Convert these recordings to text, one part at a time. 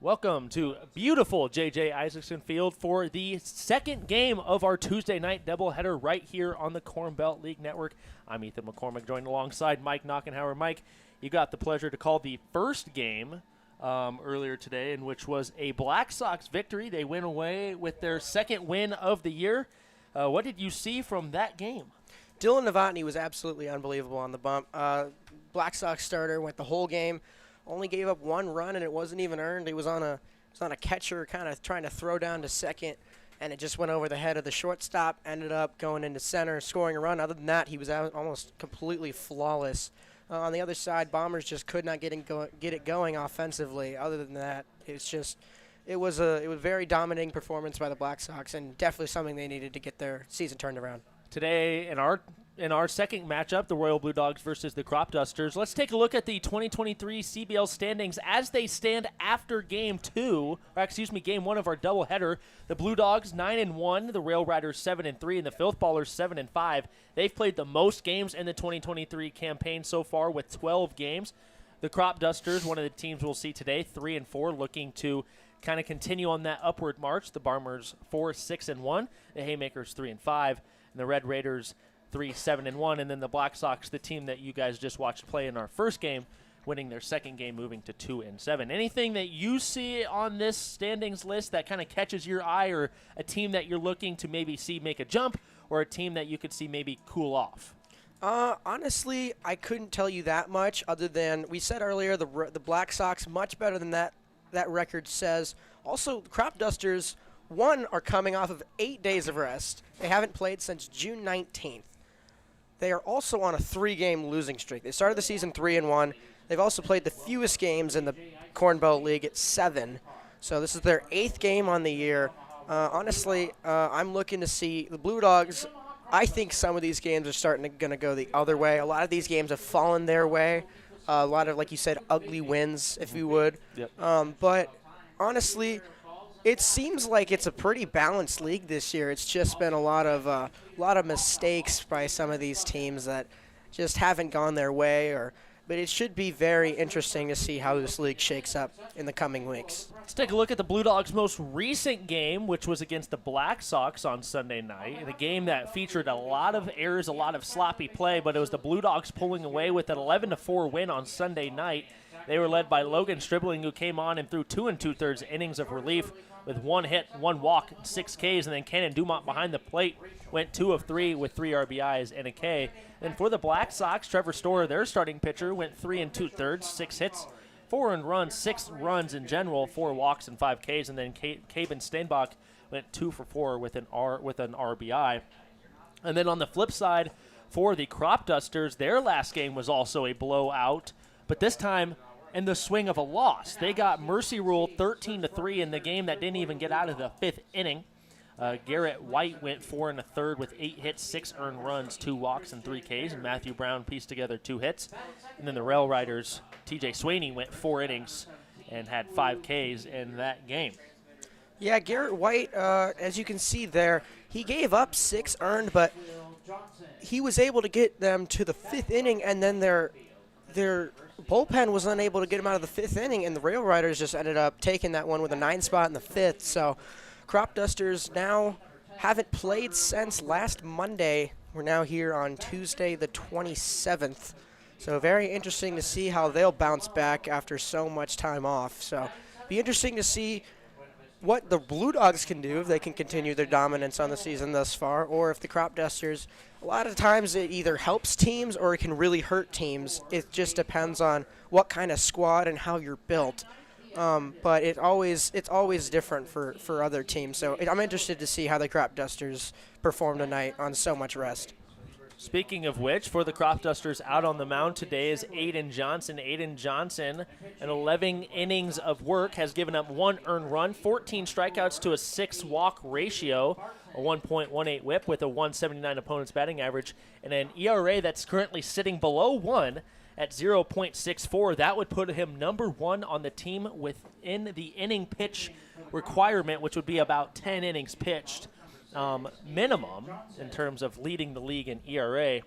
Welcome to beautiful J.J. Isaacson Field for the second game of our Tuesday night doubleheader right here on the Corn Belt League Network. I'm Ethan McCormick, joined alongside Mike Knockenhauer. Mike, you got the pleasure to call the first game earlier today, in which was a Black Sox victory. They went away with their second win of the year. What did you see from that game? Dylan Novotny was absolutely unbelievable on the bump. Black Sox starter went the whole game. Only gave up one run, and it wasn't even earned. He was on a catcher kind of trying to throw down to second, and it just went over the head of the shortstop, ended up going into center, scoring a run. Other than that, he was almost completely flawless. On the other side, Bombers just could not get it going offensively. Other than that, it was a very dominating performance by the Black Sox, and definitely something they needed to get their season turned around. Today, in our second matchup, the Royal Blue Dogs versus the Crop Dusters, let's take a look at the 2023 CBL standings as they stand after game one of our doubleheader. The Blue Dogs 9-1, the Rail Riders 7-3, and the Filth Ballers 7-5. They've played the most games in the 2023 campaign so far with 12 games. The Crop Dusters, one of the teams we'll see today, 3-4, looking to kind of continue on that upward march. The Bombers 4-6-1, the Haymakers 3-5. And the Red Raiders 3-7-1, and then the Black Sox, the team that you guys just watched play in our first game, winning their second game, moving to 2-7. Anything that you see on this standings list that kind of catches your eye, or a team that you're looking to maybe see make a jump, or a team that you could see maybe cool off? Honestly, I couldn't tell you that much, other than we said earlier the Black Sox much better than that record says. Also, the Crop Dusters are coming off of 8 days of rest. They haven't played since June 19th. They are also on a 3-game losing streak. They started the season 3-1. They've also played the fewest games in the Corn Belt League at 7. So this is their 8th game on the year. Honestly, I'm looking to see the Blue Dogs. I think some of these games are going to go the other way. A lot of these games have fallen their way. A lot of, like you said, ugly wins, if you would. Yep. But honestly, it seems like it's a pretty balanced league this year. It's just been a lot of mistakes by some of these teams that just haven't gone their way. But it should be very interesting to see how this league shakes up in the coming weeks. Let's take a look at the Blue Dogs' most recent game, which was against the Black Sox on Sunday night. In a game that featured a lot of errors, a lot of sloppy play, but it was the Blue Dogs pulling away with an 11-4 win on Sunday night. They were led by Logan Stribling, who came on and threw 2 2/3 innings of relief with 1 hit, 1 walk, 6 Ks, and then Cannon Dumont behind the plate went 2 of 3 with 3 RBIs and a K. And for the Black Sox, Trevor Storer, their starting pitcher, went 3 2/3, 6 hits, 4 earned runs, 6 runs in general, 4 walks and 5 Ks, and then Caben Steinbach went 2 for 4 with an RBI. And then on the flip side, for the Crop Dusters, their last game was also a blowout, but this time in the swing of a loss. They got mercy ruled 13-3 in the game that didn't even get out of the 5th inning. Garrett White went 4 1/3 with 8 hits, 6 earned runs, 2 walks, and 3 Ks. And Matthew Brown pieced together 2 hits. And then the Rail Riders, TJ Swaney, went 4 innings and had 5 Ks in that game. Yeah, Garrett White, as you can see there, he gave up 6 earned, but he was able to get them to the 5th inning, and then their bullpen was unable to get him out of the 5th inning, and the Rail Riders just ended up taking that one with a 9 spot in the 5th. So Crop Dusters now haven't played since last Monday. We're now here on Tuesday the 27th. So very interesting to see how they'll bounce back after so much time off. So be interesting to see what the Blue Dogs can do if they can continue their dominance on the season thus far, or if the Crop Dusters, a lot of times it either helps teams or it can really hurt teams. It just depends on what kind of squad and how you're built. But it's always different for other teams. So I'm interested to see how the Crop Dusters perform tonight on so much rest. Speaking of which, for the Crop Dusters out on the mound today is Aiden Johnson. Aiden Johnson, in 11 innings of work, has given up 1 earned run, 14 strikeouts to a 6-walk ratio, a 1.18 whip with a 179 opponent's batting average, and an ERA that's currently sitting below 1 at 0.64. That would put him number 1 on the team within the inning pitch requirement, which would be about 10 innings pitched. Minimum in terms of leading the league in ERA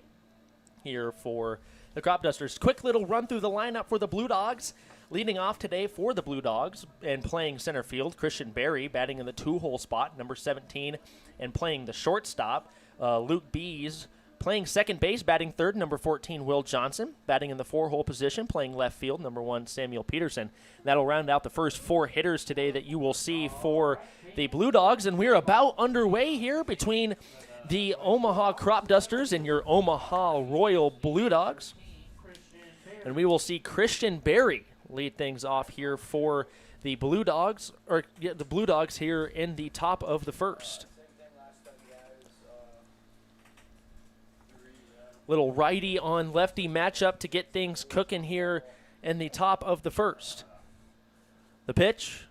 here for the Crop Dusters. Quick little run through the lineup for the Blue Dogs. Leading off today for the Blue Dogs and playing center field, Christian Berry batting in the 2-hole spot, number 17, and playing the shortstop. Luke Bees playing second base, batting third, number 14, Will Johnson. Batting in the 4-hole position, playing left field, number 1, Samuel Peterson. That'll round out the first 4 hitters today that you will see for the Blue Dogs. And we're about underway here between the Omaha Crop Dusters and your Omaha Royal Blue Dogs. And we will see Christian Berry lead things off here for the Blue Dogs, the Blue Dogs here in the top of the first. Little righty on lefty matchup to get things cooking here in the top of the first. The pitch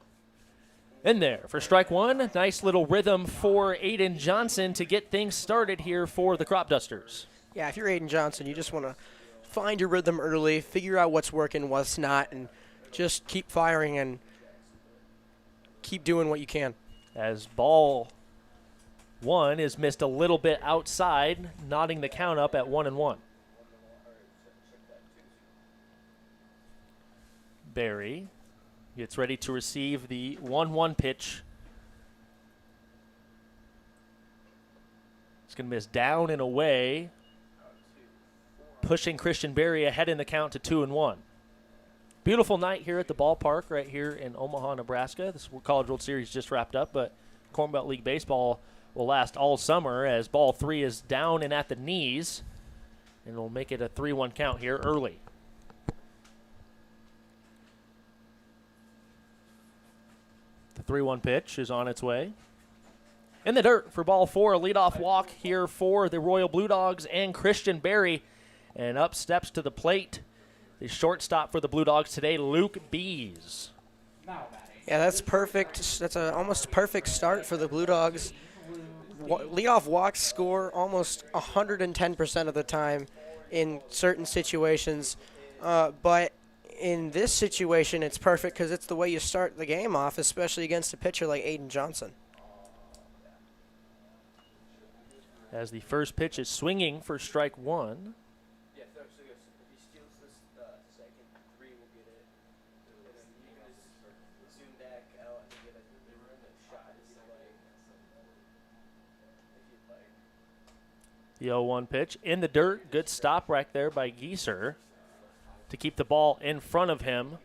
in there for strike one. Nice little rhythm for Aiden Johnson to get things started here for the Crop Dusters. Yeah, if you're Aiden Johnson, you just want to find your rhythm early, figure out what's working, what's not, and just keep firing and keep doing what you can. As ball one is missed a little bit outside, knotting the count up at 1-1. Berry gets ready to receive the 1-1 pitch. It's going to miss down and away, pushing Christian Berry ahead in the count to 2-1. Beautiful night here at the ballpark right here in Omaha, Nebraska. This College World Series just wrapped up, but Corn Belt League baseball will last all summer as ball 3 is down and at the knees, and we'll make it a 3-1 count here early. The 3-1 pitch is on its way. In the dirt for ball 4, a leadoff walk here for the Royal Blue Dogs and Christian Berry. And up steps to the plate the shortstop for the Blue Dogs today, Luke Bees. Yeah, that's perfect. That's an almost perfect start for the Blue Dogs. Leadoff walks score almost 110% of the time in certain situations. But in this situation, it's perfect because it's the way you start the game off, especially against a pitcher like Aiden Johnson. As the first pitch is swinging for strike one. The 0-1 pitch in the dirt. Good stop right there by Gieser to keep the ball in front of him.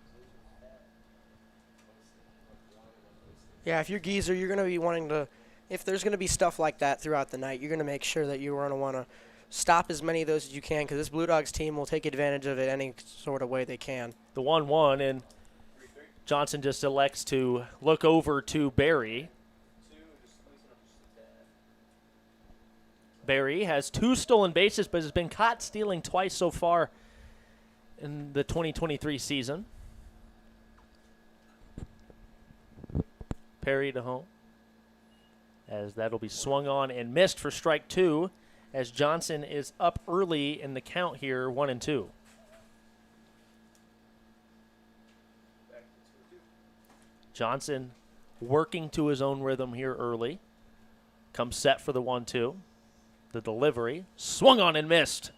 Yeah, if you're Gieser, you're going to be wanting to, if there's going to be stuff like that throughout the night, you're going to make sure that you're going to want to stop as many of those as you can because this Blue Dogs team will take advantage of it any sort of way they can. The 1-1, and Johnson just elects to look over to Berry. Berry has 2 stolen bases, but has been caught stealing twice so far in the 2023 season. Perry to home, as that'll be swung on and missed for strike 2, as Johnson is up early in the count here, 1-2. Johnson working to his own rhythm here early. Comes set for the 1-2. The delivery, swung on and missed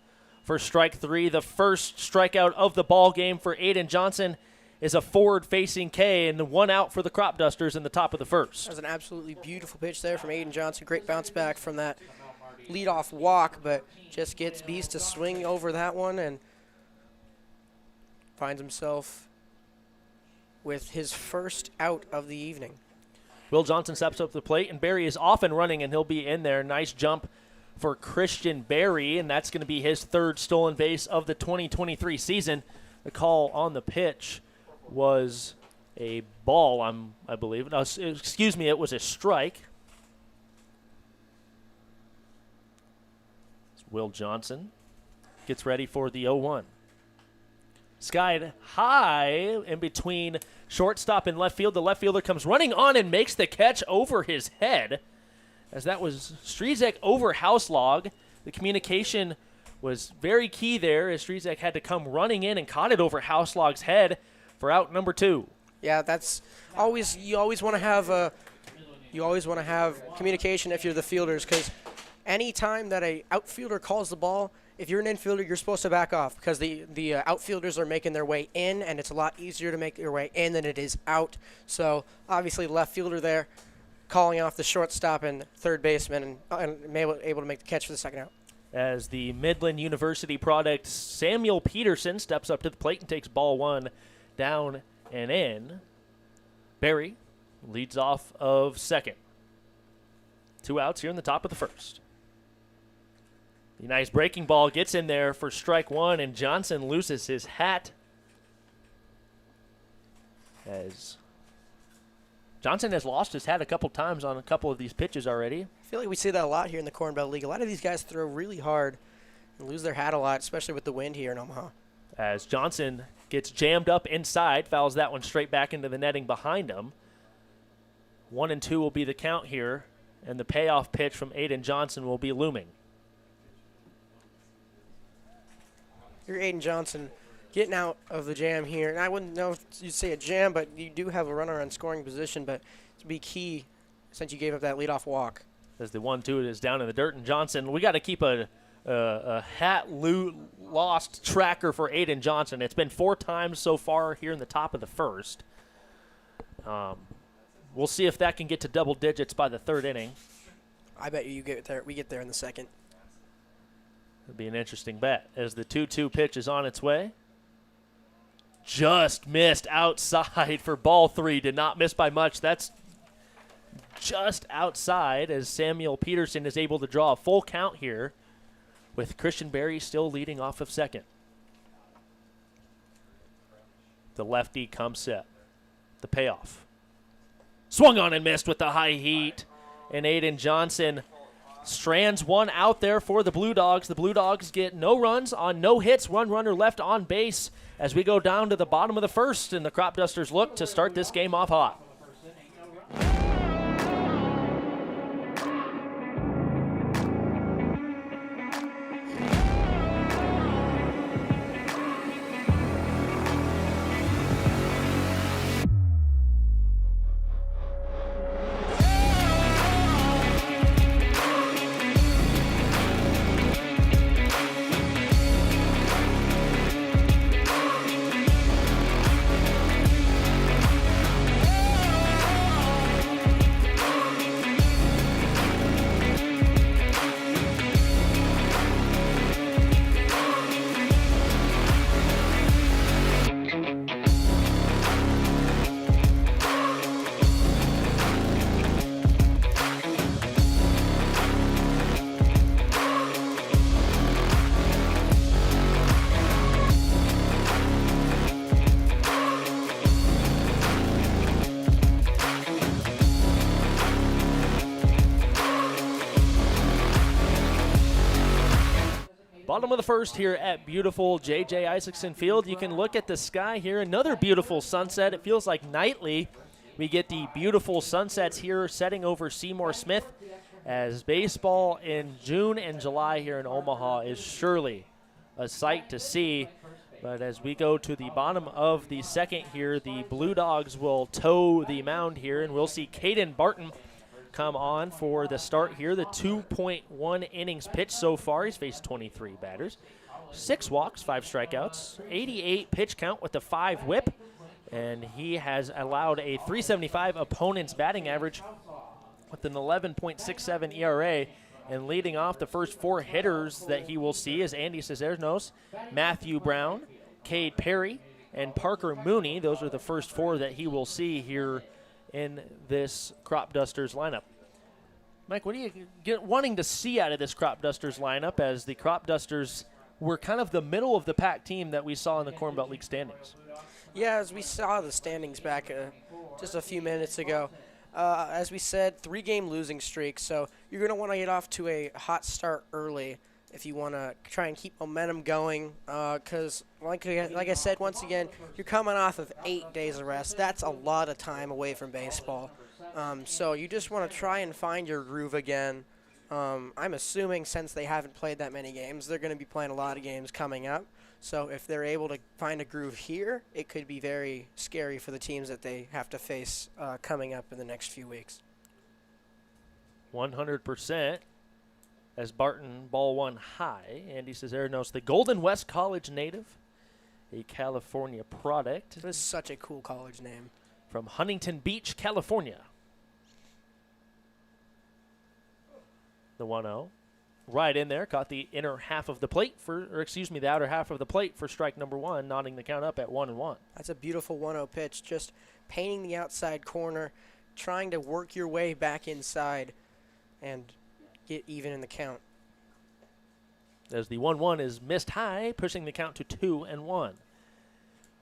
for strike 3. The first strikeout of the ball game for Aiden Johnson is a forward-facing K, and 1 out for the Crop Dusters in the top of the first. That was an absolutely beautiful pitch there from Aiden Johnson. Great bounce back from that leadoff walk, but just gets Bees to swing over that one and finds himself with his first out of the evening. Will Johnson steps up to the plate, and Berry is off and running, and he'll be in there. Nice jump for Christian Berry, and that's going to be his 3rd stolen base of the 2023 season. The call on the pitch was a ball, I believe. No, excuse me, it was a strike. Will Johnson gets ready for the 0-1. Skied high in between shortstop and left field. The left fielder comes running on and makes the catch over his head, as that was Strizek over Houselog. The communication was very key there, as Strizek had to come running in and caught it over Houselog's head for out number 2. Yeah, that's always, you always want to have communication if you're the fielders, because any time that a outfielder calls the ball, if you're an infielder, you're supposed to back off because the outfielders are making their way in, and it's a lot easier to make your way in than it is out. So obviously, left fielder there, calling off the shortstop and third baseman, and able to make the catch for the second out. As the Midland University product, Samuel Peterson steps up to the plate and takes ball one down and in. Barry leads off of second. 2 outs here in the top of the first. The nice breaking ball gets in there for strike one, and Johnson loses his hat. As Johnson has lost his hat a couple times on a couple of these pitches already. I feel like we see that a lot here in the Corn Belt League. A lot of these guys throw really hard and lose their hat a lot, especially with the wind here in Omaha. As Johnson gets jammed up inside, fouls that one straight back into the netting behind him. 1-2 will be the count here, and the payoff pitch from Aiden Johnson will be looming. You're Aiden Johnson getting out of the jam here. And I wouldn't know if you'd say a jam, but you do have a runner on scoring position, but to be key since you gave up that leadoff walk. As the 1-2 is down in the dirt, and Johnson, we got to keep a lost tracker for Aiden Johnson. It's been 4 times so far here in the top of the first. We'll see if that can get to double digits by the third inning. I bet you get there. We get there in the second. It'll be an interesting bet as the 2-2 pitch is on its way. Just missed outside for ball 3. Did not miss by much. That's just outside as Samuel Peterson is able to draw a full count here with Christian Berry still leading off of second. The lefty comes set. The payoff. Swung on and missed with the high heat. And Aiden Johnson strands one out there for the Blue Dogs. The Blue Dogs get no runs on no hits. One runner left on base as we go down to the bottom of the first, and the Crop Dusters look to start this game off hot. Bottom of the first here at beautiful J.J. Isaacson Field. You can look at the sky here. Another beautiful sunset. It feels like nightly we get the beautiful sunsets here setting over Seymour Smith, as baseball in June and July here in Omaha is surely a sight to see. But as we go to the bottom of the second here, the Blue Dogs will toe the mound here, and we'll see Caden Barton come on for the start here. The 2.1 innings pitched so far. He's faced 23 batters, 6 walks, 5 strikeouts, 88 pitch count with a 5 whip, and he has allowed a 375 opponent's batting average with an 11.67 ERA. And leading off the first 4 hitters that he will see is Andy Cisneros, Matthew Brown, Cade Perry, and Parker Mooney. Those are the first 4 that he will see here in this Crop Dusters lineup. Mike, what are you wanting to see out of this Crop Dusters lineup, as the Crop Dusters were kind of the middle of the pack team that we saw in the Corn Belt League standings? Yeah, as we saw the standings back just a few minutes ago, as we said, 3-game losing streak, so you're going to want to get off to a hot start early if you want to try and keep momentum going, because like I said, once again, you're coming off of 8 days of rest. That's a lot of time away from baseball. So you just want to try and find your groove again. I'm assuming since they haven't played that many games, they're going to be playing a lot of games coming up. So if they're able to find a groove here, it could be very scary for the teams that they have to face coming up in the next few weeks. 100%. as Barton ball one high. Andy Cisneros, the Golden West College native, a California product. This is such a cool college name. From Huntington Beach, California. The 1-0. Right in there, caught the inner half of the plate the outer half of the plate for strike number one, nodding the count up at 1-1. That's a beautiful 1-0 pitch, just painting the outside corner, trying to work your way back inside and get even in the count. As the 1-1 is missed high, pushing the count to 2-1.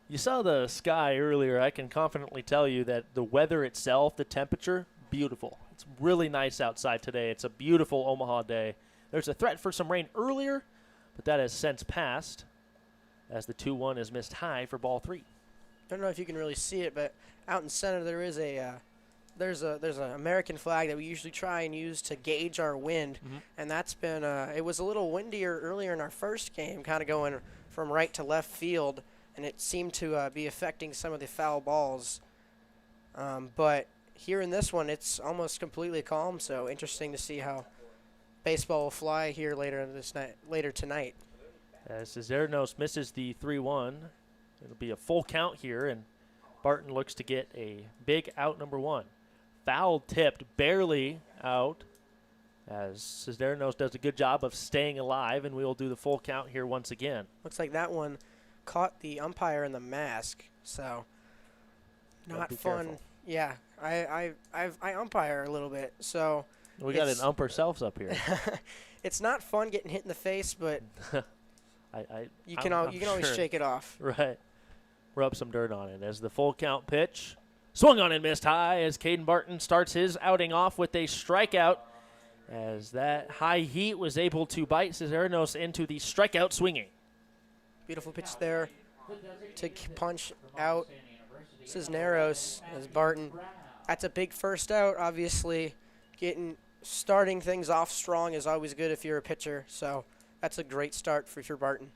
You saw the sky earlier. I can confidently tell you that the weather itself, the temperature, beautiful. It's really nice outside today. It's a beautiful Omaha day. There's a threat for some rain earlier, but that has since passed as the 2-1 is missed high for ball three. I don't know if you can really see it, but out in center there is there's an American flag that we usually try and use to gauge our wind, and that's been it was a little windier earlier in our first game, kind of going from right to left field, and it seemed to be affecting some of the foul balls. But here in this one, it's almost completely calm, so interesting to see how baseball will fly here later tonight. As Cisneros misses the 3-1, it'll be a full count here, and Barton looks to get a big out number one. Foul tipped, barely out, as Cisneros does a good job of staying alive, and we will do the full count here once again. Looks like that one caught the umpire in the mask, so not fun. Careful. Yeah, I umpire a little bit, so we got an ump ourselves up here. It's not fun getting hit in the face, but you can always sure. shake it off. Right. Rub some dirt on it as the full count pitch swung on and missed high as Caden Barton starts his outing off with a strikeout, as that high heat was able to bite Cisneros into the strikeout swinging. Beautiful pitch there to punch out Cisneros as Barton. That's a big first out, obviously. Starting things off strong is always good if you're a pitcher, so that's a great start for Barton.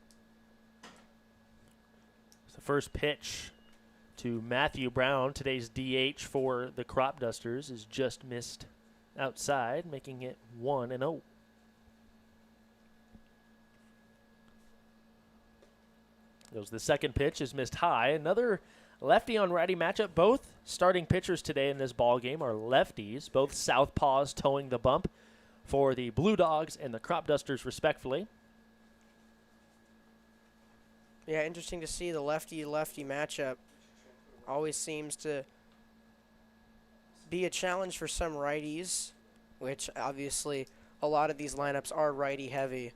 The first pitch to Matthew Brown, today's DH for the Crop Dusters, is just missed outside, making it 1-0. Goes the second pitch, is missed high. Another lefty on righty matchup. Both starting pitchers today in this ball game are lefties, both southpaws towing the bump for the Blue Dogs and the Crop Dusters respectfully. Yeah, interesting to see the lefty-lefty matchup. Always seems to be a challenge for some righties, which obviously a lot of these lineups are righty-heavy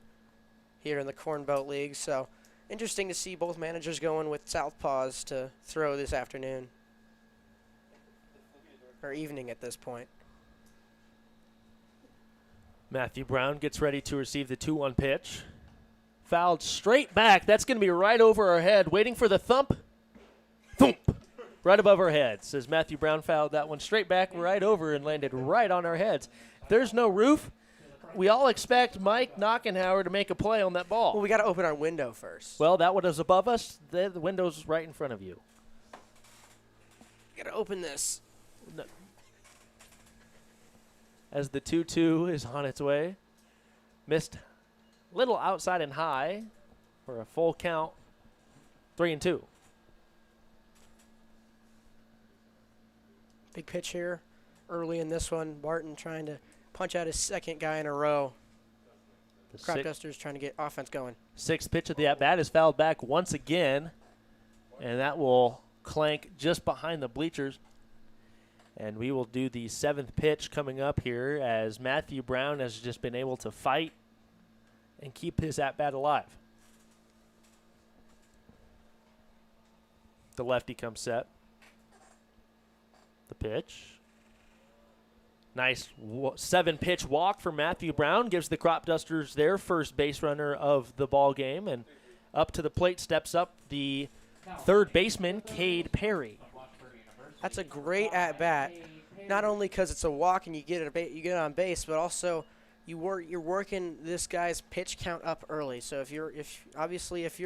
here in the Corn Belt League. So interesting to see both managers going with southpaws to throw this afternoon, or evening at this point. Matthew Brown gets ready to receive the 2-1 pitch. Fouled straight back. That's going to be right over our head. Waiting for the thump. Thump. Right above our heads. As Matthew Brown fouled that one straight back right over and landed right on our heads. If there's no roof, we all expect Mike Knockenhauer to make a play on that ball. Well, we got to open our window first. Well, that one is above us. The window's right in front of you. Got to open this. No. As the 2-2 is on its way. Missed little outside and high for a full count, 3-2. Big pitch here early in this one. Barton trying to punch out his second guy in a row. Crop Dusters trying to get offense going. Sixth pitch of the at-bat is fouled back once again, and that will clank just behind the bleachers. And we will do the seventh pitch coming up here as Matthew Brown has just been able to fight and keep his at-bat alive. The lefty comes set. The pitch. Nice 7-pitch walk for Matthew Brown. Gives the Crop Dusters their first base runner of the ball game. And up to the plate steps up the third baseman, Cade Perry. That's a great at-bat. Not only because it's a walk and you get on base, but also you're working this guy's pitch count up early. So if you're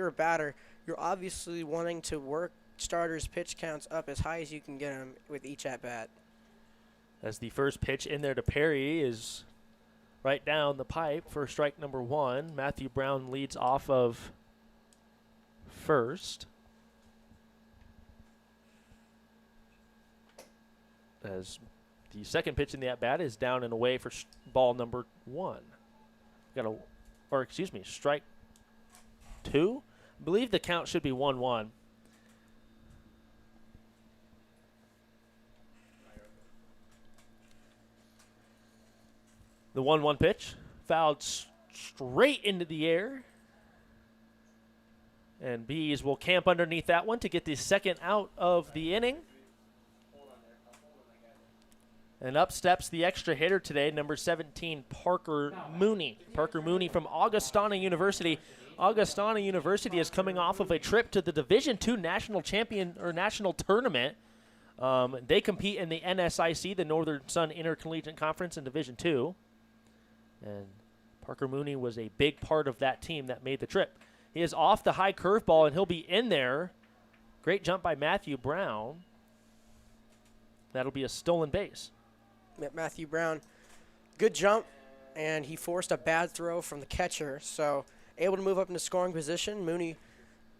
a batter, you're obviously wanting to work starters' pitch counts up as high as you can get them with each at bat. As the first pitch in there to Perry is right down the pipe for strike number 1. Matthew Brown leads off of first. As the second pitch in the at-bat is down and away for ball number 1. Strike 2. I believe the count should be 1-1. The 1-1 pitch fouled straight into the air. And Bees will camp underneath that one to get the second out of the inning. And up steps the extra hitter today, number 17, Parker Mooney. Parker Mooney from Augustana University. Augustana University is coming off of a trip to the Division II national tournament. They compete in the NSIC, the Northern Sun Intercollegiate Conference in Division II. And Parker Mooney was a big part of that team that made the trip. He is off the high curveball, and he'll be in there. Great jump by Matthew Brown. That'll be a stolen base. Matthew Brown, good jump, and he forced a bad throw from the catcher, so able to move up into scoring position. Mooney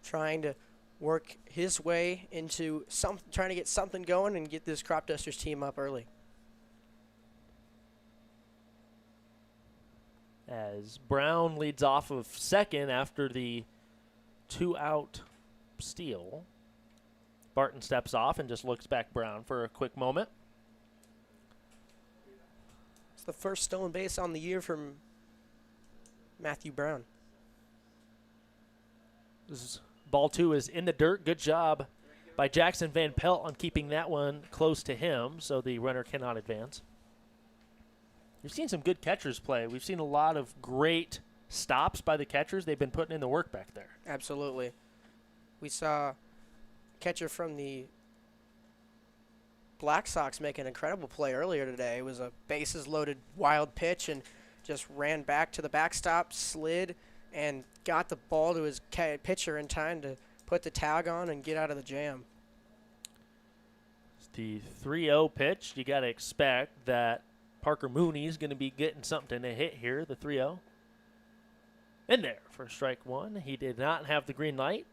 trying to work his way into trying to get something going and get this Crop Dusters team up early. As Brown leads off of second after the 2-out steal. Barton steps off and just looks back Brown for a quick moment. It's the first stolen base on the year from Matthew Brown. Ball 2 is in the dirt. Good job by Jackson Van Pelt on keeping that one close to him, so the runner cannot advance. We've seen some good catchers play. We've seen a lot of great stops by the catchers. They've been putting in the work back there. Absolutely. We saw catcher from the Black Sox make an incredible play earlier today. It was a bases-loaded wild pitch and just ran back to the backstop, slid, and got the ball to his pitcher in time to put the tag on and get out of the jam. It's the 3-0 pitch. You got to expect that Parker Mooney is going to be getting something to hit here, the 3-0. In there for strike 1. He did not have the green light.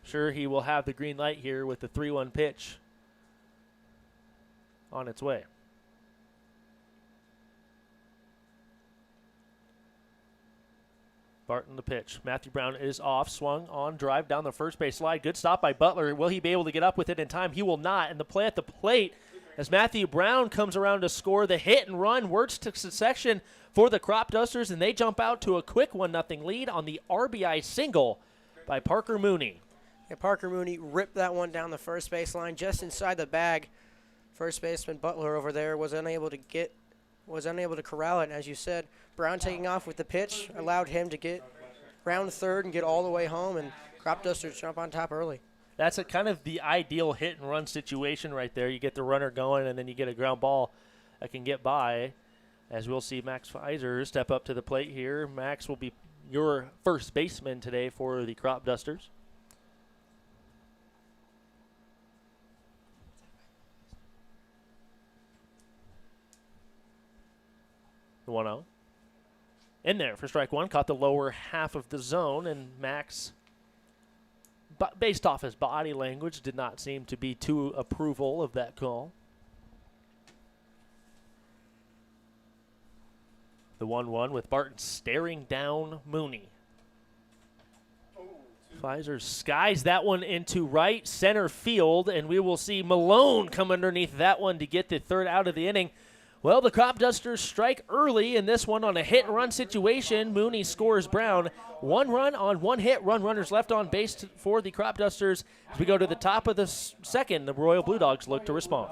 Sure, he will have the green light here with the 3-1 pitch on its way. Barton the pitch. Matthew Brown is off, swung on, drive down the first base slide. Good stop by Butler. Will he be able to get up with it in time? He will not. And the play at the plate as Matthew Brown comes around to score the hit and run, works to succession for the Crop Dusters, and they jump out to a quick 1-0 lead on the RBI single by Parker Mooney. Yeah, Parker Mooney ripped that one down the first baseline just inside the bag. First baseman Butler over there was unable to corral it. And as you said, Brown taking off with the pitch allowed him to get round third and get all the way home, and Crop Dusters jump on top early. That's a kind of the ideal hit and run situation right there. You get the runner going, and then you get a ground ball that can get by. As we'll see Max Pfizer step up to the plate here. Max will be your first baseman today for the Crop Dusters. The 1-0. In there for strike 1. Caught the lower half of the zone, and Max, based off his body language, did not seem to be too approval of that call. The 1-1 with Barton staring down Mooney. Pfizer skies that one into right center field, and we will see Malone come underneath that one to get the third out of the inning. Well, the Crop Dusters strike early in this one on a hit-and-run situation. Mooney scores Brown. 1 run on 1 hit. Runners left on base for the Crop Dusters. As we go to the top of the second, the Royal Blue Dogs look to respond.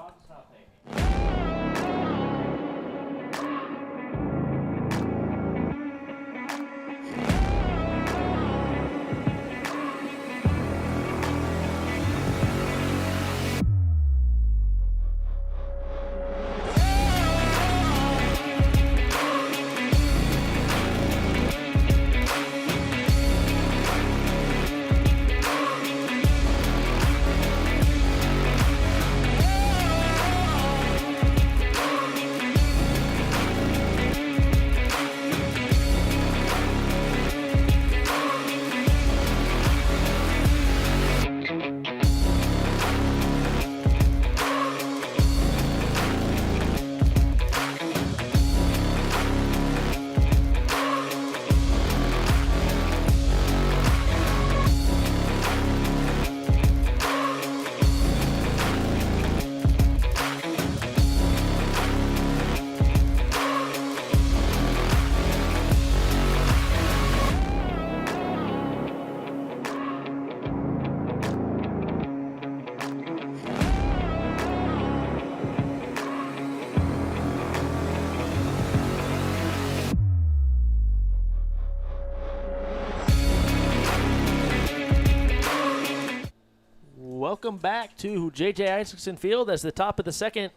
welcome back to J.J. Isaacson Field as the top of the second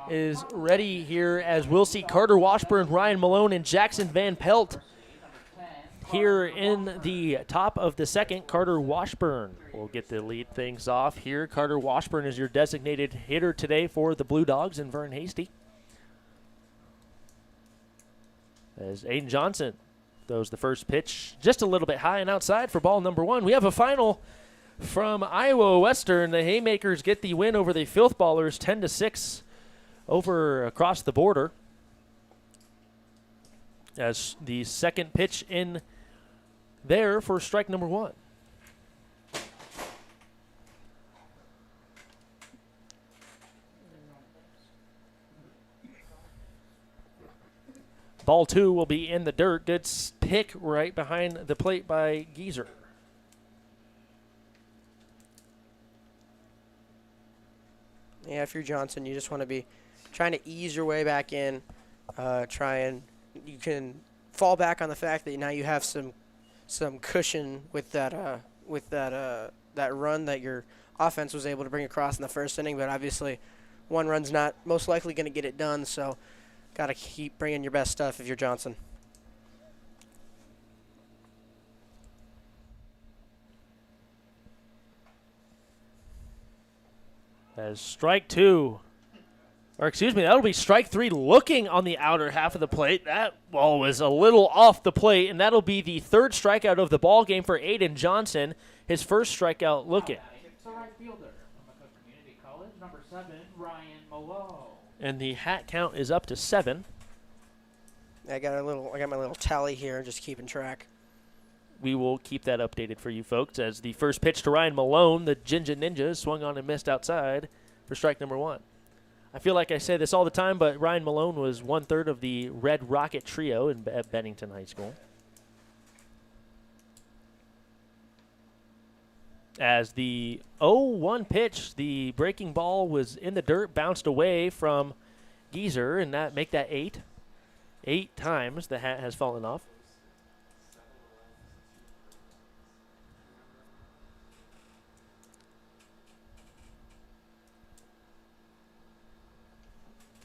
is ready here as we'll see Carter Washburn, Ryan Malone, and Jackson Van Pelt here in the top of the second. Carter Washburn will get to lead things off here. Carter Washburn is your designated hitter today for the Blue Dogs and Vern Hasty. As Aiden Johnson throws the first pitch just a little bit high and outside for ball number one. We have a final from Iowa Western. The Haymakers get the win over the Filth Ballers 10-6 over across the border. As the second pitch in there for strike number one. Ball two will be in the dirt. Good pick right behind the plate by Geezer. Yeah, if you're Johnson, you just want to be trying to ease your way back in. You can fall back on the fact that now you have some cushion with that run that your offense was able to bring across in the first inning. But obviously, one run's not most likely going to get it done. So, got to keep bringing your best stuff if you're Johnson. As strike two, or excuse me, that'll be strike three looking on the outer half of the plate. That ball was a little off the plate, and that'll be the third strikeout of the ball game for Aiden Johnson, his first strikeout looking. It's a right fielder from McCormick Community College, number 7, Ryan Malone. And the hat count is up to 7. I got my little tally here, just keeping track. We will keep that updated for you folks as the first pitch to Ryan Malone, the Jinja Ninja, swung on and missed outside for strike number one. I feel like I say this all the time, but Ryan Malone was 1/3 of the Red Rocket Trio at Bennington High School. As the 0-1 pitch, the breaking ball was in the dirt, bounced away from Geezer, and that make that 8. 8 times the hat has fallen off.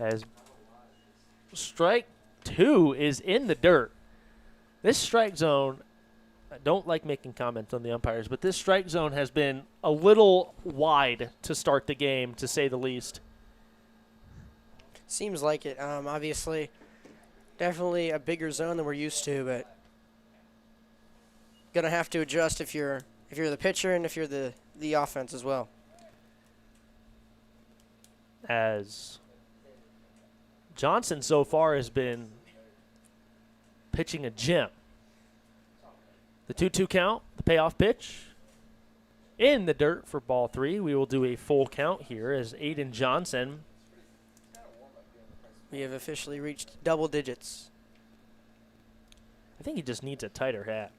As strike two is in the dirt. This strike zone, I don't like making comments on the umpires, but this strike zone has been a little wide to start the game, to say the least. Seems like it. Obviously, definitely a bigger zone than we're used to, but gonna have to adjust if you're the pitcher and if you're the offense as well. As Johnson so far has been pitching a gem. The 2-2 count, the payoff pitch, in the dirt for ball 3. We will do a full count here as Aiden Johnson. We have officially reached double digits. I think he just needs a tighter hat.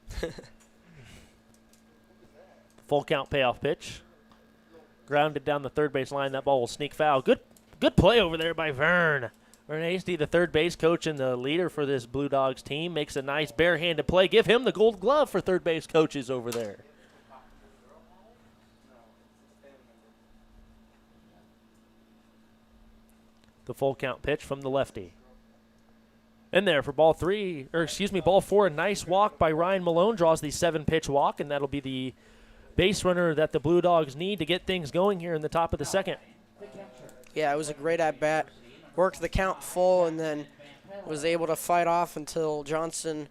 Full count payoff pitch. Grounded down the third base line. That ball will sneak foul. Good play over there by Vern. Vern Hasty, the third base coach and the leader for this Blue Dogs team, makes a nice barehanded play. Give him the gold glove for third base coaches over there. The full count pitch from the lefty. In there for ball 4. A nice walk by Ryan Malone draws the 7-pitch walk, and that'll be the base runner that the Blue Dogs need to get things going here in the top of the second. Yeah, it was a great at-bat. Worked the count full and then was able to fight off until Johnson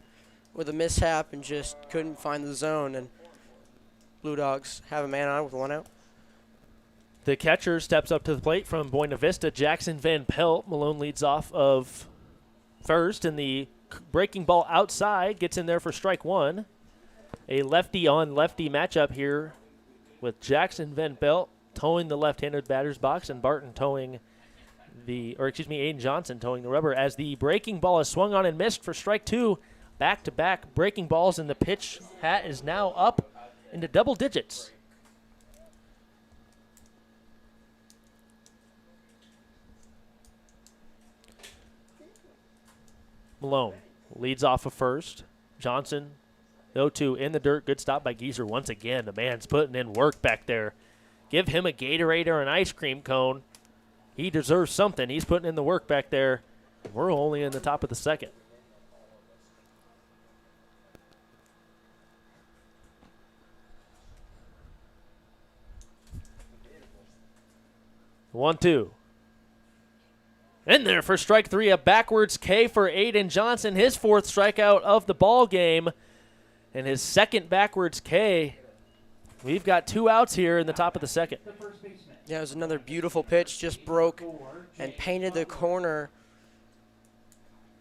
with a mishap and just couldn't find the zone. And Blue Dogs have a man on with 1 out. The catcher steps up to the plate from Buena Vista, Jackson Van Pelt. Malone leads off of first, and the breaking ball outside gets in there for strike 1. A lefty-on-lefty matchup here with Jackson Van Pelt towing the left-handed batter's box and Aiden Johnson towing the rubber as the breaking ball is swung on and missed for strike 2. Back-to-back breaking balls, and the pitch hat is now up into double digits. Malone leads off of first. Johnson, 0-2 in the dirt. Good stop by Geezer once again. The man's putting in work back there. give him a Gatorade or an ice cream cone. He deserves something. He's putting in the work back there. We're only in the top of the second. One, two. In there for strike three, a backwards K for Aiden Johnson, his fourth strikeout of the ball game, and his second backwards K. We've got 2 outs here in the top of the second. Yeah, it was another beautiful pitch, just broke and painted the corner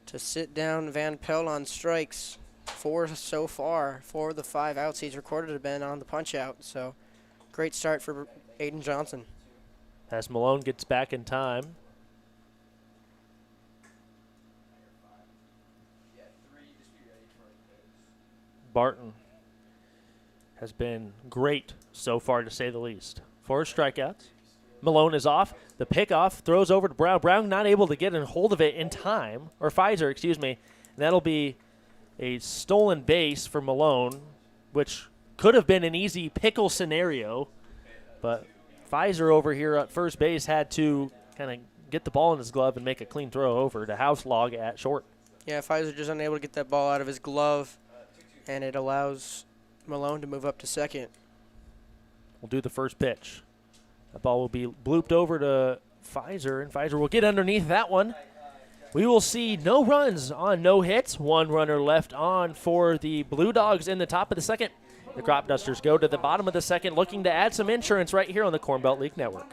to sit down Van Pelt on strikes. 4 so far. 4 of the 5 outs he's recorded have been on the punch out, so great start for Aiden Johnson. As Malone gets back in time. Barton has been great so far, to say the least. 4 strikeouts. Malone is off. The pickoff throws over to Brown. Brown not able to get a hold of it in time, or Pfizer, excuse me. And that'll be a stolen base for Malone, which could have been an easy pickle scenario, but Pfizer over here at first base had to kind of get the ball in his glove and make a clean throw over to House Log at short. Yeah, Pfizer just unable to get that ball out of his glove, and it allows Malone to move up to second. We'll do the first pitch. The ball will be blooped over to Pfizer, and Pfizer will get underneath that one. We will see no runs on no hits. 1 runner left on for the Blue Dogs in the top of the second. The Crop Dusters go to the bottom of the second, looking to add some insurance right here on the Corn Belt League Network.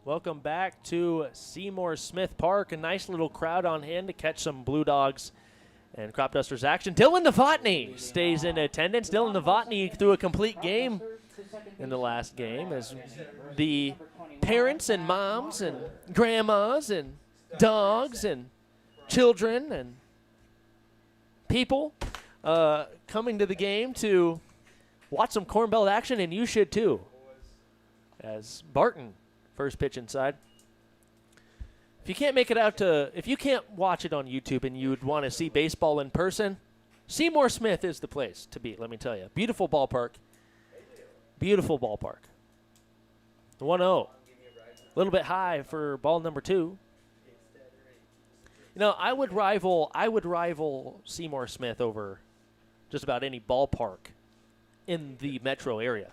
Welcome back to Seymour Smith Park. A nice little crowd on hand to catch some Blue Dogs and Crop Dusters action. Dylan Novotny stays in attendance. Dylan Novotny threw a complete game in the last game as the parents and moms and grandmas and dogs and children and people coming to the game to watch some Corn Belt action, and you should too. As Barton, first pitch inside. If you can't make it out to, if you can't watch it on YouTube and you'd want to see baseball in person, Seymour Smith is the place to be, let me tell you. Beautiful ballpark. Beautiful ballpark. 1-0. A little bit high for ball number 2. You know, I would rival Seymour Smith over just about any ballpark in the metro area.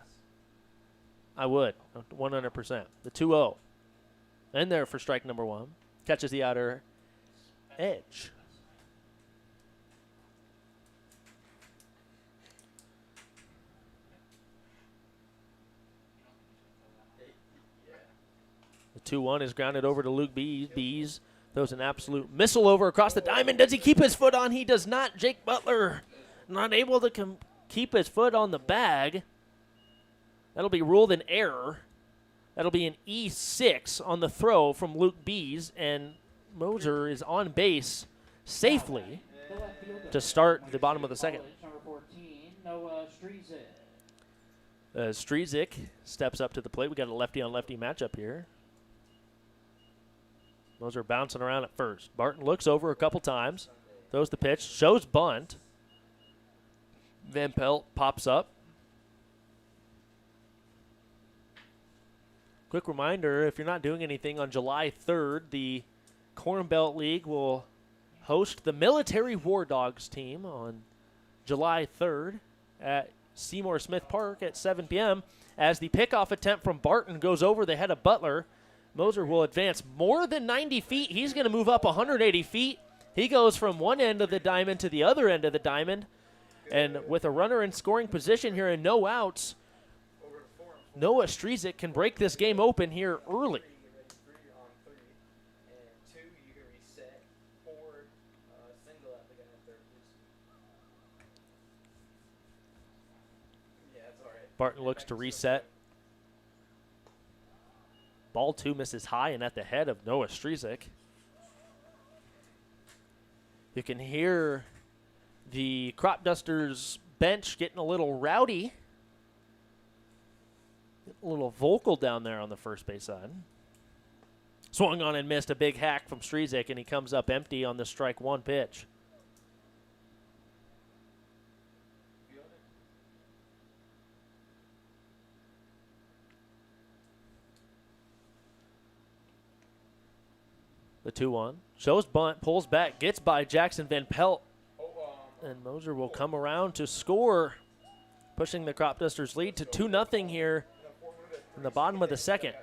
I would, 100%. The 2-0. In there for strike number 1. Catches the outer edge. The 2-1 is grounded over to Luke Bees. Bees throws an absolute missile over across the diamond. Does he keep his foot on? He does not. Jake Butler not able to keep his foot on the bag. That'll be ruled an error. That'll be an E6 on the throw from Luke Bees, and Moser is on base safely to start the bottom of the second. Number 14, Noah Strezik. Strezik steps up to the plate. We got a lefty-on-lefty matchup here. Moser bouncing around at first. Barton looks over a couple times, throws the pitch, shows bunt. Van Pelt pops up. Quick reminder, if you're not doing anything, on July 3rd, the Corn Belt League will host the Military War Dogs team on July 3rd at Seymour Smith Park at 7 p.m. As the pickoff attempt from Barton goes over the head of Butler, Moser will advance more than 90 feet. He's going to move up 180 feet. He goes from one end of the diamond to the other end of the diamond. And with a runner in scoring position here and no outs, Noah Strizik can break this game open here early. Barton looks to reset. Ball 2 misses high and at the head of Noah Strizik. You can hear the Crop Dusters bench getting a little rowdy. Getting a little vocal down there on the first base side. Swung on and missed a big hack from Strizik, and he comes up empty on the strike one pitch. The 2-1. Shows bunt, pulls back, gets by Jackson Van Pelt. And Moser will come around to score, pushing the Crop Dusters lead to 2-0 here in the bottom of the second.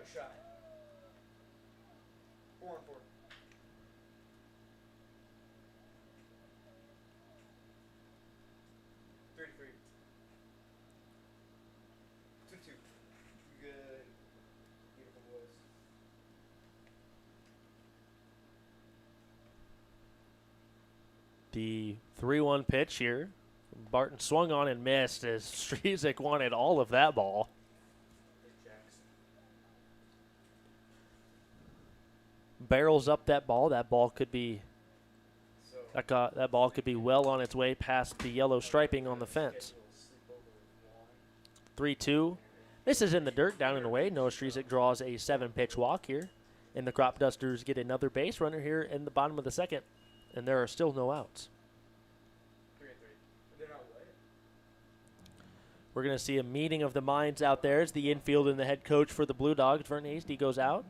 The 3-1 pitch here. Barton swung on and missed as Strizik wanted all of that ball. Barrels up that ball. That ball could be that ball could be well on its way past the yellow striping on the fence. 3-2. This is in the dirt, down and away. Noah Strizik draws a 7-pitch walk here. And the Crop Dusters get another base runner here in the bottom of the second. And there are still no outs. We're going to see a meeting of the minds out there as the infield and the head coach for the Blue Dogs, Vern Hasty, goes out.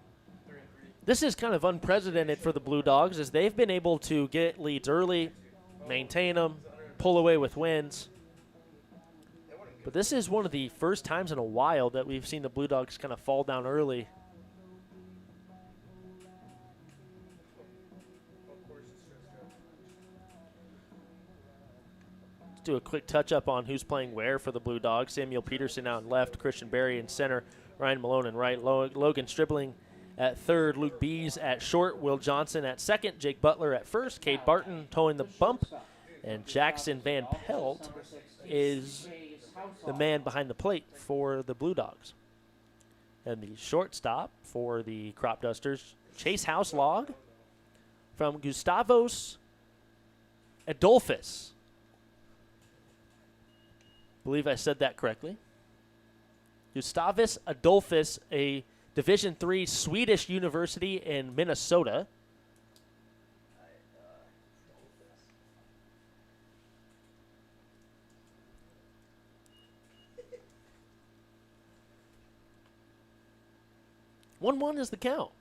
This is kind of unprecedented for the Blue Dogs as they've been able to get leads early, maintain them, pull away with wins. But this is one of the first times in a while that we've seen the Blue Dogs kind of fall down early. Do a quick touch-up on who's playing where for the Blue Dogs. Samuel Peterson out in left, Christian Berry in center, Ryan Malone in right, Logan Stribling at third, Luke Bees at short, Will Johnson at second, Jake Butler at first, Cade Barton towing the bump, and Jackson Van Pelt is the man behind the plate for the Blue Dogs. And the shortstop for the Crop Dusters, Chase Houselog from Gustavos Adolphus. Believe I said that correctly. Gustavus Adolphus, a Division III Swedish university in Minnesota. One is the count.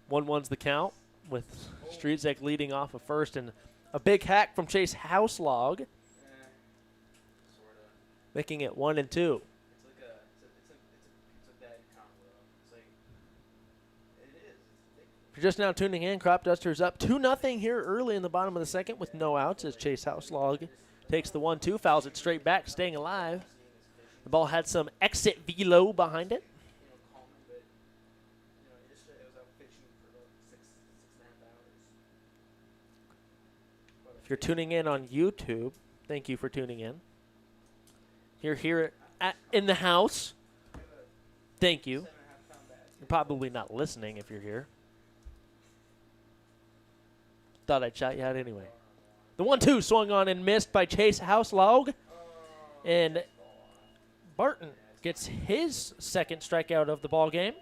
One's the count, with Strizik leading off of first, and a big hack from Chase Houselog, making it 1-2. It's a bad combo. It's like, it is. If you're just now tuning in, Crop Dusters up 2-0 here early in the bottom of the second with no outs as Chase Houselog takes the 1-2, fouls it straight back, staying alive. The ball had some exit velo behind it. If you're tuning in on YouTube, thank you for tuning in. You're here in the house. Thank you. You're probably not listening if you're here. Thought I'd shout you out anyway. The 1-2 swung on and missed by Chase Houselog. And Barton gets his second strikeout of the ball game.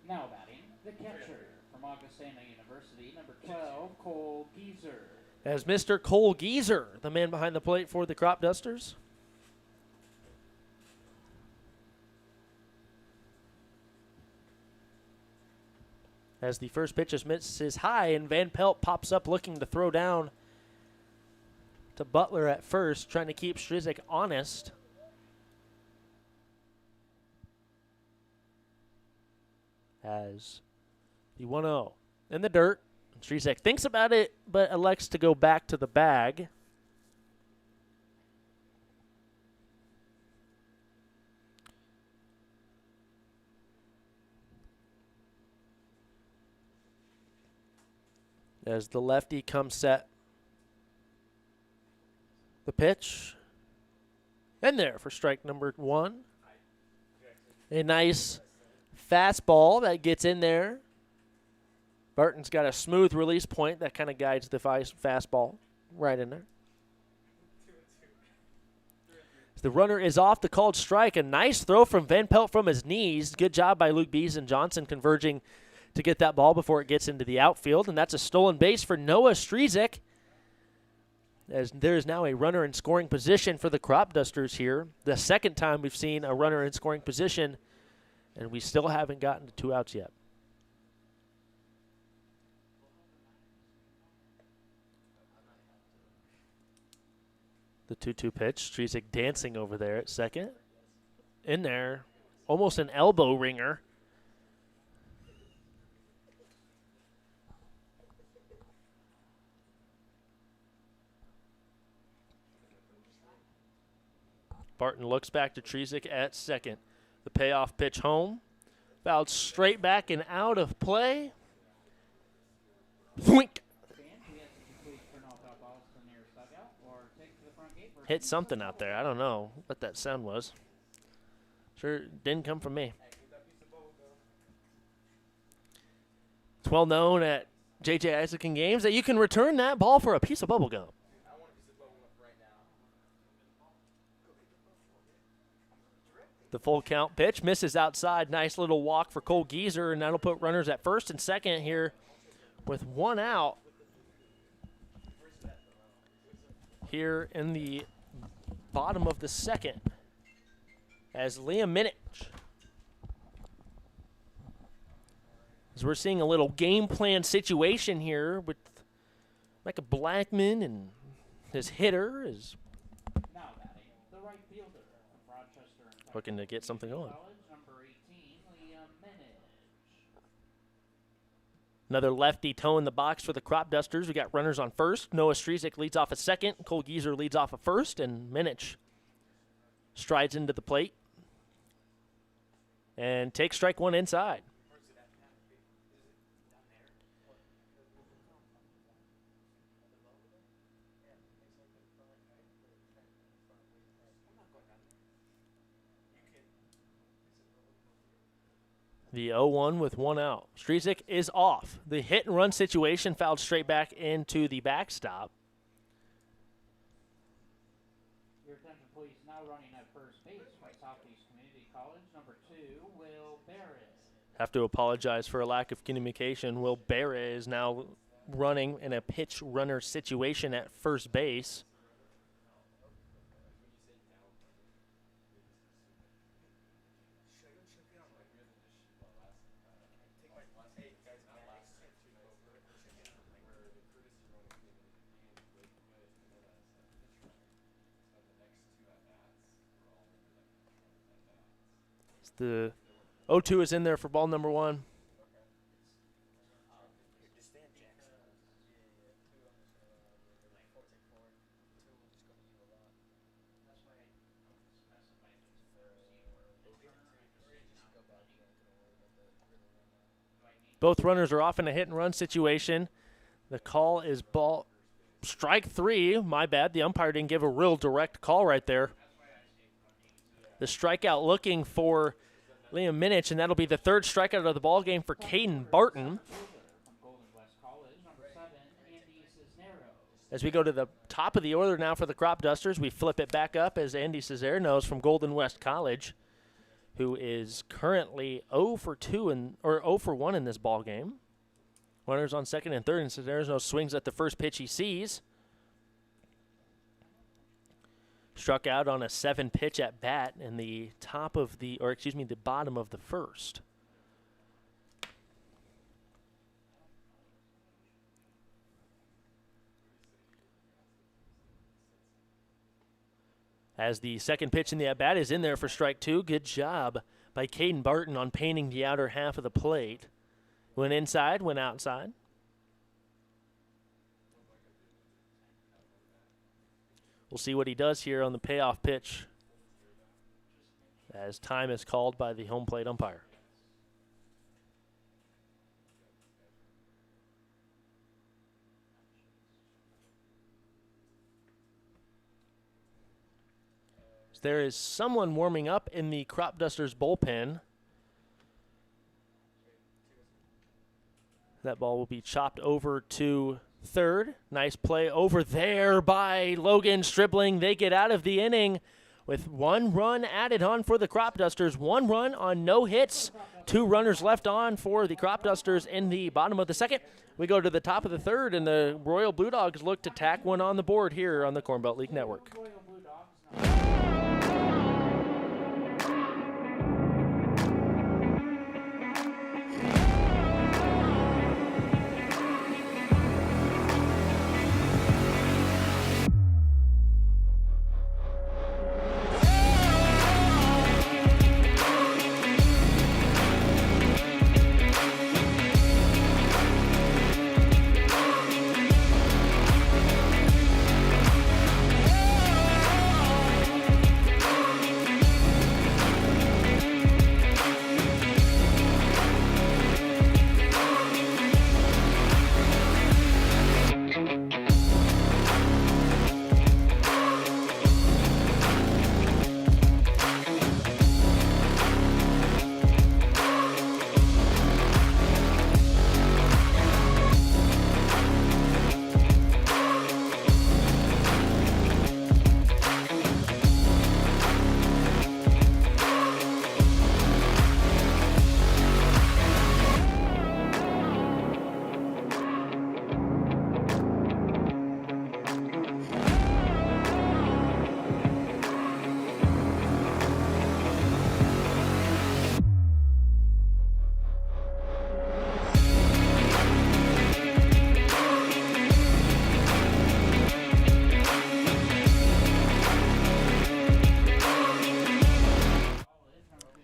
Now batting, the catcher from Augustana University, number 12, Cole Geezer. As Mr. Cole Geezer, the man behind the plate for the Crop Dusters. As the first pitch is misses high, and Van Pelt pops up looking to throw down to Butler at first, trying to keep Strizik honest. As the 1-0 in the dirt. Strizik thinks about it, but elects to go back to the bag. As the lefty comes set. The pitch. And there for strike number 1. A nice fastball that gets in there. Barton's got a smooth release point that kind of guides the fastball right in there. The runner is off the called strike. A nice throw from Van Pelt from his knees. Good job by Luke Bees and Johnson converging to get that ball before it gets into the outfield. And that's a stolen base for Noah Strizik. As there is now a runner in scoring position for the Crop Dusters here. The second time we've seen a runner in scoring position, and we still haven't gotten to 2 outs yet. The 2-2 pitch. Strizik dancing over there at second. In there. Almost an elbow ringer. Barton looks back to Strizik at second. The payoff pitch home. Fouled straight back and out of play. Thwink. Hit something out there. I don't know what that sound was. Sure didn't come from me. It's well known at J.J. Isaacson games that you can return that ball for a piece of bubble gum. The full count pitch misses outside. Nice little walk for Cole Geezer, and that'll put runners at first and second here with 1 out. Here in the bottom of the second as Liam Minich. As we're seeing a little game plan situation here with Micah Blackman and his hitter is Now batting, the right fielder from Rochester and looking to get something going. College, number 18, Liam Minich. Another lefty toe in the box for the Crop Dusters. We got runners on first. Noah Strizik leads off a second. Cole Geezer leads off a first. And Minich strides into the plate and takes strike 1 inside. The 0-1 with 1 out. Strizik is off. The hit and run situation fouled straight back into the backstop. Your attention, please. Now running at first base from Southeast Community College, number 2, Will Barrett. Have to apologize for a lack of communication. Will Barrett is now running in a pitch runner situation at first base. The 0-2 is in there for ball number 1. Both runners are off in a hit and run situation. The call is ball strike 3. My bad. The umpire didn't give a real direct call right there. The strikeout looking for Liam Minich, and that'll be the 3rd strikeout of the ball game for Caden Barton. From Golden West College, number 7, Andy Cisneros. As we go to the top of the order now for the Crop Dusters, we flip it back up as Andy Cesare knows from Golden West College, who is currently 0 for 1 in this ball game. Runners on second and third, and Cesare swings at the first pitch he sees. Struck out on a 7-pitch at bat in the the bottom of the first. As the second pitch in the at-bat is in there for strike 2. Good job by Caden Barton on painting the outer half of the plate. Went inside, went outside. We'll see what he does here on the payoff pitch as time is called by the home plate umpire. There is someone warming up in the Crop Dusters bullpen. That ball will be chopped over to third. Nice play over there by Logan Stribling. They get out of the inning with 1 run added on for the Crop Dusters. 1 run on no hits. 2 runners left on for the Crop Dusters in the bottom of the second. We go to the top of the third, and the Royal Blue Dogs look to tack one on the board here on the Corn Belt League Network.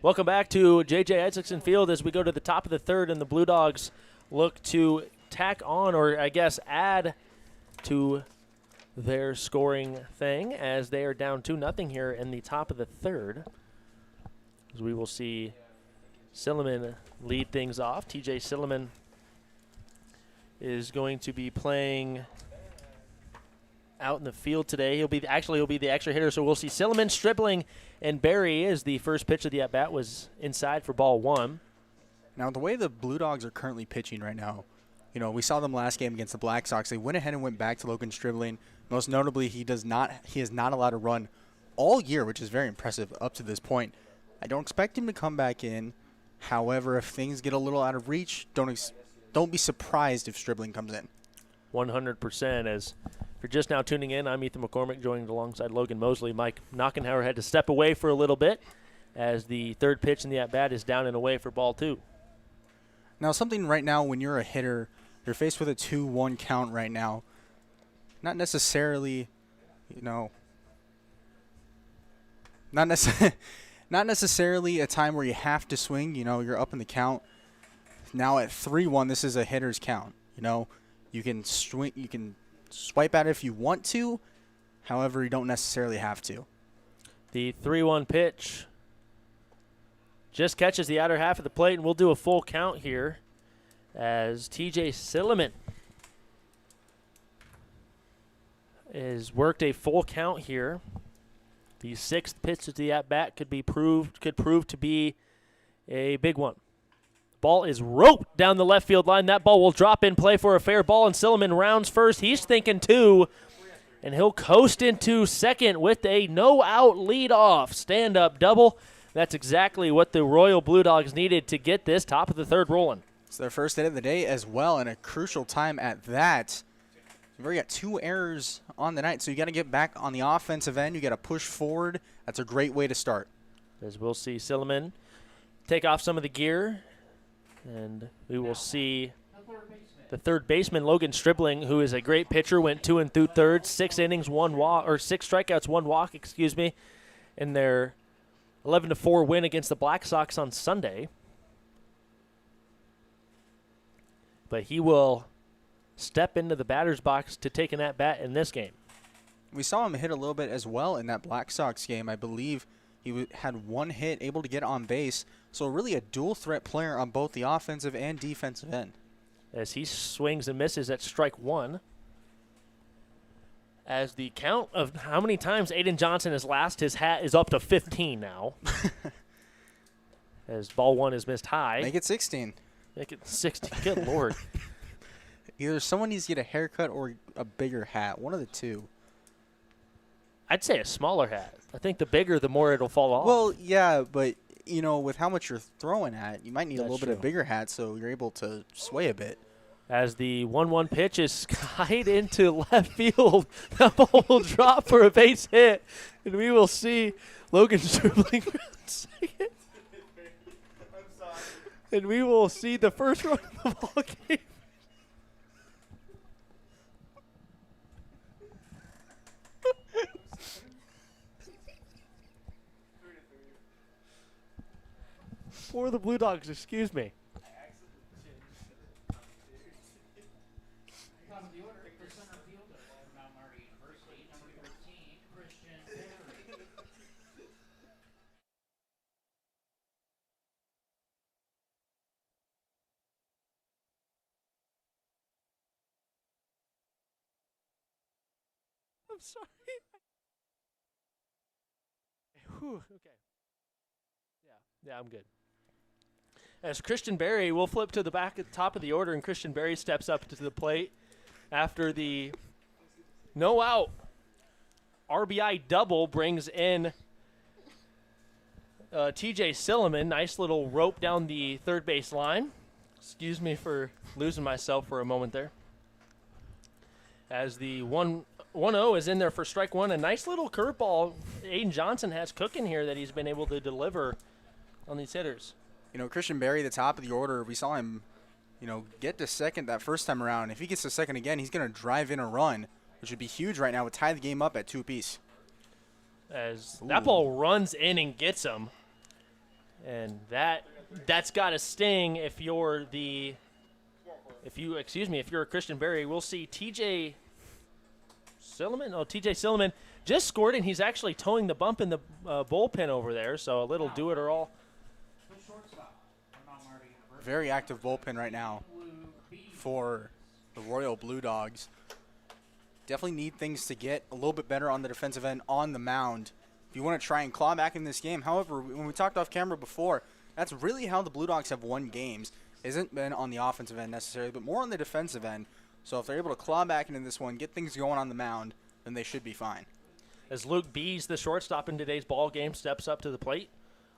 Welcome back to J.J. Isaacson Field as we go to the top of the third, and the Blue Dogs look to tack on, or I guess add to their scoring thing as they are down 2-0 here in the top of the third. As we will see Silliman lead things off. TJ Silliman is going to be playing out in the field today. He'll be the extra hitter, so we'll see Silliman, Stribling, and Barry as the first pitch of the at-bat was inside for ball 1. Now, the way the Blue Dogs are currently pitching right now, we saw them last game against the Black Sox. They went ahead and went back to Logan Stribling. Most notably, he is not allowed to run all year, which is very impressive up to this point. I don't expect him to come back in. However, if things get a little out of reach, don't be surprised if Stribling comes in. 100%. As if you're just now tuning in, I'm Ethan McCormick, joined alongside Logan Mosley. Mike Knockenhauer had to step away for a little bit as the third pitch in the at-bat is down and away for ball 2. Now, something right now when you're a hitter, you're faced with a 2-1 count right now. Not necessarily, not necessarily a time where you have to swing. You're up in the count. Now at 3-1, this is a hitter's count. You can swing, you can swipe at it if you want to. However, you don't necessarily have to. The 3-1 pitch just catches the outer half of the plate, and we'll do a full count here as TJ Silliman is worked a full count here. The 6th pitch of the at-bat could prove to be a big one. Ball is roped down the left field line. That ball will drop in play for a fair ball, and Silliman rounds first. He's thinking two, and he'll coast into second with a no-out leadoff stand-up double. That's exactly what the Royal Blue Dogs needed to get this top of the third rolling. It's their first hit of the day as well, and a crucial time at that. We've already got 2 errors on the night, so you got to get back on the offensive end. You got to push forward. That's a great way to start. As we'll see Silliman take off some of the gear, and we will see the third baseman, Logan Stribling, who is a great pitcher, went 2 2/3, 6 innings, 1 walk, or 6 strikeouts, 1 walk, in their 11-4 win against the Black Sox on Sunday. But he will step into the batter's box to take an at-bat in this game. We saw him hit a little bit as well in that Black Sox game. I believe he had 1 hit, able to get on base. So really a dual-threat player on both the offensive and defensive end. As he swings and misses at strike 1. As the count of how many times Aiden Johnson has lost his hat is up to 15 now. As ball 1 is missed high. Make it 16. Make it 16. Good Lord. Either someone needs to get a haircut or a bigger hat. One of the two. I'd say a smaller hat. I think the bigger, the more it'll fall off. Well, yeah, but, you know, with how much you're throwing at, you might need a That's little bit of true. bigger hat so you're able to sway a bit. As the 1-1 pitch is skied into left field, that ball will drop for a base hit, and we will see Logan Stribling second. I'm sorry. And we will see the first run of the ball game. For the Blue Dogs, excuse me. Top of the order for center fielder from Mount Marty University, number 13, Christian Berry. I'm sorry. Whew, okay. Yeah, I'm good. As Christian Berry will flip to the back at the top of the order, and Christian Berry steps up to the plate after the no-out RBI double brings in TJ Silliman. Nice little rope down the third base line. Excuse me for losing myself for a moment there. As the 1-0 is in there for strike 1. A nice little curveball Aiden Johnson has cooking here that he's been able to deliver on these hitters. You know, Christian Berry, the top of the order, we saw him, you know, get to second that first time around. If he gets to second again, he's going to drive in a run, which would be huge right now. Would tie the game up at 2 apiece. As that ball runs in and gets him. And that's got to sting if you're if you're a Christian Berry. We'll see TJ Silliman. Oh, TJ Silliman just scored, and he's actually towing the bump in the bullpen over there. So a little do it or all. The shortstop from Mount Marty University. Very active bullpen right now for the Royal Blue Dogs. Definitely need things to get a little bit better on the defensive end on the mound if you want to try and claw back in this game. However, when we talked off camera before, that's really how the Blue Dogs have won games. Isn't been on the offensive end necessarily, but more on the defensive end. So if they're able to claw back into this one, get things going on the mound, then they should be fine. As Luke Bees, the shortstop in today's ball game, steps up to the plate.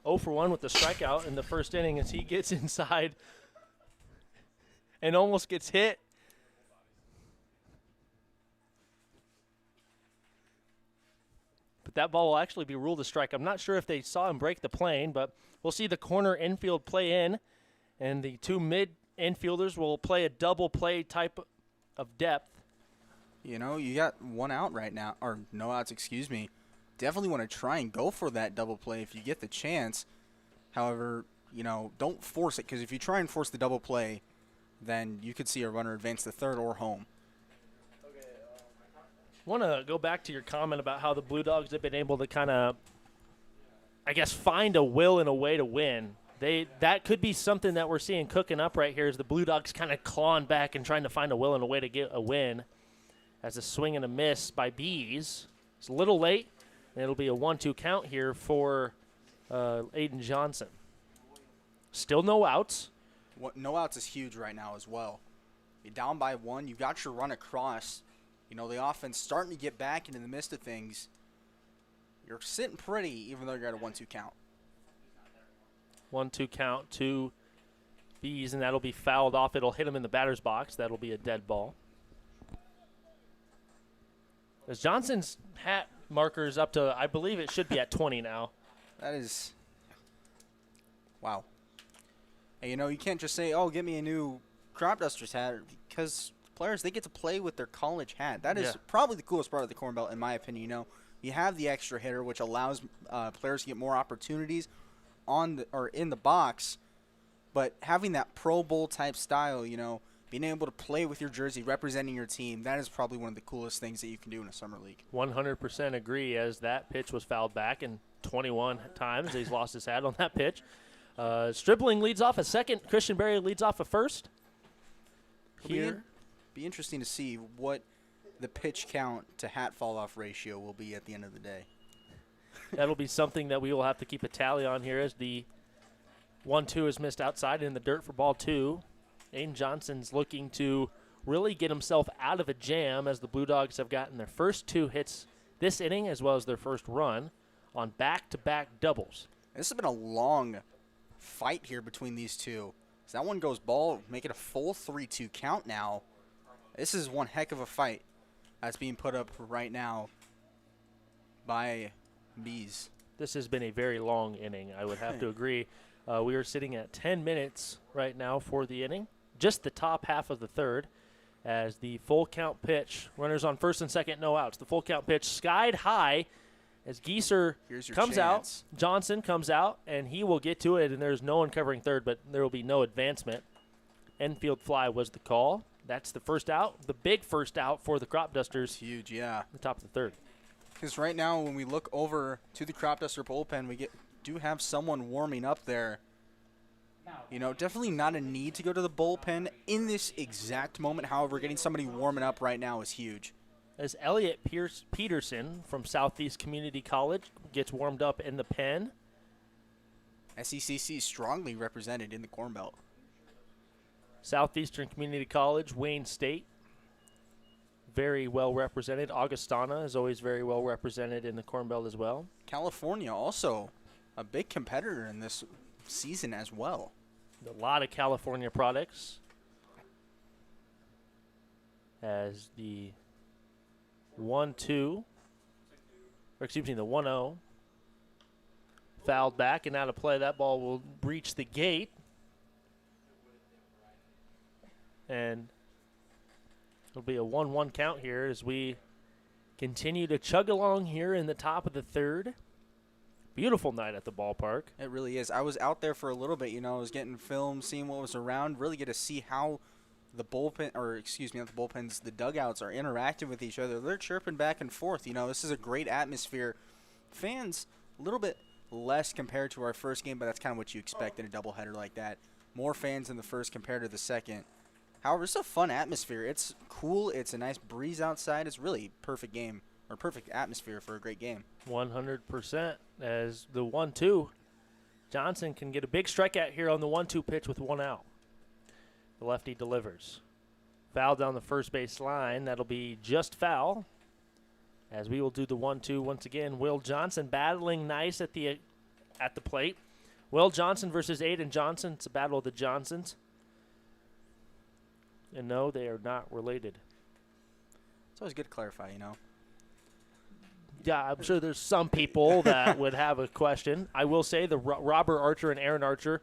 0 for 1 with the strikeout in the first inning as he gets inside and almost gets hit. But that ball will actually be ruled a strike. I'm not sure if they saw him break the plane, but we'll see the corner infield play in, and the 2 mid infielders will play a double play type of depth. You know, you got 1 out right now, or no outs, excuse me. Definitely want to try and go for that double play if you get the chance. However, you know, don't force it, because if you try and force the double play, then you could see a runner advance to third or home. Want to go back to your comment about how the Blue Dogs have been able to kind of, I guess, find a will and a way to win. That could be something that we're seeing cooking up right here is the Blue Dogs kind of clawing back and trying to find a will and a way to get a win. As a swing and a miss by Bees. It's a little late, and it'll be a 1-2 count here for Aiden Johnson. Still no outs. no outs is huge right now as well. You're down by 1. You got your run across. You know, the offense starting to get back into the midst of things. You're sitting pretty even though you're at a 1-2 count. 1-2 count to Bees, and that'll be fouled off. It'll hit him in the batter's box. That'll be a dead ball. As Johnson's hat marker is up to, I believe it should be at 20 now. That is, wow. And, you know, you can't just say, oh, get me a new Crop Dusters hat, because players, they get to play with their college hat. That is probably the coolest part of the Corn Belt, in my opinion. You know, you have the extra hitter, which allows players to get more opportunities in the box, but having that Pro Bowl type style, you know, being able to play with your jersey, representing your team, that is probably one of the coolest things that you can do in a summer league. 100% agree, as that pitch was fouled back, and 21 times he's lost his hat on that pitch. Stribling leads off a second. Christian Berry leads off a first. Here, be interesting to see what the pitch count to hat fall off ratio will be at the end of the day. That'll be something that we will have to keep a tally on here, as the 1-2 is missed outside in the dirt for ball 2. Aiden Johnson's looking to really get himself out of a jam, as the Blue Dogs have gotten their first 2 hits this inning as well as their first run on back-to-back doubles. This has been a long fight here between these two. As that one goes ball, make it a full 3-2 count now. This is one heck of a fight that's being put up right now by Bees. This has been a very long inning, I would have to agree. We are sitting at 10 minutes right now for the inning, just the top half of the third, as the full count pitch, runners on first and second, no outs. The full count pitch skied high as Gieser comes out. Johnson comes out, and he will get to it, and there's no one covering third, but there will be no advancement. Infield fly was the call. That's the first out, the big first out for the Crop Dusters. Huge, yeah. The top of the third. Because right now, when we look over to the Crop Duster bullpen, we do have someone warming up there. You know, definitely not a need to go to the bullpen in this exact moment. However, getting somebody warming up right now is huge. As Elliot Peterson from Southeast Community College gets warmed up in the pen. SECC strongly represented in the Corn Belt. Southeastern Community College, Wayne State, very well represented. Augustana is always very well represented in the Corn Belt as well. California also a big competitor in this season as well. A lot of California products. As the 1-2, or excuse me, the 1-0 fouled back and out of play. That ball will reach the gate. And it'll be a 1-1 count here as we continue to chug along here in the top of the third. Beautiful night at the ballpark. It really is. I was out there for a little bit, you know, I was getting film, seeing what was around, really get to see how the bullpen, or excuse me, not the bullpens, the dugouts are interacting with each other. They're chirping back and forth. You know, this is a great atmosphere. Fans, a little bit less compared to our first game, but that's kind of what you expect in a doubleheader like that. More fans in the first compared to the second. However, it's a fun atmosphere. It's cool. It's a nice breeze outside. It's really perfect game, or perfect atmosphere for a great game. 100%. As the 1-2, Johnson can get a big strikeout here on the 1-2 pitch with 1 out. The lefty delivers. Foul down the first base line. That'll be just foul. As we will do the 1-2 once again. Will Johnson battling nice at the plate. Will Johnson versus Aiden Johnson. It's a battle of the Johnsons. And no, they are not related. It's always good to clarify, you know. Yeah, I'm sure there's some people that would have a question. I will say the Robert Archer and Aaron Archer,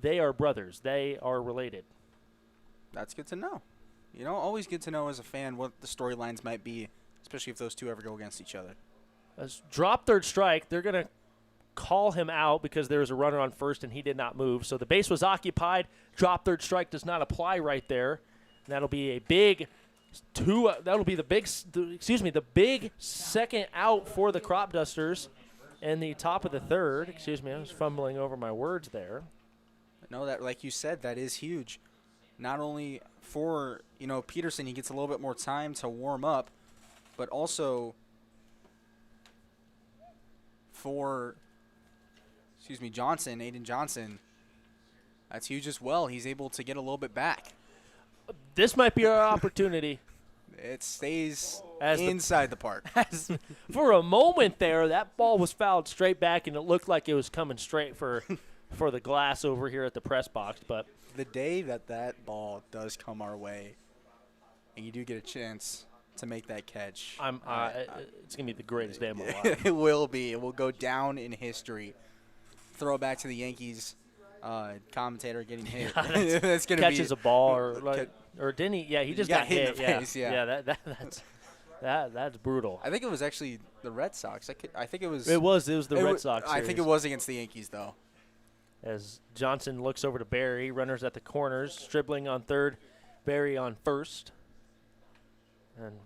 they are brothers. They are related. That's good to know. You know, always good to know as a fan what the storylines might be, especially if those two ever go against each other. As drop third strike, they're going to call him out because there was a runner on first and he did not move. So the base was occupied. Drop third strike does not apply right there. And that'll be a big that'll be the big second out for the Crop Dusters in the top of the third. Excuse me, I was fumbling over my words there. No, that, like you said, that is huge. Not only for, you know, Peterson, he gets a little bit more time to warm up, but also for, Aiden Johnson, That's huge as well. He's able to get a little bit back. This might be our opportunity. It stays As the- inside the park. For a moment there, that ball was fouled straight back, and it looked like it was coming straight for the glass over here at the press box. But The day that ball does come our way, and you do get a chance to make that catch, it's gonna be the greatest day of my life. it will be. It will go down in history. Throw it back to the Yankees commentator getting hit. That's gonna Catches be a ball or didn't he? Yeah, he just got hit in hit. the Yeah, face, yeah. That's brutal. I think it was actually the Red Sox. I think it was. It was the Red wa- Sox. I think it series. was against the Yankees though. As Johnson looks over to Barry, runners at the corners, Stribling on third, Barry on first. And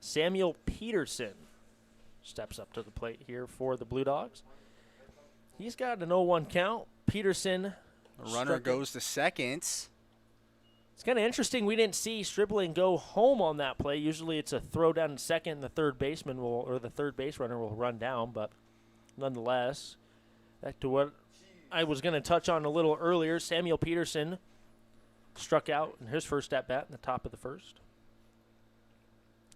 Samuel Peterson steps up to the plate here for the Blue Dogs. He's got an 0-1 count. Peterson. The runner goes to second. It's kind of interesting. We didn't see Stribling go home on that play. Usually it's a throw down to second, and the third base runner will run down. But nonetheless, back to what I was going to touch on a little earlier. Samuel Peterson struck out in his first at bat in the top of the first.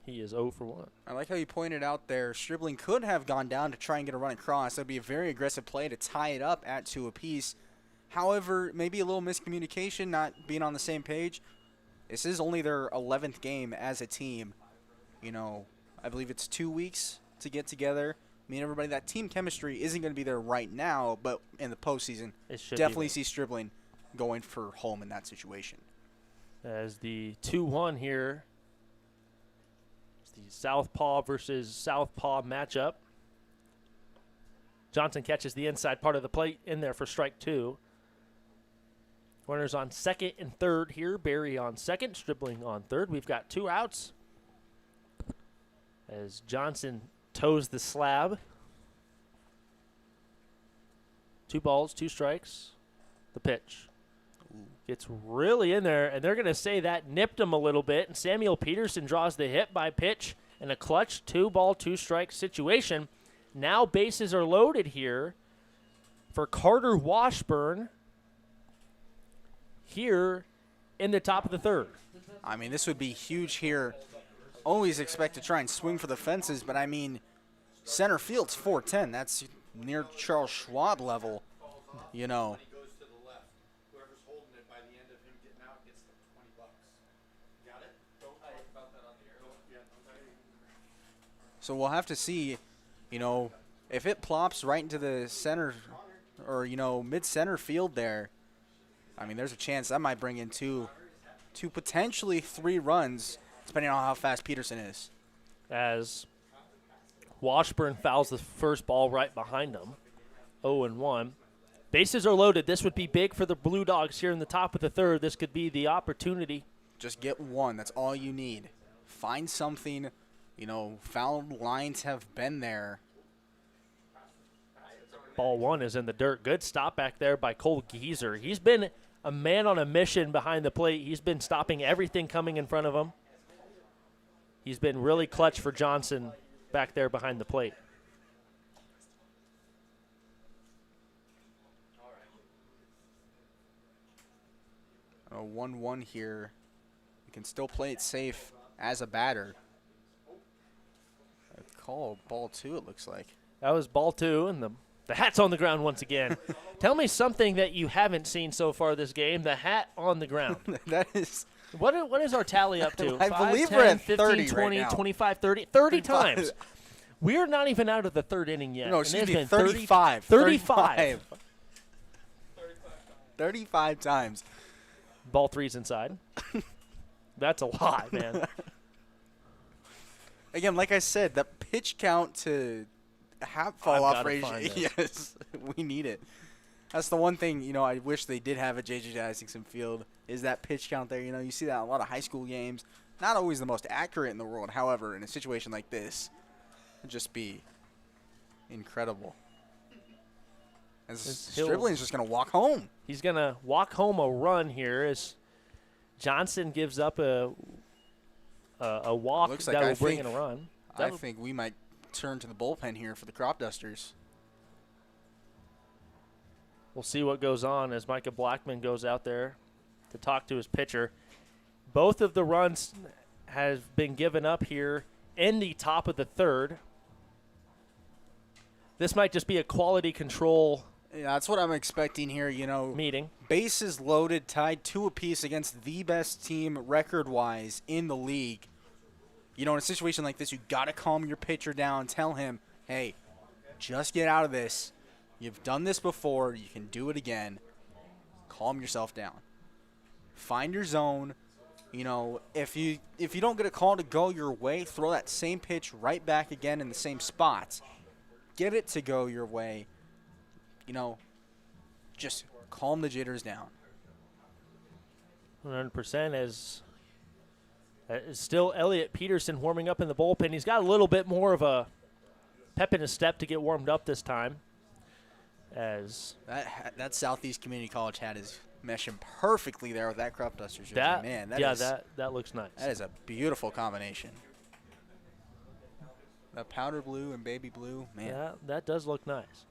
He is 0 for 1. I like how you pointed out there. Stribling could have gone down to try and get a run across. That would be a very aggressive play to tie it up at 2 apiece. However, maybe a little miscommunication, not being on the same page. This is only their 11th game as a team. You know, I believe it's 2 weeks to get together. I mean, everybody, that team chemistry isn't going to be there right now, but in the postseason, It should definitely be see Stribling going for home in that situation. as the 2-1 here. It's the Southpaw versus Southpaw matchup. Johnson catches the inside part of the plate in there for strike 2. Runners on second and third here. Barry on second, Stribling on third. We've got 2 outs as Johnson toes the slab. 2 balls, 2 strikes. The pitch. Gets really in there, and they're going to say that nipped him a little bit. And Samuel Peterson draws the hit by pitch in a clutch 2-ball, 2-strike situation. Now bases are loaded here for Carter Washburn here in the top of the third. I mean, this would be huge here. Always expect to try and swing for the fences, but I mean, center field's 410. That's near Charles Schwab level, you know. Money goes to the left. Whoever's holding it by the end of him getting out gets the $20. Got it? Don't talk about that on the air. So we'll have to see, you know, if it plops right into the center or, you know, mid-center field there. I mean, there's a chance that might bring in two potentially 3 runs, depending on how fast Peterson is. As Washburn fouls the first ball right behind him. 0-1. Bases are loaded. This would be big for the Blue Dogs here in the top of the third. This could be the opportunity. Just get 1. That's all you need. Find something. You know, foul lines have been there. Ball 1 is in the dirt. Good stop back there by Cole Geezer. He's been a man on a mission behind the plate. He's been stopping everything coming in front of him. He's been really clutch for Johnson back there behind the plate. A 1-1 here. You can still play it safe as a batter. A call ball 2, it looks like. That was ball 2, and the hat's on the ground once again. Tell me something that you haven't seen so far this game. The hat on the ground. That is. What is our tally up to? I 5, believe 10, we're at 15, 30 20, right now. 25, 30. 30 times. We're not even out of the third inning yet. No, and excuse it's me, been 35. 35. 35 times. Ball 3's inside. That's a lot, man. Again, like I said, that pitch count to have fall I've off gotta ratio. find it. Yes, we need it. That's the one thing, you know, I wish they did have at J.J. Isaacson Field is that pitch count there. You know, you see that in a lot of high school games. Not always the most accurate in the world. However, in a situation like this, it'd just be incredible. As Stribling's just going to walk home. He's going to walk home a run here as Johnson gives up a walk Looks that like will bring in a run. I think we might turn to the bullpen here for the Crop Dusters. We'll see what goes on as Micah Blackman goes out there to talk to his pitcher. Both of the runs have been given up here in the top of the third. This might just be a quality control Yeah, that's what I'm expecting here, meeting. Bases loaded, tied 2 apiece against the best team record-wise in the league. In a situation like this, you got to calm your pitcher down. Tell him, hey, just get out of this. You've done this before. You can do it again. Calm yourself down. Find your zone. If you don't get a call to go your way, throw that same pitch right back again in the same spots. Get it to go your way. Just calm the jitters down. 100% as is still Elliot Peterson warming up in the bullpen. He's got a little bit more of a pep in his step to get warmed up this time. As that Southeast Community College hat is meshing perfectly there with that Crop Dusters jersey. that, Man, that looks nice. that is a beautiful combination. The powder blue and baby blue, man. Yeah, that does look nice.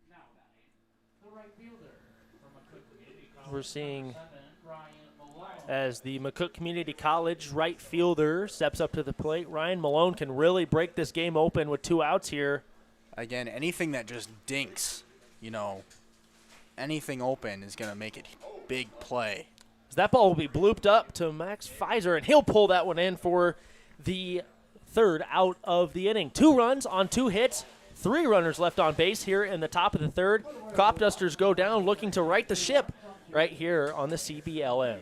Now batting, the right fielder from McCook Community College. We're seeing 7, Ryan Malone. as the McCook Community College right fielder steps up to the plate. Ryan Malone can really break this game open with 2 outs here. Again, anything that just dinks, anything open is going to make it big play. That ball will be blooped up to Max Pfizer, and he'll pull that one in for the 3rd out of the inning. 2 runs on 2 hits, 3 runners left on base here in the top of the 3rd. Crop Dusters go down looking to right the ship right here on the CBLN.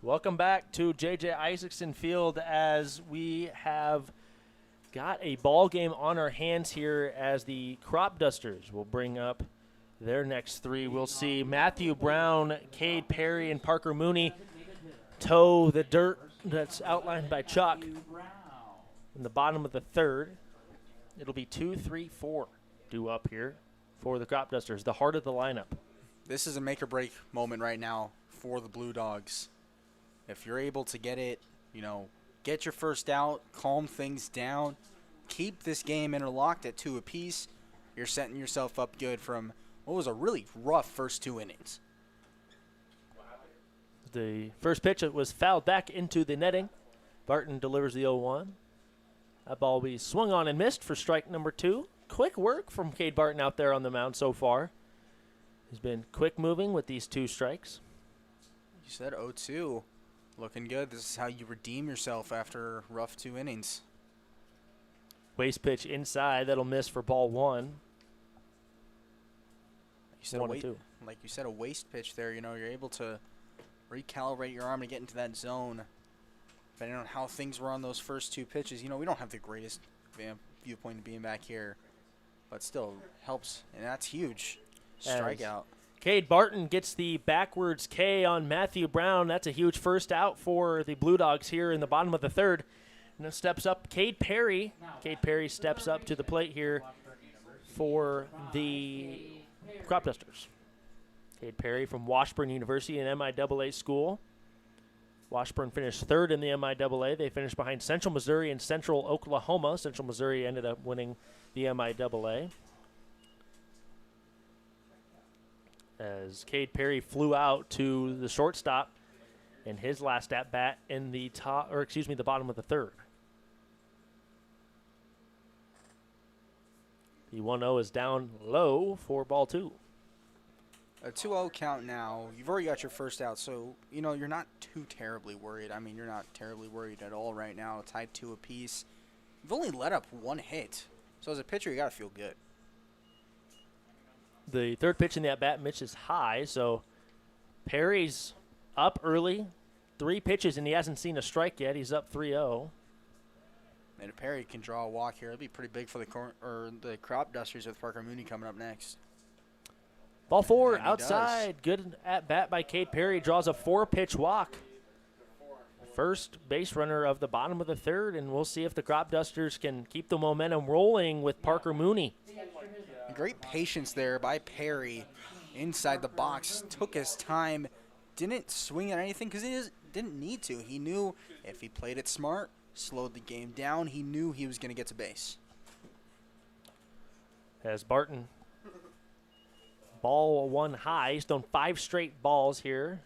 Welcome back to J.J. Isaacson Field as we have got a ball game on our hands here as the Crop Dusters will bring up their next 3. We'll see Matthew Brown, Cade Perry, and Parker Mooney toe the dirt that's outlined by Chuck in the bottom of the 3rd. It'll be 2, 3, 4 due up here for the Crop Dusters, the heart of the lineup. This is a make-or-break moment right now for the Blue Dogs. If you're able to get it, get your first out, calm things down, keep this game interlocked at 2 apiece, you're setting yourself up good from what was a really rough first 2 innings. The first pitch was fouled back into the netting. Barton delivers the 0-1. That ball will be swung on and missed for strike number 2. Quick work from Cade Barton out there on the mound so far. He's been quick moving with these 2 strikes. You said 0-2. Looking good. This is how you redeem yourself after rough 2 innings. Waste pitch inside. That'll miss for ball 1. You said 1-2. Like you said, a waste pitch there. You're able to recalibrate your arm to get into that zone. Depending on how things were on those first 2 pitches, we don't have the greatest viewpoint of being back here, but still helps, and that's huge. Strikeout. Cade Barton gets the backwards K on Matthew Brown. That's a huge first out for the Blue Dogs here in the bottom of the third. And then steps up Cade Perry. Cade Perry steps up to the plate here for the Crop Dusters. Cade Perry from Washburn University, an MIAA school. Washburn finished third in the MIAA. They finished behind Central Missouri and Central Oklahoma. Central Missouri ended up winning the MIAA. As Cade Perry flew out to the shortstop in his last at bat in the the bottom of the third. The 1-0 is down low for ball 2. A 2-0 count now. You've already got your first out, so, you're not too terribly worried. I mean, you're not terribly worried at all right now. Tied 2 apiece. You've only let up 1 hit. So as a pitcher, you got to feel good. The third pitch in the at-bat, Mitch is high, so Perry's up early. 3 pitches, and he hasn't seen a strike yet. He's up 3-0. And if Perry can draw a walk here, it'll be pretty big for the Crop Dusters with Parker Mooney coming up next. Ball 4 And he outside. Good at-bat by Cade Perry. Draws a 4-pitch walk. First base runner of the bottom of the third, and we'll see if the Crop Dusters can keep the momentum rolling with Parker Mooney. Great patience there by Perry inside the box. Took his time. Didn't swing at anything because he didn't need to. He knew if he played it smart, slowed the game down, he knew he was going to get to base. As Barton, ball 1 high. He's thrown 5 straight balls here.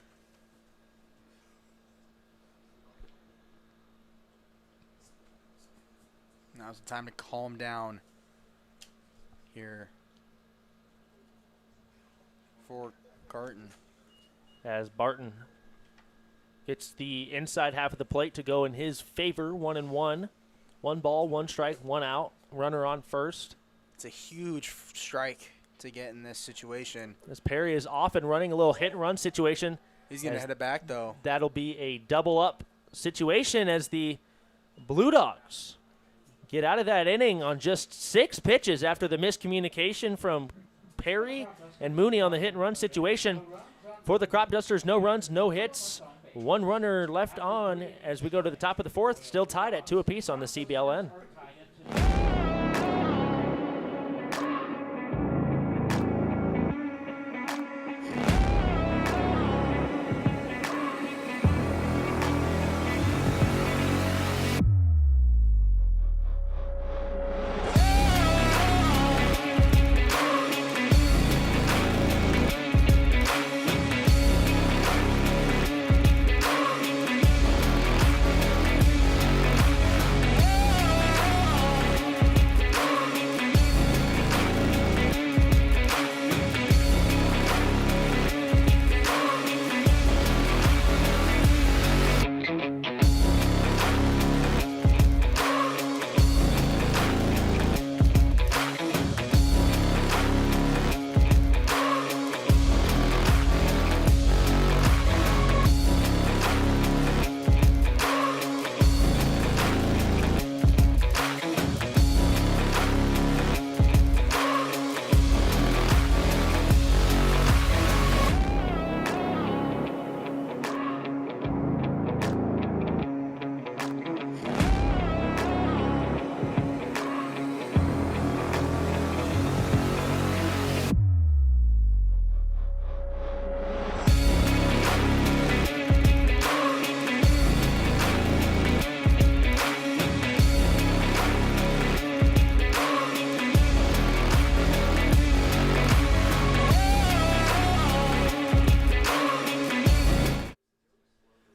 Now's the time to calm down here for Carton. As Barton gets the inside half of the plate to go in his favor, 1-1. 1 ball, 1 strike, 1 out. Runner on first. It's a huge strike to get in this situation. As Perry is off and running, a little hit-and-run situation. He's going to head it back, though. That'll be a double-up situation as the Blue Dogs get out of that inning on just 6 pitches after the miscommunication from Perry and Mooney on the hit-and-run situation. For the Crop Dusters, no runs, no hits. 1 runner left on as we go to the top of the 4th, still tied at 2 apiece on the CBLN.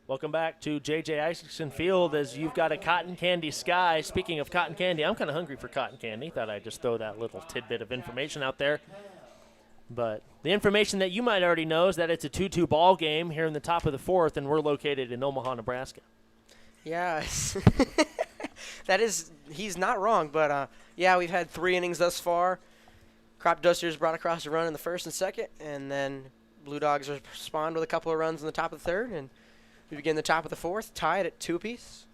Welcome back to J.J. Isaacson Field as you've got a cotton candy sky. Speaking of cotton candy, I'm kind of hungry for cotton candy. Thought I'd just throw that little tidbit of information out there. But the information that you might already know is that it's a 2-2 ball game here in the top of the 4th, and we're located in Omaha, Nebraska. Yeah, he's not wrong, but yeah, we've had 3 innings thus far. Crop Dusters brought across a run in the 1st and 2nd, and then Blue Dogs respond with a couple of runs in the top of the 3rd, and we begin the top of the 4th, tied at 2 apiece.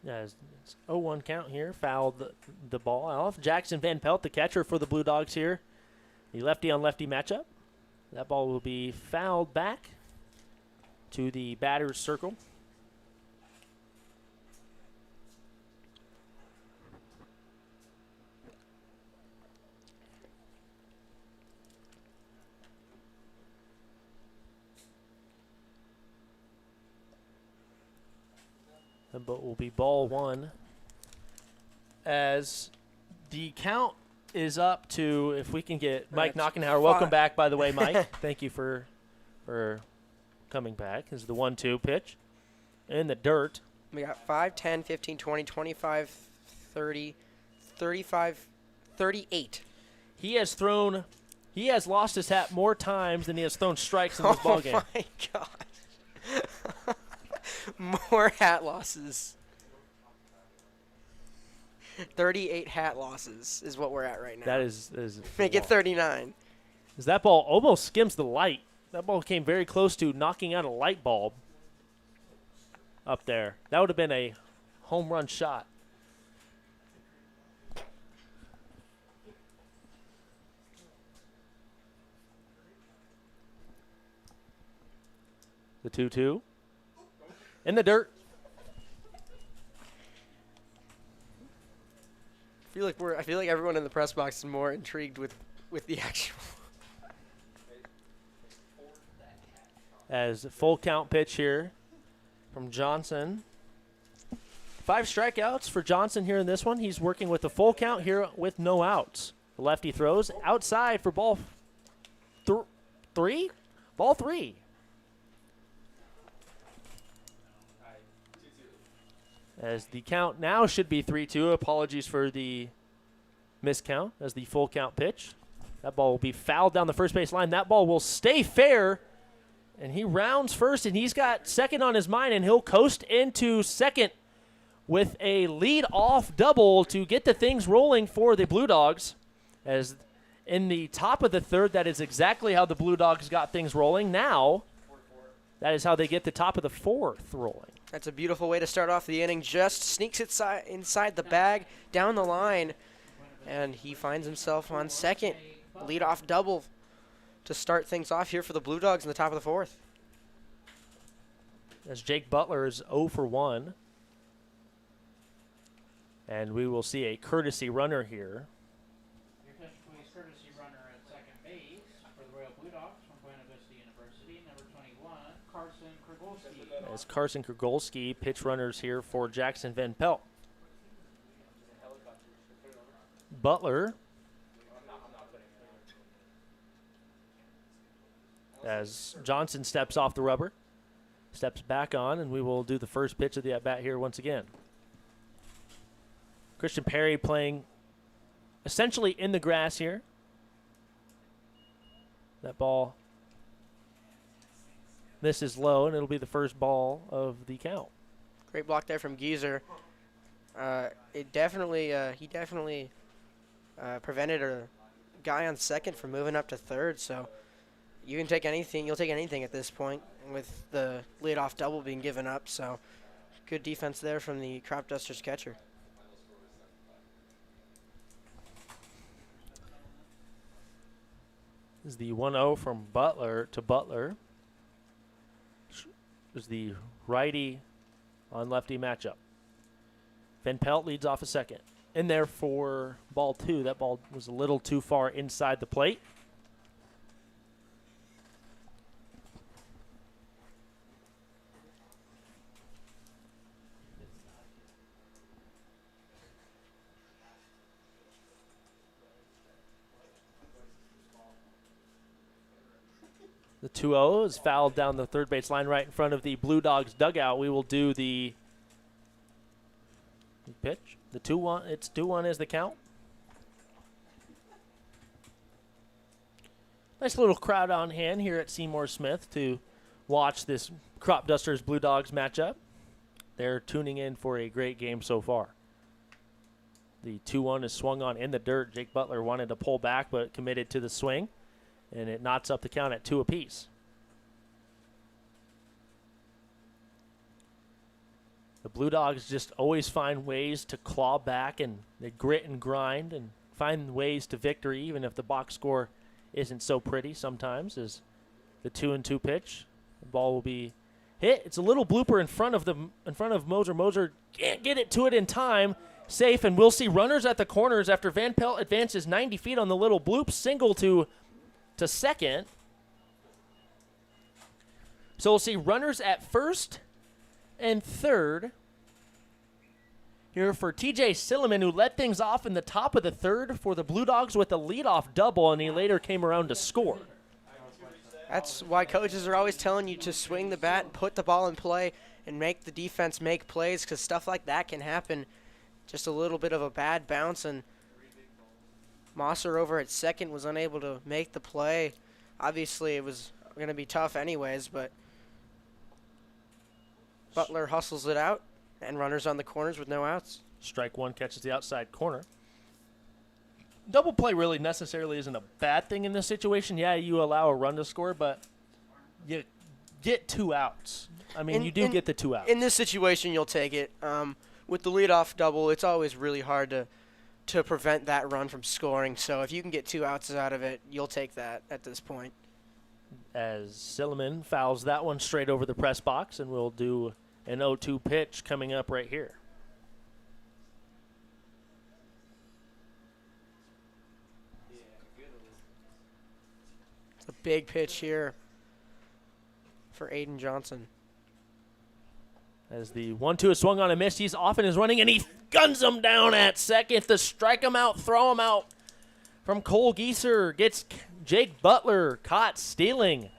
As it's 0-1 count here, fouled the ball off. Jackson Van Pelt, the catcher for the Blue Dogs here. The lefty-on-lefty matchup. That ball will be fouled back to the batter's circle. But will be ball one as the count is up to, if we can get Mike Knockenhauer. Welcome back, by the way, Mike. Thank you for coming back. This is the 1-2 pitch in the dirt. We got 5, 10, 15, 20, 25, 30, 35, 38. He has lost his hat more times than he has thrown strikes in this ballgame. Oh, my God. More hat losses. 38 hat losses is what we're at right now. That is Make it 39. As that ball almost skims the light. That ball came very close to knocking out a light bulb up there. That would have been a home run shot. The 2-2. In the dirt. I feel like everyone in the press box is more intrigued with the actual. As a full count pitch here from Johnson. 5 strikeouts for Johnson here in this one. He's working with a full count here with no outs. The lefty throws outside for ball 3. Ball 3. As the count now should be 3-2. Apologies for the miscount as the full count pitch. That ball will be fouled down the first base line. That ball will stay fair. And he rounds first, and he's got second on his mind, and he'll coast into second with a lead-off double to get the things rolling for the Blue Dogs. As in the top of the third, that is exactly how the Blue Dogs got things rolling. Now, that is how they get the top of the fourth rolling. That's a beautiful way to start off the inning. Just sneaks it inside the bag, down the line, and he finds himself on second. Lead-off double to start things off here for the Blue Dogs in the top of the fourth. As Jake Butler is 0 for 1. And we will see a courtesy runner here. Your attention please, courtesy runner at second base for the Royal Blue Dogs from Buena Vista University, number 21, Carson Krugolski. As Carson Krugolski, pitch runners here for Jackson Van Pelt. Butler. As Johnson steps off the rubber, steps back on, and we will do the first pitch of the at-bat here once again. Christian Perry playing essentially in the grass here. That ball misses low, and it'll be the first ball of the count. Great block there from Geezer. He definitely prevented a guy on second from moving up to third, so you can take anything. You'll take anything at this point with the leadoff double being given up. So good defense there from the Crop Dusters catcher. This is the 1-0 from Butler to Butler. This is the righty on lefty matchup. Van Pelt leads off a second. In there for ball 2. That ball was a little too far inside the plate. The 2-0 is fouled down the third base line right in front of the Blue Dogs dugout. We will do the pitch. The 2-1. It's 2-1 is the count. Nice little crowd on hand here at Seymour Smith to watch this Crop Dusters Blue Dogs matchup. They're tuning in for a great game so far. The 2-1 is swung on in the dirt. Jake Butler wanted to pull back but committed to the swing. And it knots up the count at 2 apiece. The Blue Dogs just always find ways to claw back, and they grit and grind and find ways to victory, even if the box score isn't so pretty sometimes. As the 2-2 pitch, the ball will be hit. It's a little blooper in front of Moser. Moser can't get it to it in time. Safe, and we'll see runners at the corners after Van Pelt advances 90 feet on the little bloop, single to second. So we'll see runners at first and third here for TJ Silliman, who led things off in the top of the third for the Blue Dogs with a leadoff double, and he later came around to score. That's why coaches are always telling you to swing the bat, put the ball in play, and make the defense make plays, because stuff like that can happen. Just a little bit of a bad bounce, and Mosser over at second was unable to make the play. Obviously, it was going to be tough anyways, but Butler hustles it out, and runners on the corners with no outs. Strike one, catches the outside corner. Double play really necessarily isn't a bad thing in this situation. Yeah, you allow a run to score, but you get 2 outs. I mean, you do get the 2 outs. In this situation, you'll take it. With the leadoff double, it's always really hard to prevent that run from scoring. So if you can get 2 outs out of it, you'll take that at this point. As Silliman fouls that one straight over the press box, and we'll do an 0-2 pitch coming up right here. It's a big pitch here for Aiden Johnson. As the 1-2 is swung on a miss, he's off and is running, and he guns him down at second to strike him out, throw him out from Cole Gieser. Gets Jake Butler caught stealing.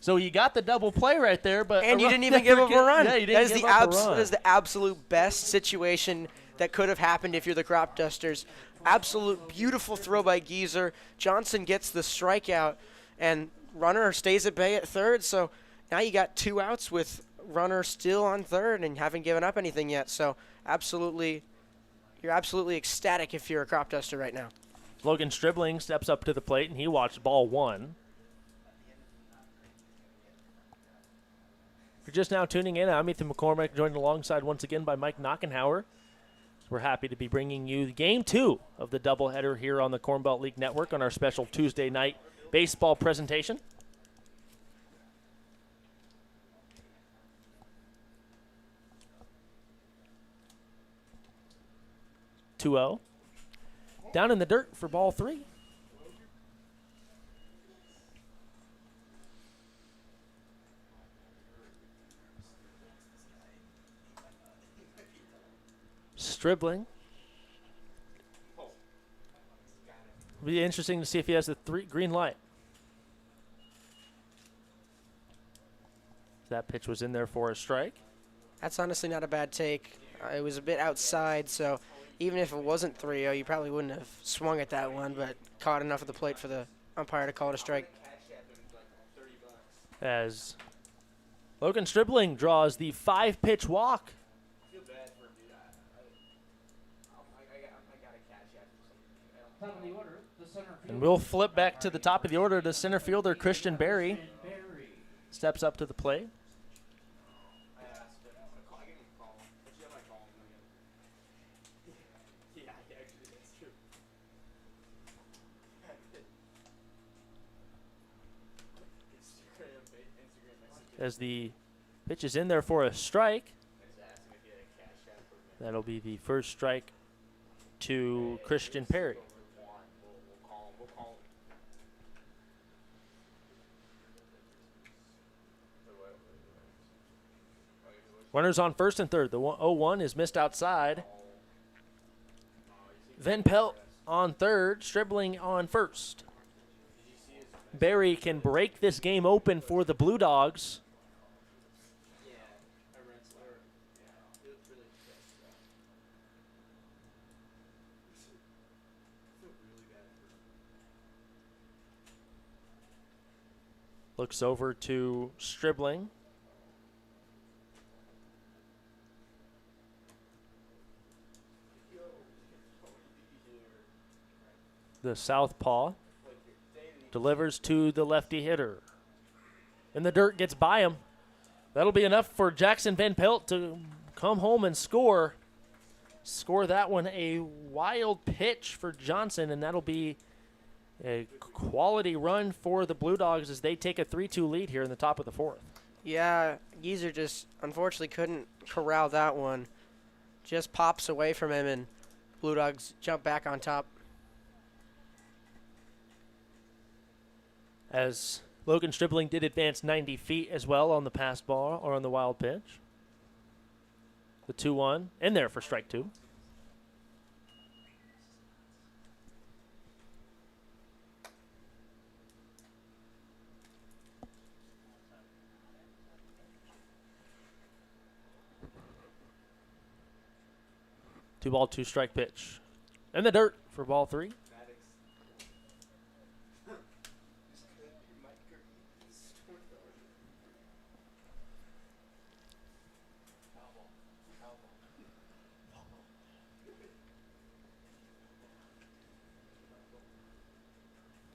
So you got the double play right there, but And you didn't even give up a run. Yeah, you didn't give up a run. That is the absolute best situation that could have happened if you're the Crop Dusters. Absolute beautiful throw by Gieser. Johnson gets the strikeout, and runner stays at bay at third. So now you got 2 outs with runner still on third and haven't given up anything yet. So you're absolutely ecstatic if you're a Crop Duster right now. Logan Stribling steps up to the plate, and he watched ball 1. If you're just now tuning in, I'm Ethan McCormick, joined alongside once again by Mike Knockenhauer. We're happy to be bringing you Game 2 of the doubleheader here on the Corn Belt League Network on our special Tuesday night baseball presentation. (2-0) down in the dirt for ball 3. Stribling. It'll be interesting to see if he has the green light. That pitch was in there for a strike. That's honestly not a bad take. It was a bit outside, so even if it wasn't 3-0, you probably wouldn't have swung at that one, but caught enough of the plate for the umpire to call it a strike. As Logan Stribling draws the 5-pitch walk. Top of the order, the center fielder. And we'll flip back to the top of the order. The center fielder, Christian Berry, steps up to the plate. As the pitch is in there for a strike. That'll be the first strike to Christian Perry. Runners on first and third. The 0-1 is missed outside. Van Pelt on third, Stribling on first. Berry can break this game open for the Blue Dogs. Looks over to Stribling. The southpaw delivers to the lefty hitter. And the dirt gets by him. That'll be enough for Jackson Van Pelt to come home and score. Score that one. A wild pitch for Johnson, and that'll be a quality run for the Blue Dogs as they take a 3-2 lead here in the top of the fourth. Yeah, Geezer just unfortunately couldn't corral that one. Just pops away from him, and Blue Dogs jump back on top. As Logan Stribling did advance 90 feet as well on the pass ball or on the wild pitch. The 2-1 in there for strike 2. Two ball, 2 strike pitch. In the dirt for ball 3.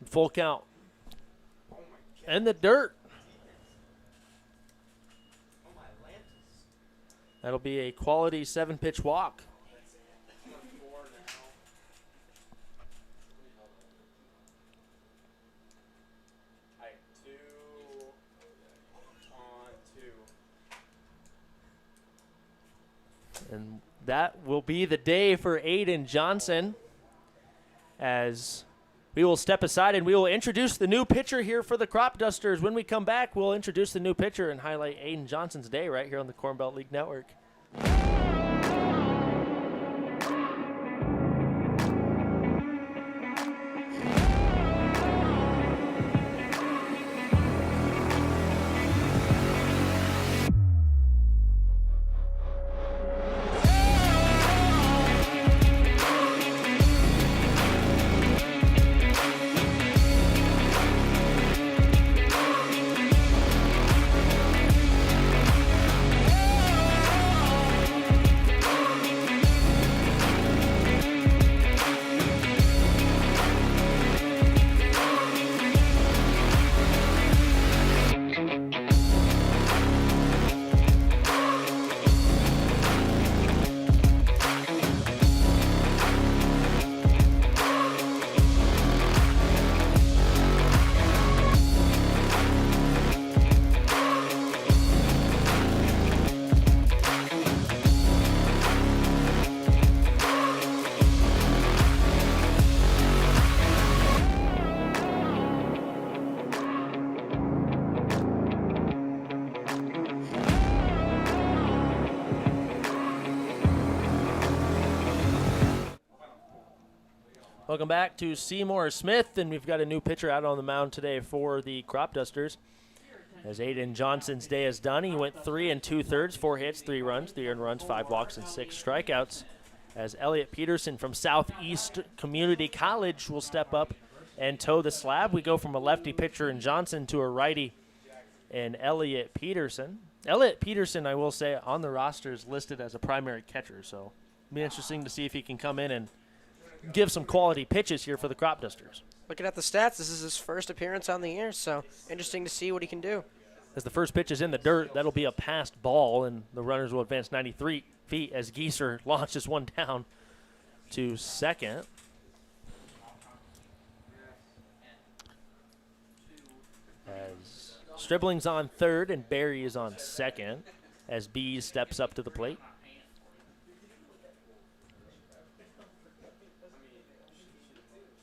Full count. In the dirt. That'll be a quality 7-pitch walk. And that will be the day for Aiden Johnson, as we will step aside and we will introduce the new pitcher here for the Crop Dusters. When we come back, we'll introduce the new pitcher and highlight Aiden Johnson's day right here on the Corn Belt League Network. Welcome back to Seymour Smith, and we've got a new pitcher out on the mound today for the Crop Dusters. As Aiden Johnson's day is done, he went 3 2/3, 4 hits, 3 runs, 3 earned runs, 5 walks, and 6 strikeouts. As Elliot Peterson from Southeast Community College will step up and toe the slab. We go from a lefty pitcher in Johnson to a righty in Elliot Peterson. Elliot Peterson, I will say, on the roster is listed as a primary catcher, so it'll be interesting to see if he can come in and give some quality pitches here for the Crop Dusters. Looking at the stats, this is his first appearance on the year, so interesting to see what he can do. As the first pitch is in the dirt, that'll be a passed ball, and the runners will advance 93 feet as Geeser launches one down to second. As Stribling's on third and Barry is on second, as Bees steps up to the plate.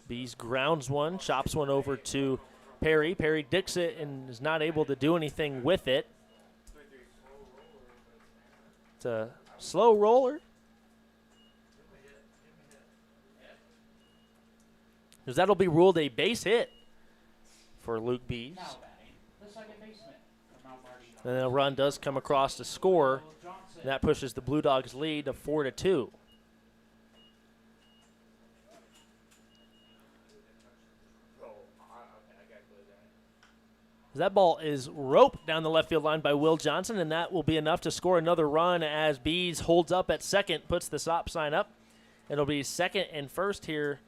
Bees grounds one, chops one over to Perry. Perry dicks it and is not able to do anything with it. It's a slow roller. Because that'll be ruled a base hit for Luke Bees. The second baseman from Mount Marty. And then a run does come across to score. And that pushes the Blue Dogs lead to 4-2. That ball is roped down the left field line by Will Johnson, and that will be enough to score another run as Bees holds up at second, puts the stop sign up. It'll be second and first here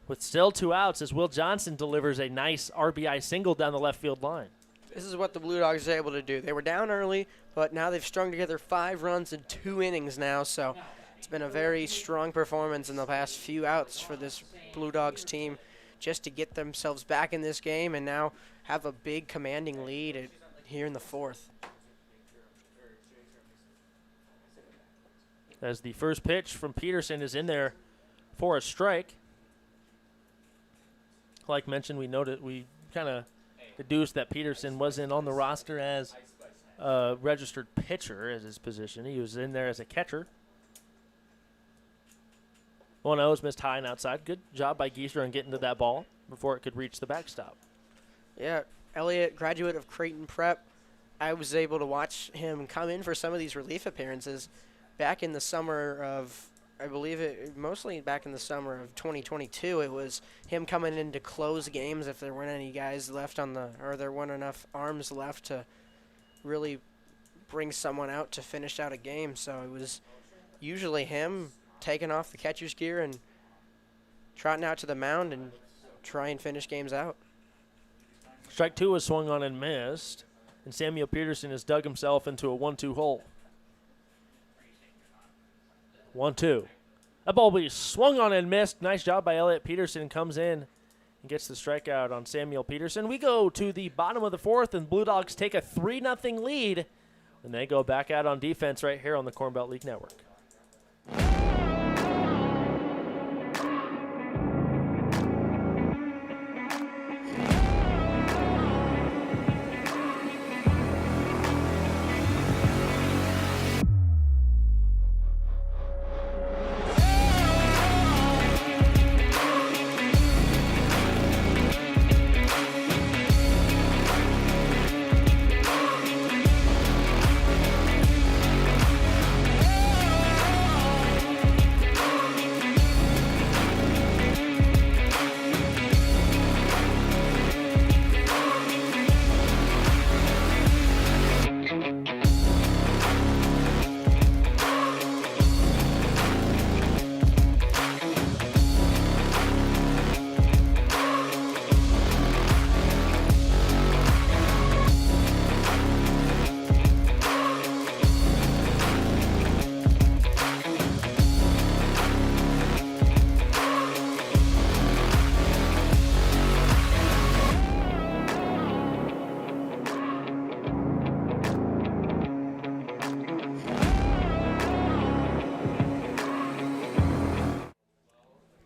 with still 2 outs as Will Johnson delivers a nice RBI single down the left field line. This is what the Blue Dogs are able to do. They were down early, but now they've strung together 5 runs in 2 innings now, so it's been a very strong performance in the past few outs for this Blue Dogs team just to get themselves back in this game and now have a big commanding lead here in the 4th. As the first pitch from Peterson is in there for a strike. Like mentioned, we kind of deduced that Peterson wasn't on the roster as a registered pitcher as his position. He was in there as a catcher. 1-0 is missed high and outside. Good job by Gieser on getting to that ball before it could reach the backstop. Yeah, Elliott, graduate of Creighton Prep. I was able to watch him come in for some of these relief appearances back in the summer of, I believe it, mostly back in the summer of 2022. It was him coming in to close games if there weren't any guys left or there weren't enough arms left to really bring someone out to finish out a game. So it was usually him taking off the catcher's gear and trotting out to the mound and try and finish games out. Strike 2 was swung on and missed, and Samuel Peterson has dug himself into a 1-2 hole. 1-2. That ball will be swung on and missed. Nice job by Elliott Peterson. Comes in and gets the strikeout on Samuel Peterson. We go to the bottom of the 4th, and Blue Dogs take a 3-0 lead, and they go back out on defense right here on the Corn Belt League Network.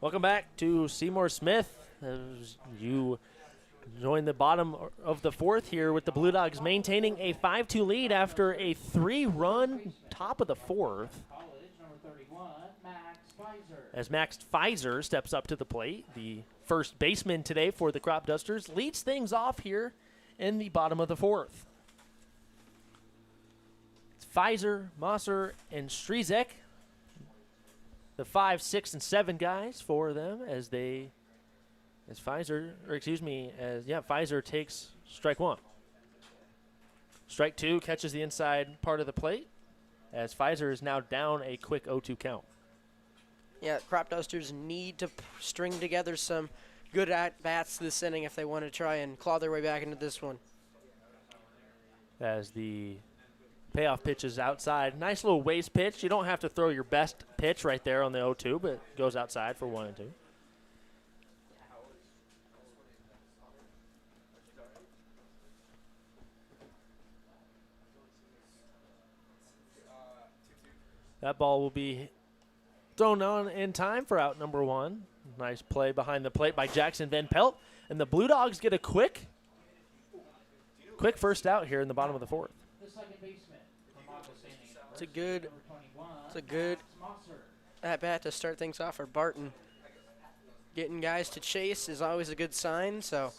Welcome back to Seymour Smith as you join the bottom of the 4th here with the Blue Dogs maintaining a 5-2 lead after a 3-run top of the 4th. As Max Pfizer steps up to the plate, the first baseman today for the Crop Dusters, leads things off here in the bottom of the 4th. It's Pfizer, Mosser, and Strizek. The 5, 6, and 7 guys for them as Pfizer takes strike 1. Strike 2 catches the inside part of the plate as Pfizer is now down a quick 0-2 count. Yeah, Crop Dusters need to string together some good at-bats this inning if they want to try and claw their way back into this one. As the payoff pitch is outside. Nice little waist pitch. You don't have to throw your best pitch right there on the 0-2, but it goes outside for 1 and 2. That ball will be thrown on in time for out number 1. Nice play behind the plate by Jackson Van Pelt. And the Blue Dogs get a quick first out here in the bottom of the 4th. It's a good at-bat to start things off for Barton. Getting guys to chase is always a good sign, so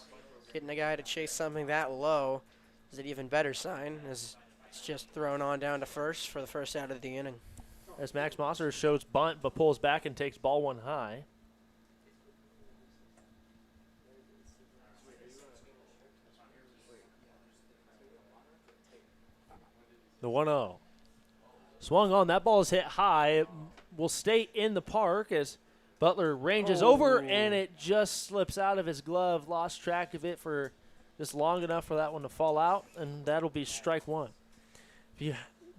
getting a guy to chase something that low is an even better sign, as it's just thrown on down to first for the first out of the inning. As Max Mosser shows bunt but pulls back and takes ball 1 high. The 1-0. Swung on. That ball is hit high. It will stay in the park as Butler ranges over, and it just slips out of his glove. Lost track of it for just long enough for that one to fall out, and that'll be strike one. If you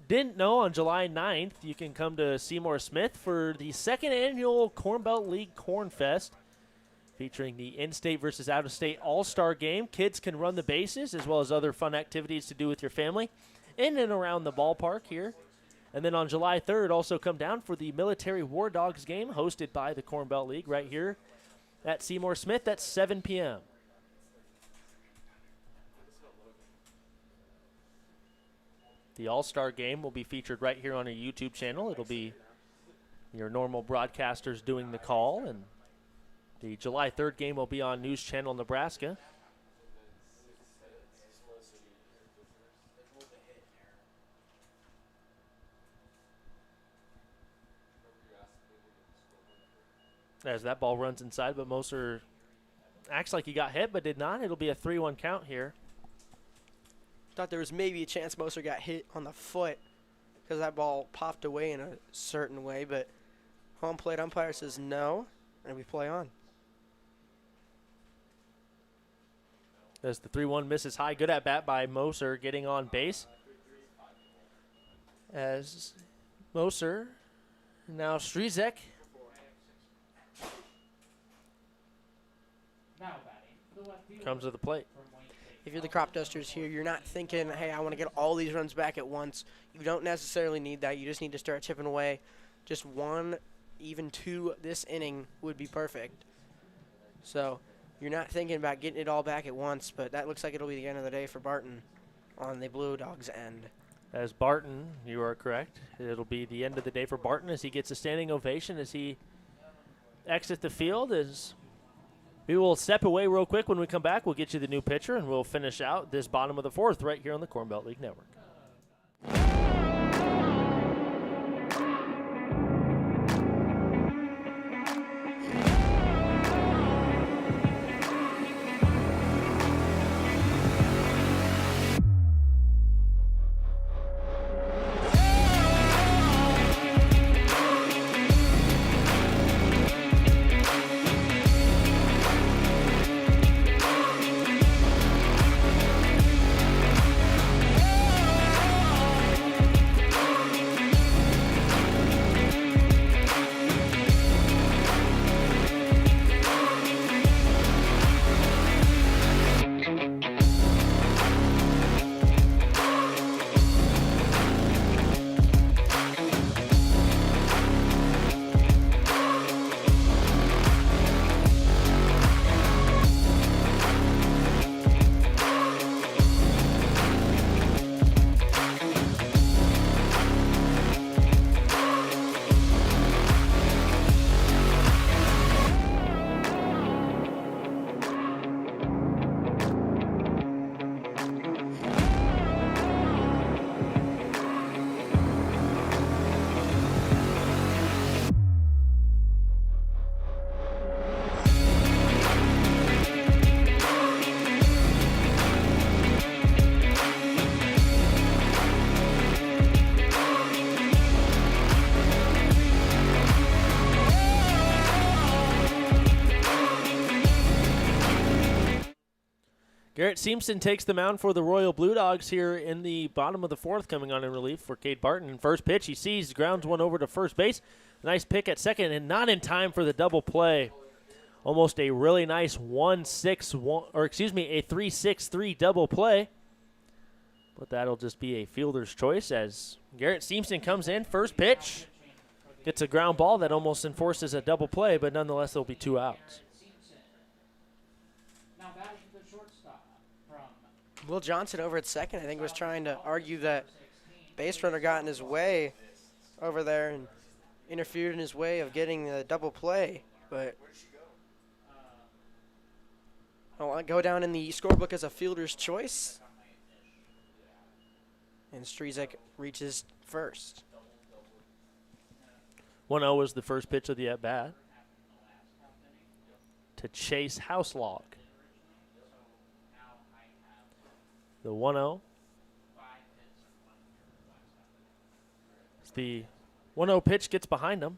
didn't know, on July 9th, you can come to Seymour Smith for the second annual Corn Belt League Corn Fest, featuring the in-state versus out-of-state all-star game. Kids can run the bases, as well as other fun activities to do with your family in and around the ballpark here. And then on July 3rd, also come down for the Military War Dogs game, hosted by the Corn Belt League right here at Seymour Smith at 7 p.m. The All-Star game will be featured right here on our YouTube channel. It'll be your normal broadcasters doing the call, and the July 3rd game will be on News Channel Nebraska. As that ball runs inside, but Moser acts like he got hit, but did not. It'll be a 3-1 count here. Thought there was maybe a chance Moser got hit on the foot because that ball popped away in a certain way, but home plate umpire says no, and we play on. As the 3-1 misses high, good at bat by Moser getting on base. As Moser, now Strizek. Now batting, the left fielder Comes to the plate. from Wayne State. If you're the crop dusters here, you're not thinking, hey, I want to get all these runs back at once. You don't necessarily need that. You just need to start chipping away. Just one, even two this inning would be perfect. So you're not thinking about getting it all back at once, but that looks like it'll be the end of the day for Barton on the Blue Dogs' end. As Barton, you are correct. It'll be the end of the day for Barton as he gets a standing ovation as he exits the field. As we will step away real quick. When we come back, we'll get you the new pitcher, and we'll finish out this bottom of the fourth right here on the Corn Belt League Network. Garrett Seamson takes the mound for the Royal Blue Dogs here in the bottom of the fourth, coming on in relief for Cade Barton. And first pitch, he sees, grounds one over to first base. Nice pick at second, and not in time for the double play. Almost a really nice 3-6-3 double play. But that'll just be a fielder's choice as Garrett Seamson comes in. First pitch, gets a ground ball that almost enforces a double play, but nonetheless there'll be two outs. Now batting the shortstop from Will Johnson over at second, I think, was trying to argue that base runner got in his way over there and interfered in his way of getting the double play. But I'll go down in the scorebook as a fielder's choice. And Strizek reaches first. 1-0 was the first pitch of the at-bat to Chase Houselog. The 1-0. As the 1-0 pitch gets behind him.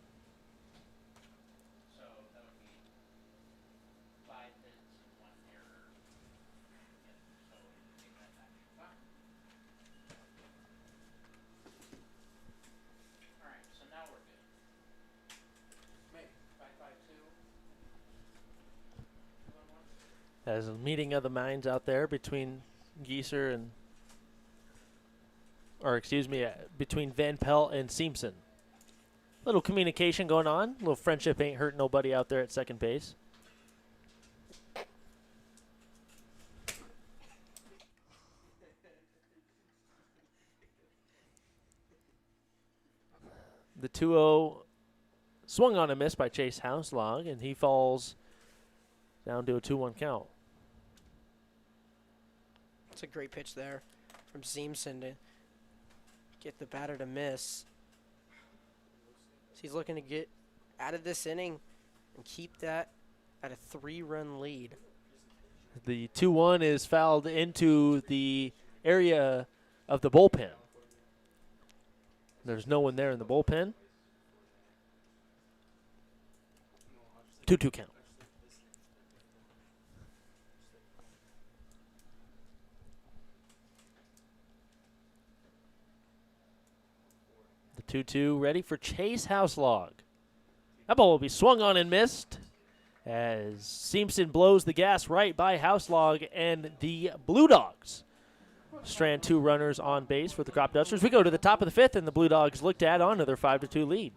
As a meeting of the minds out there between Gieser and, between Van Pelt and Simpson. Little communication going on. Little friendship ain't hurting nobody out there at second base. The 2-0 swung on a miss by Chase Houselog, and he falls down to a 2-1 count. It's a great pitch there from Simpson to get the batter to miss. So he's looking to get out of this inning and keep that at a 3-run lead. The 2-1 is fouled into the area of the bullpen. There's no one there in the bullpen. 2-2 count. The 2-2 ready for Chase Houselog. That ball will be swung on and missed as Simpson blows the gas right by Houselog, and the Blue Dogs strand 2 runners on base for the Crop Dusters. We go to the top of the 5th, and the Blue Dogs look to add on to their 5-2 lead.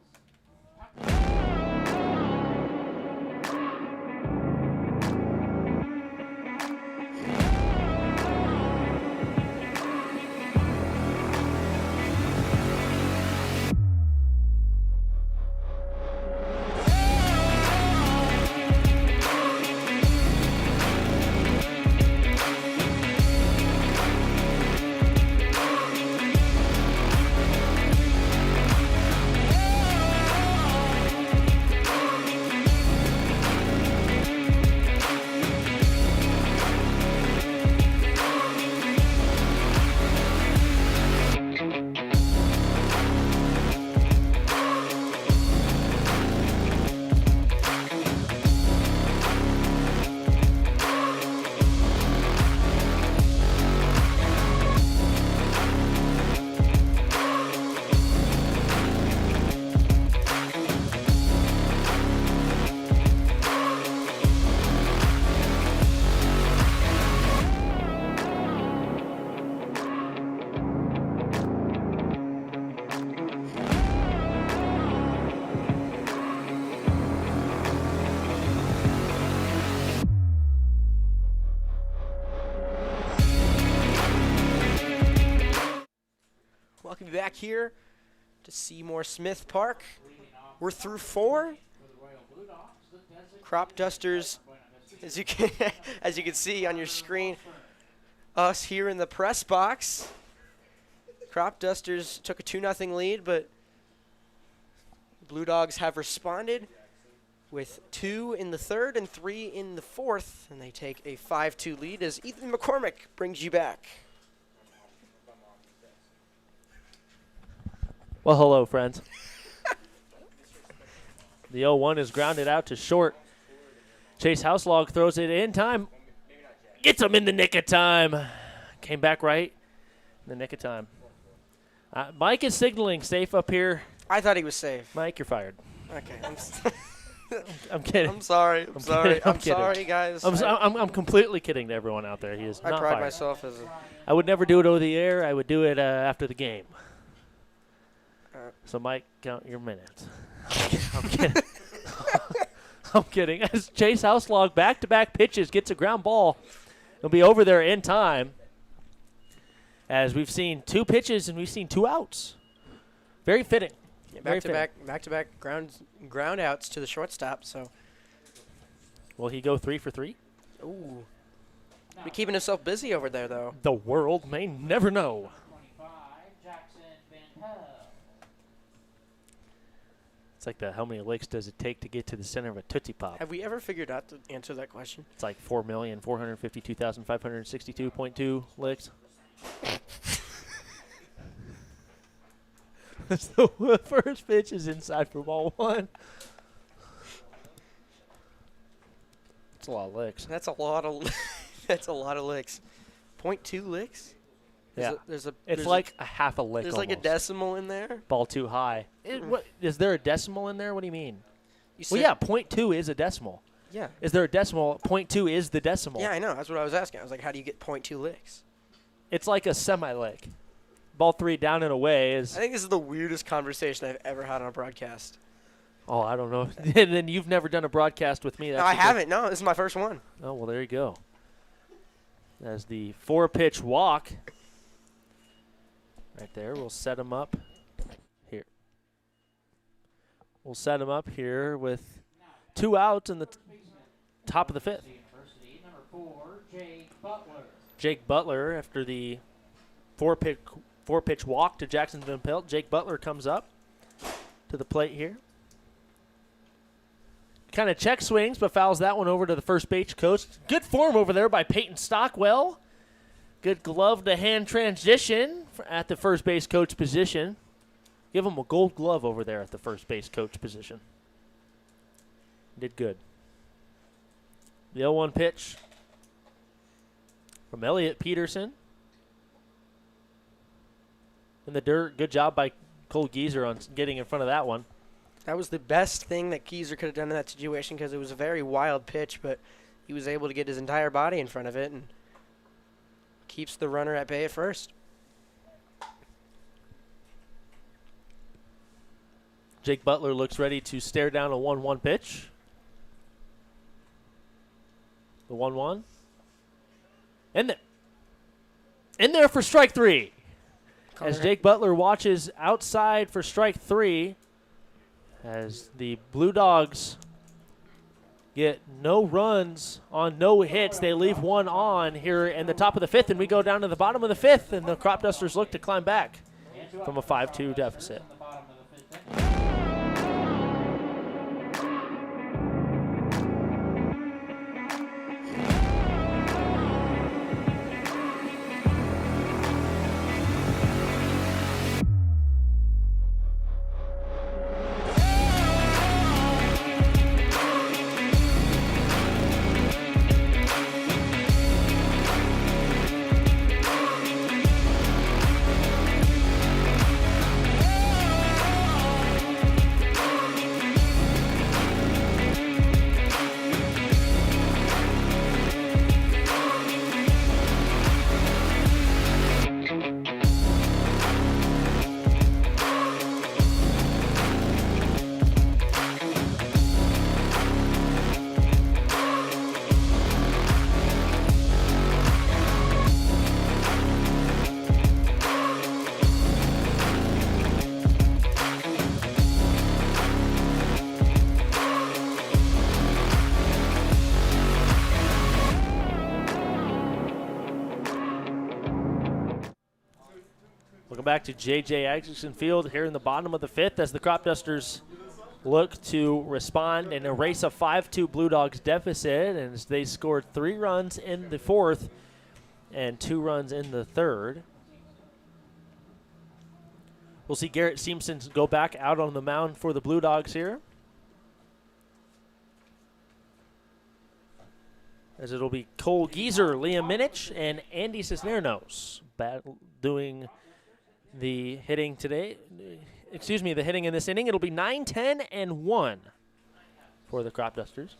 Welcome back here to Seymour Smith Park. We're through 4. Crop Dusters, as you can see on your screen, us here in the press box. Crop Dusters took a 2-0 lead, but Blue Dogs have responded with 2 in the 3rd and 3 in the 4th, and they take a 5-2 lead as Ethan McCormick brings you back. Well, hello, friends. The 0-1 is grounded out to short. Chase Houselog throws it in time. Gets him in the nick of time. Came back right in the nick of time. Mike is signaling safe up here. I thought he was safe. Mike, you're fired. Okay. I'm kidding. I'm sorry. I'm sorry. I'm kidding. sorry, guys. I'm completely kidding to everyone out there. He is I not pride fired. myself as a... I would never do it over the air. I would do it after the game. So, Mike, count your minutes. I'm kidding. I'm kidding. As Chase Houselog back-to-back pitches gets a ground ball, he'll be over there in time. As we've seen 2 pitches and we've seen 2 outs. Very fitting. Yeah, Very fitting. back-to-back ground outs to the shortstop. So, Will he go 3 for 3? ooh, be keeping himself busy over there, though. The world may never know. 25, Jackson Van Pelt. It's like how many licks does it take to get to the center of a Tootsie Pop? Have we ever figured out to answer that question? It's like 4,452,562.2 licks. The first pitch is inside for ball 1. That's a lot of licks. That's a lot of that's a lot of licks. 0.2 licks? Yeah. There's It's like a half a lick there's like a almost. decimal in there. Ball too high. What, is there a decimal in there? What do you mean? You Well, said- yeah, 0.2 is a decimal. Yeah. Is there a decimal? 0.2 is the decimal. Yeah, I know. That's what I was asking. I was like, how do you get 0.2 licks? It's like a semi-lick. Ball 3 down and away is. I think this is the weirdest conversation I've ever had on a broadcast. Oh, I don't know. And then you've never done a broadcast with me. No, I haven't. No, this is my first one. Oh, well, there you go. As the 4-pitch walk. Right there. We'll set him up here. We'll set him up here with 2 outs in the top of the 5th. University, number 4, Jake Butler. Jake Butler, after the 4-pitch walk to Jackson Van Pelt, Jake Butler comes up to the plate here. Kind of check swings, but fouls that one over to the first base coach. Good form over there by Peyton Stockwell. Good glove-to-hand transition at the first base coach position. Give him a gold glove over there at the first base coach position. Did good. The 0-1 pitch from Elliot Peterson. In the dirt. Good job by Cole Geezer on getting in front of that one. That was the best thing that Geezer could have done in that situation because it was a very wild pitch, but he was able to get his entire body in front of it and keeps the runner at bay at first. Jake Butler looks ready to stare down a 1-1 pitch. The 1-1. In there for strike 3. As Jake Butler watches outside for strike 3. As the Blue Dogs get no runs on no hits. They leave one on here in the top of the 5th, and we go down to the bottom of the 5th, and the Crop Dusters look to climb back from a 5-2 deficit. Welcome back to J.J. Atkinson Field here in the bottom of the 5th as the Crop Dusters look to respond and erase a 5-2 Blue Dogs deficit, and as they scored 3 runs in the 4th and 2 runs in the 3rd. We'll see Garrett Seamson go back out on the mound for the Blue Dogs here. As it'll be Cole Geezer, Liam Minich, and Andy Cisneros doing the hitting today. Excuse me, the hitting in this inning. It'll be 9-10 and 1 for the Crop Dusters.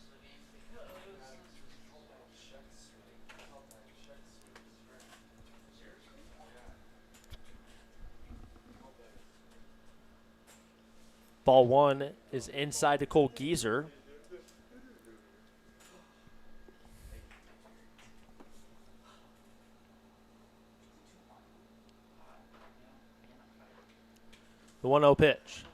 Ball 1 is inside to Cole Geezer. The 1-0 pitch.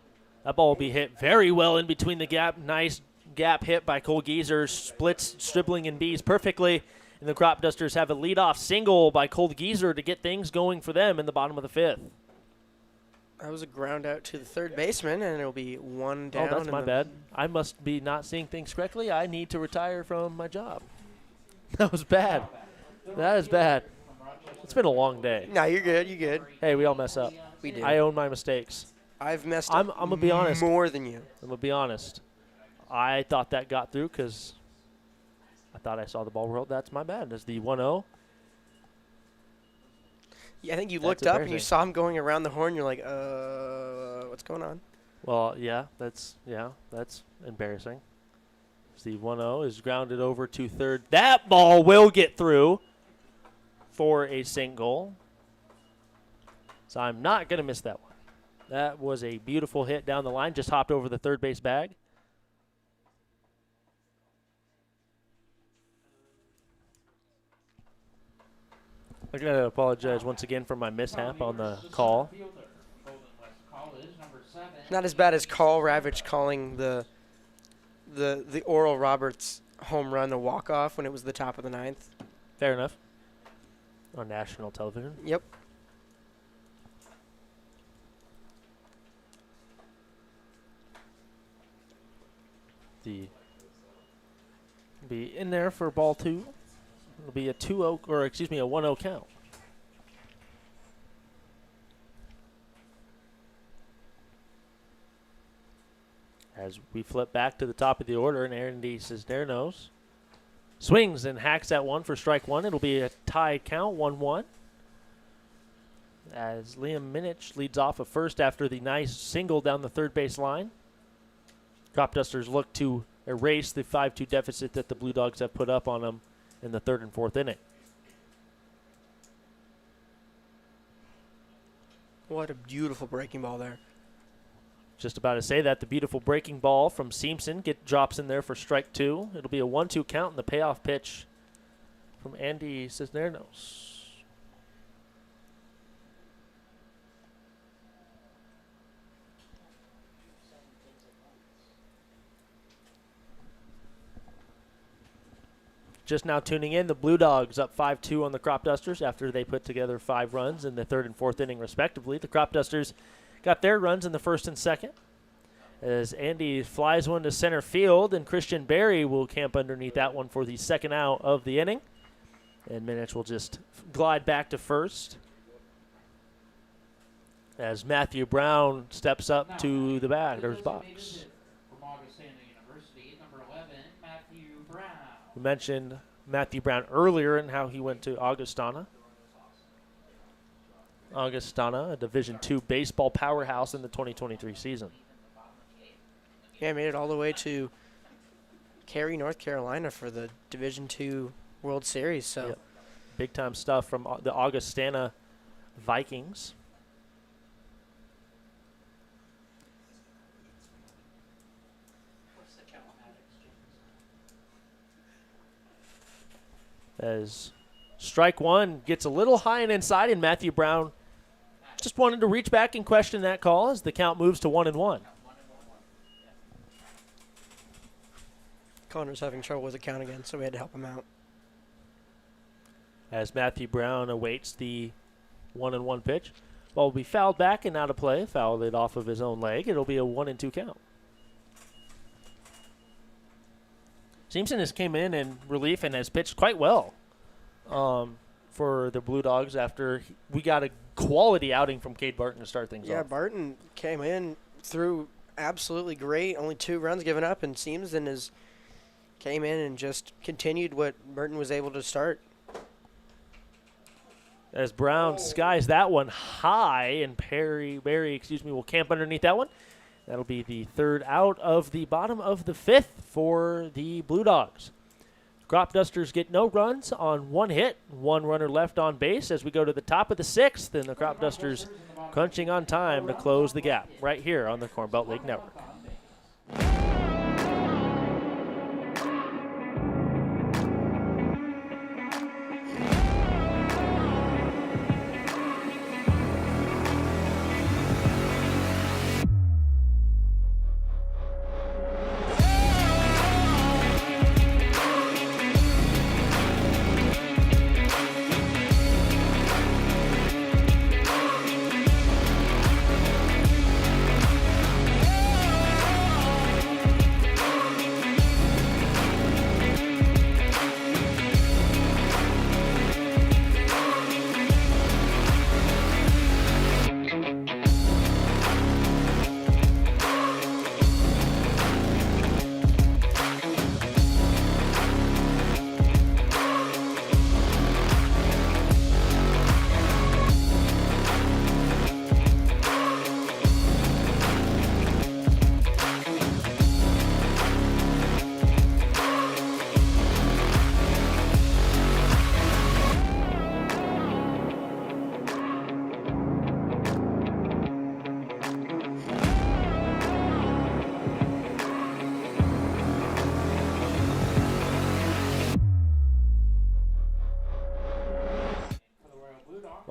That ball will be hit very well in between the gap. Nice gap hit by Cole Geezer. Splits Stribling and Bees perfectly. And the Crop Dusters have a leadoff single by Cole Geezer to get things going for them in the bottom of the 5th. That was a ground out to the third baseman, and it'll be 1 down. Oh, that's my bad. I must be not seeing things correctly. I need to retire from my job. That was bad. That is bad. It's been a long day. No, you're good. You're good. Hey, we all mess up. We do. I own my mistakes. I've messed up I'm going to be honest. more than you. I'm going to be honest. I thought that got through because I thought I saw the ball roll. That's my bad. That's the 1-0. Yeah, I think you That's looked up and you embarrassing. saw him going around the horn. You're like, what's going on? Well, yeah, that's embarrassing. The 1-0 is grounded over to third. That ball will get through for a single. So I'm not going to miss that one. That was a beautiful hit down the line. Just hopped over the third base bag. I got to apologize once again for my mishap on the call. Not as bad as Carl Ravitch calling the Oral Roberts home run a walk-off when it was the top of the ninth. Fair enough. On national television. Yep. Be in there for ball 2. It'll be a 2-0 or excuse me, a 1-0 count. As we flip back to the top of the order, and Andy Cisneros swings and hacks at one for strike one. It'll be a tied count, 1-1. As Liam Minich leads off at first after the nice single down the third base line. Crop Dusters look to erase the 5-2 deficit that the Blue Dogs have put up on them in the third and fourth inning. What a beautiful breaking ball there. Just about to say that. The beautiful breaking ball from Simpson drops in there for strike 2. It'll be a 1-2 count in the payoff pitch from Andy Cisneros. Just now tuning in, the Blue Dogs up 5-2 on the Crop Dusters after they put together 5 runs in the third and fourth inning respectively. The Crop Dusters got their runs in the first and second as Andy flies one to center field, and Christian Berry will camp underneath that one for the second out of the inning. And Minich will just glide back to first as Matthew Brown steps up to the batter's box. From Augustana University, number 11, Matthew Brown. We mentioned Matthew Brown earlier and how he went to Augustana. Augustana, a Division II baseball powerhouse in the 2023 season. Yeah, made it all the way to Cary, North Carolina for the Division II World Series. So, Yep. Big-time stuff from the Augustana Vikings. As strike one gets a little high and inside, and Matthew Brown just wanted to reach back and question that call as the count moves to 1-1. Connor's having trouble with the count again, so we had to help him out. As Matthew Brown awaits the 1-1 pitch. Ball will be fouled back and out of play. Fouled it off of his own leg. It'll be a 1-2 count. Simpson has came in relief and has pitched quite well for the Blue Dogs after we got a quality outing from Cade Barton to start things Yeah, off. Barton came in, threw absolutely great, only 2 runs given up, and Simpson came in and just continued what Burton was able to start. As Brown skies that one high, and Berry will camp underneath that one. That'll be the third out of the bottom of the 5th for the Blue Dogs. Crop Dusters get no runs on 1 hit, 1 runner left on base as we go to the top of the 6th, and the Crop Dusters crunching on time to close the gap right here on the Corn Belt League Network.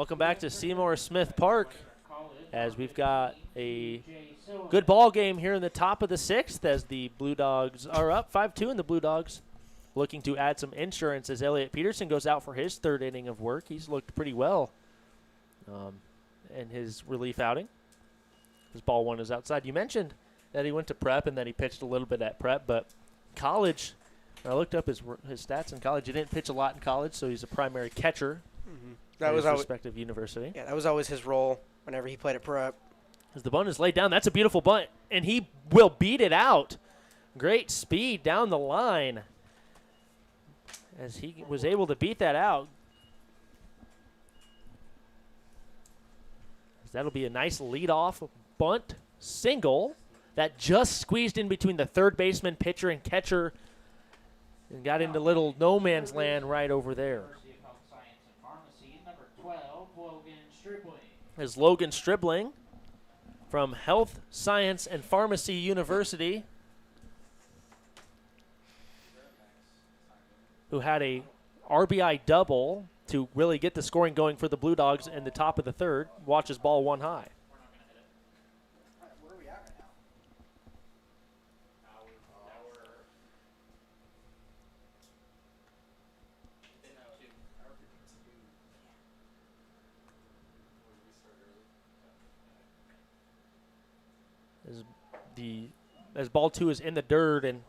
Welcome back to Seymour Smith Park, as we've got a good ball game here in the top of the 6th, as the Blue Dogs are up 5-2, and the Blue Dogs looking to add some insurance as Elliot Peterson goes out for his 3rd inning of work. He's looked pretty well in his relief outing. His ball 1 is outside. You mentioned that he went to prep and that he pitched a little bit at prep, but college, I looked up his stats in college. He didn't pitch a lot in college, so he's a primary catcher. That was his always, respective university. yeah, that was always his role whenever he played at prep. As the bunt is laid down, that's a beautiful bunt, and he will beat it out. Great speed down the line, as he was able to beat that out. That'll be a nice leadoff bunt single that just squeezed in between the third baseman, pitcher, and catcher, and got into little no man's land right over there. Is Logan Stribling from Health Science and Pharmacy University, who had a RBI double to really get the scoring going for the Blue Dogs in the top of the 3rd. Watches ball 1 high. As ball 2 is in the dirt and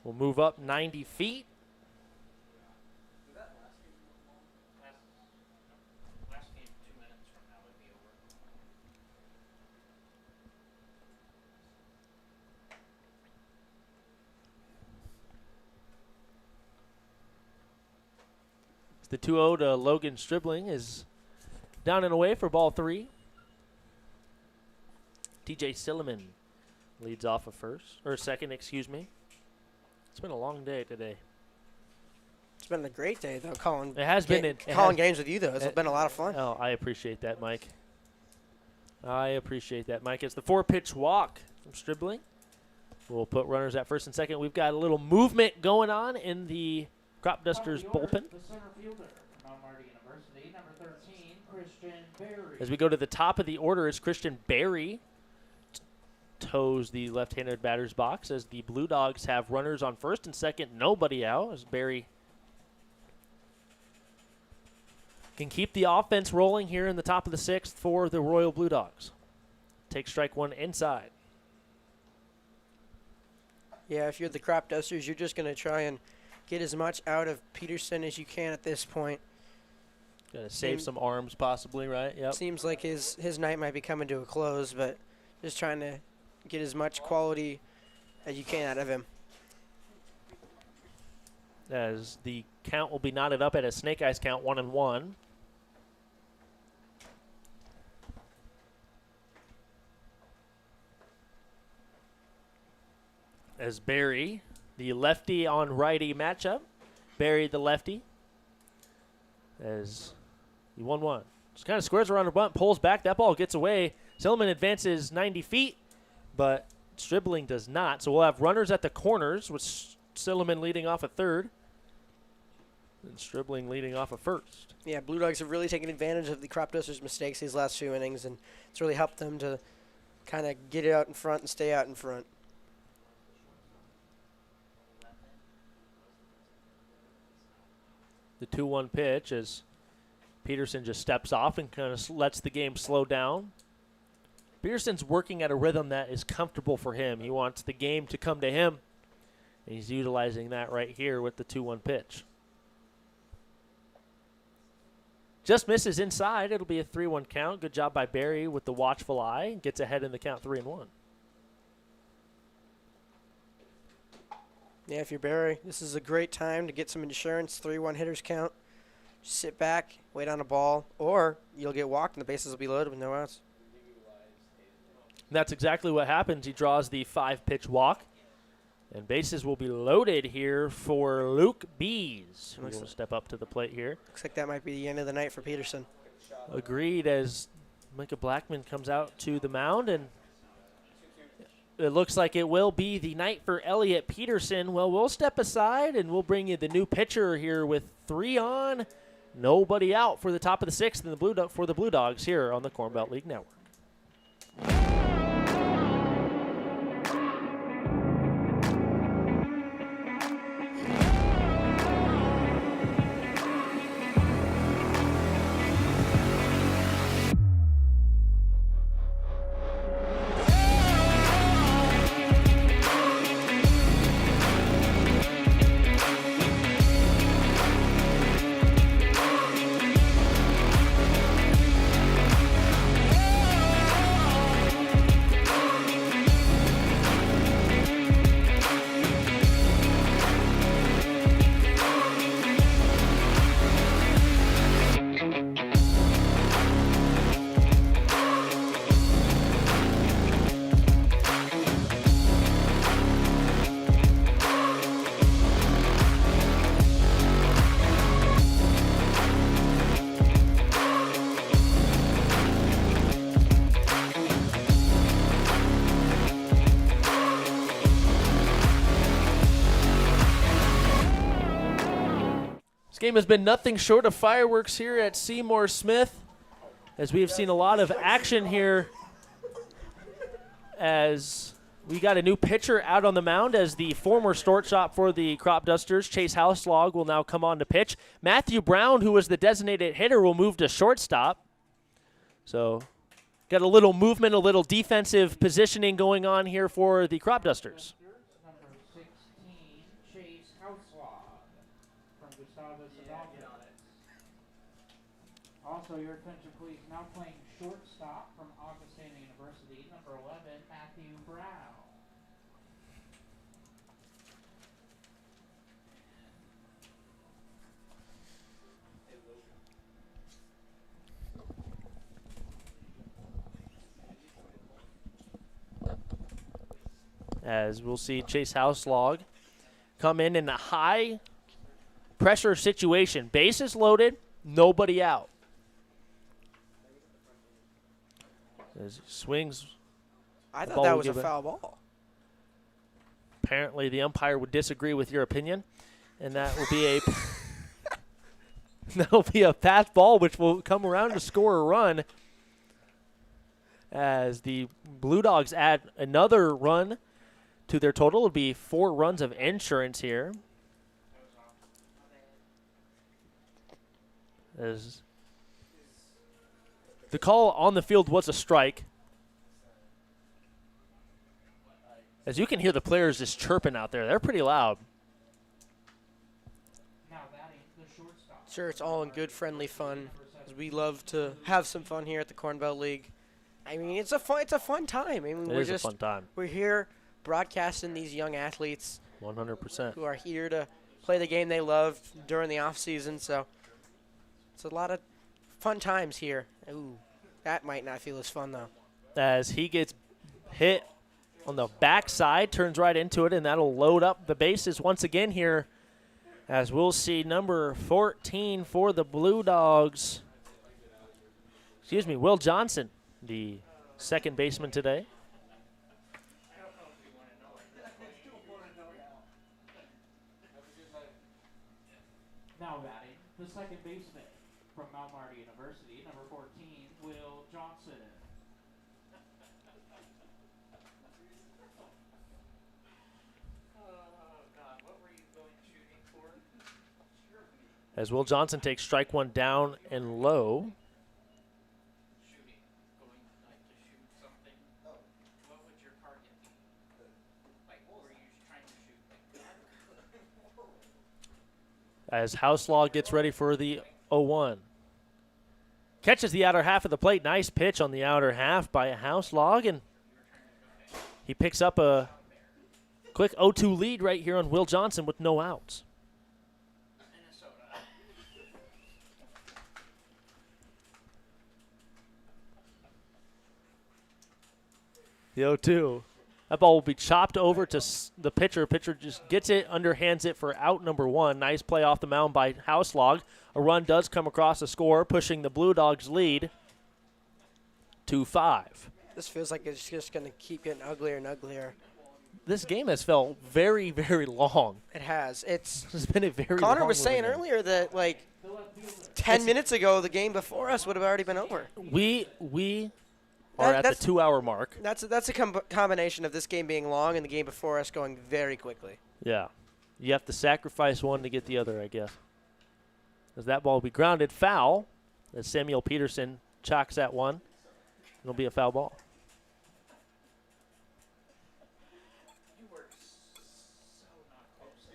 will move up 90 feet. Last game, 2 minutes from now would be over. The 2-0 to Logan Stribling is down and away for ball 3. TJ Silliman leads off of second, excuse me. It's been a long day today. It's been a great day, though, calling. It has been. Calling games with you, though. It's been a lot of fun. Oh, I appreciate that, Mike. It's the 4-pitch walk from Stribling. We'll put runners at first and second. We've got a little movement going on in the Crop Dusters bullpen. The center fielder from Mount Marty University, number 13, Christian Berry. As we go to the top of the order is Christian Berry. Toes the left-handed batter's box as the Blue Dogs have runners on first and second, nobody out, as Berry can keep the offense rolling here in the top of the 6th for the Royal Blue Dogs. Take strike 1 inside. Yeah, if you're the Crop Dusters, you're just going to try and get as much out of Peterson as you can at this point. Got to save some arms possibly, right? Yep. Seems like his night might be coming to a close, but just trying to get as much quality as you can out of him. As the count will be knotted up at a snake eyes count, 1-1. As Barry, the lefty on righty matchup, Barry the lefty. As the 1-1. Just kind of squares around a bunt, pulls back, that ball gets away. Silliman advances 90 feet. But Stribling does not. So we'll have runners at the corners with Silliman leading off a third and Stribling leading off a first. Yeah, Blue Dogs have really taken advantage of the Crop Dusters' mistakes these last few innings, and it's really helped them to kind of get it out in front and stay out in front. The 2-1 pitch as Peterson just steps off and kind of lets the game slow down. Peterson's working at a rhythm that is comfortable for him. He wants the game to come to him, and he's utilizing that right here with the 2-1 pitch. Just misses inside. It'll be a 3-1 count. Good job by Barry with the watchful eye. Gets ahead in the count 3-1. Yeah, if you're Barry, this is a great time to get some insurance. 3-1 hitters count. Just sit back, wait on a ball, or you'll get walked and the bases will be loaded with no outs. That's exactly what happens. He draws the 5-pitch walk, and bases will be loaded here for Luke Bees, who will step up to the plate here. Looks like that might be the end of the night for Peterson. Agreed, as Micah Blackman comes out to the mound, and it looks like it will be the night for Elliot Peterson. Well, we'll step aside, and we'll bring you the new pitcher here with 3 on, Nobody out for the top of the sixth and for the Blue Dogs here on the Corn Belt League Network. This game has been nothing short of fireworks here at Seymour Smith, as we have seen a lot of action here as we got a new pitcher out on the mound as the former shortstop for the Crop Dusters, Chase Houselog, will now come on to pitch. Matthew Brown, who was the designated hitter, will move to shortstop. So got a little movement, a little defensive positioning going on here for the Crop Dusters. Number 16, Chase Houselog from Gustavus Adolphus. Also, your attention please, now playing shortstop from Augustana University, number 11, Matthew Brown. As we'll see Chase Houselog come in a high pressure situation. Bases loaded, nobody out. As he swings. I The thought ball that will was a give it- foul ball. Apparently the umpire would disagree with your opinion, and that will be a that'll be a pass ball which will come around to score a run as the Blue Dogs add another run to their total. It'll be 4 runs of insurance here. As the call on the field was a strike. As you can hear the players just chirping out there. They're pretty loud. Now batting the shortstop. Sure, it's all in good, friendly fun. 'Cause we love to have some fun here at the Corn Belt League. I mean, it's a fun time. I mean, It is a fun time. we're here broadcasting these young athletes 100%. who are here to play the game they love during the off season. So it's a lot of fun times here. Ooh, that might not feel as fun though. As he gets hit on the backside, turns right into it, and that'll load up the bases once again here. As we'll see number 14 for the Blue Dogs. Excuse me, Will Johnson, the second baseman today. Now batting the second baseman from Mount Marty University, number 14, Will Johnson. As Will Johnson takes strike one down and low. Shooting, going like to shoot something. What would your target be? Like, were you trying to shoot like that? As Houselog gets ready for the 0-1. Catches the outer half of the plate. Nice pitch on the outer half by Houselog, and he picks up a quick 0-2 lead right here on Will Johnson with no outs. The 0-2. That ball will be chopped over to the pitcher. Pitcher just gets it, underhands it for out number 1. Nice play off the mound by Houselog. A run does come across the score, pushing the Blue Dogs lead to 5. This feels like it's just going to keep getting uglier and uglier. This game has felt very, very long. It has. It's It's been a very Connor long was saying game. earlier that like 10 minutes ago, the game before us would have already been over. We are at the That's 2-hour mark. That's a combination of this game being long and the game before us going very quickly. Yeah. You have to sacrifice one to get the other, I guess. As that ball will be grounded, foul, as Samuel Peterson chalks that one. It'll be a foul ball. You were so not close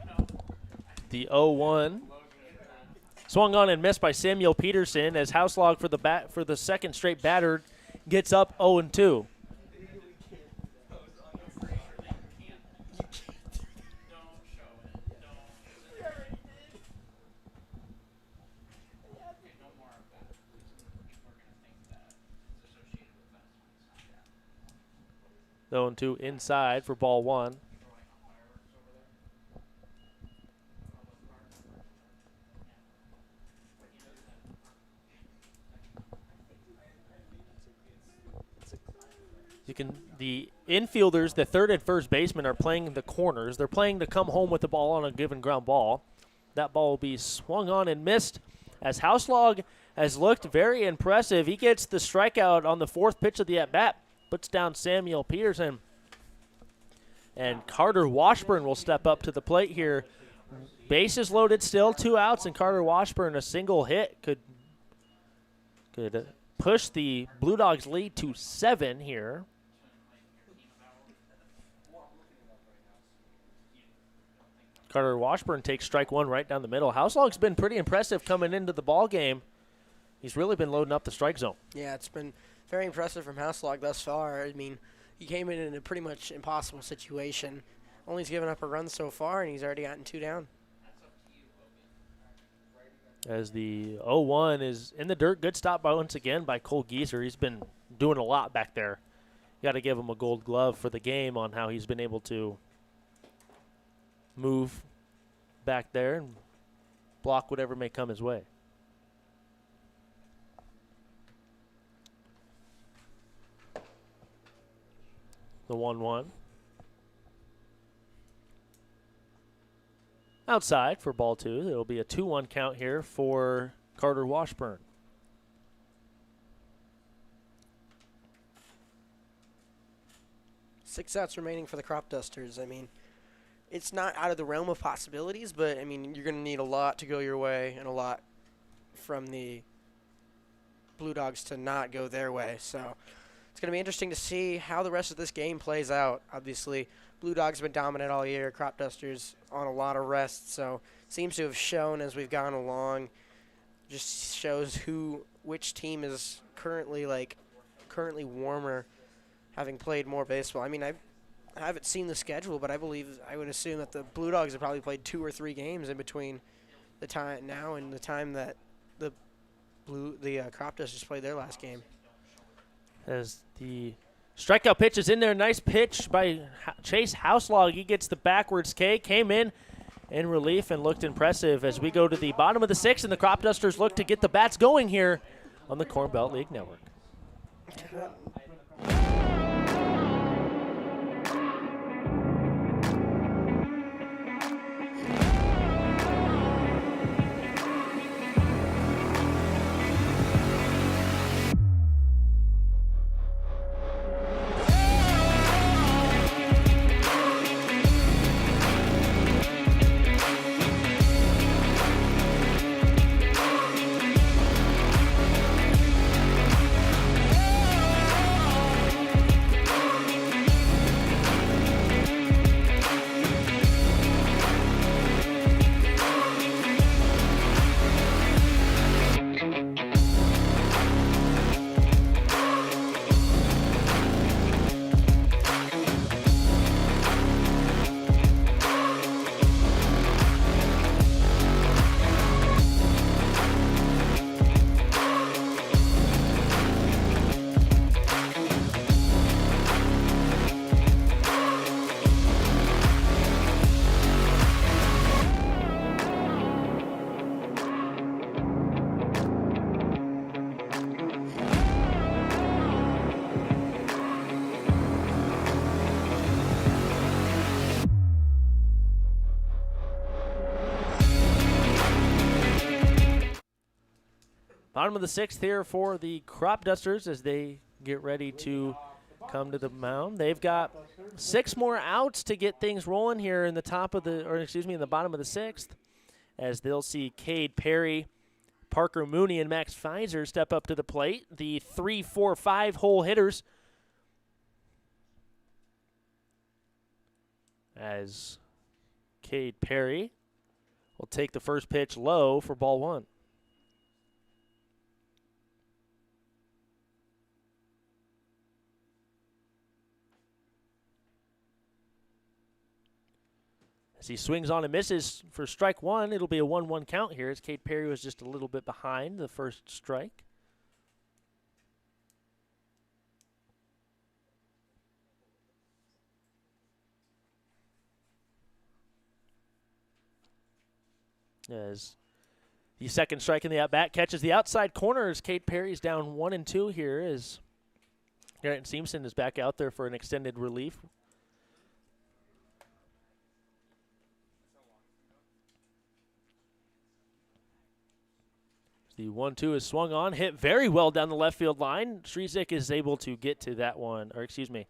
at all. The 0-1 swung on and missed by Samuel Peterson as Houselog for the second straight batter gets up 0-2. The 0-2 inside for ball one. The infielders, the third and first baseman, are playing the corners. They're playing to come home with the ball on a given ground ball. That ball will be swung on and missed as Houselog has looked very impressive. He gets the strikeout on the fourth pitch of the at-bat, puts down Samuel Peterson. And Carter Washburn will step up to the plate here. Bases loaded still, 2 outs, and Carter Washburn, a single hit, could push the Blue Dogs lead to 7 here. Carter Washburn takes strike one right down the middle. Houselog's been pretty impressive coming into the ball game. He's really been loading up the strike zone. Yeah, it's been very impressive from Houselog thus far. I mean, he came in a pretty much impossible situation. Only he's given up a run so far, and he's already gotten 2 down. As the 0-1 is in the dirt. Good stop once again by Cole Gieser. He's been doing a lot back there. You got to give him a gold glove for the game on how he's been able to move back there and block whatever may come his way. The 1-1. Outside for ball 2. There will be a 2-1 count here for Carter Washburn. Six outs remaining for the Crop Dusters. I mean, it's not out of the realm of possibilities, but, I mean, you're going to need a lot to go your way and a lot from the Blue Dogs to not go their way. So it's going to be interesting to see how the rest of this game plays out. Obviously, Blue Dogs have been dominant all year. Crop Dusters on a lot of rest, so seems to have shown as we've gone along. Just shows which team is currently warmer, having played more baseball. I mean, I haven't seen the schedule, but I would assume that the Blue Dogs have probably played 2 or 3 games in between the time now and the time that the Crop Dusters played their last game. As the strikeout pitch is in there. Nice pitch by Chase Houselog. He gets the backwards K. Came in relief and looked impressive as we go to the bottom of the 6th, and the Crop Dusters look to get the bats going here on the Corn Belt League Network. Bottom of the 6th here for the Crop Dusters as they get ready to come to the mound. They've got 6 more outs to get things rolling here in the in the bottom of the 6th, as they'll see Cade Perry, Parker Mooney, and Max Pfizer step up to the plate. The 3, 4, 5 hole hitters, as Cade Perry will take the first pitch low for ball 1. As he swings on and misses for strike 1, it'll be a 1-1 count here, as Cade Perry was just a little bit behind the first strike. As the second strike in the at-bat catches the outside corner, as Cade Perry's down 1-2 here, as Garrett Seamson is back out there for an extended relief. The 1-2 is swung on, hit very well down the left field line. Shrezik is able to get to that one, or excuse me,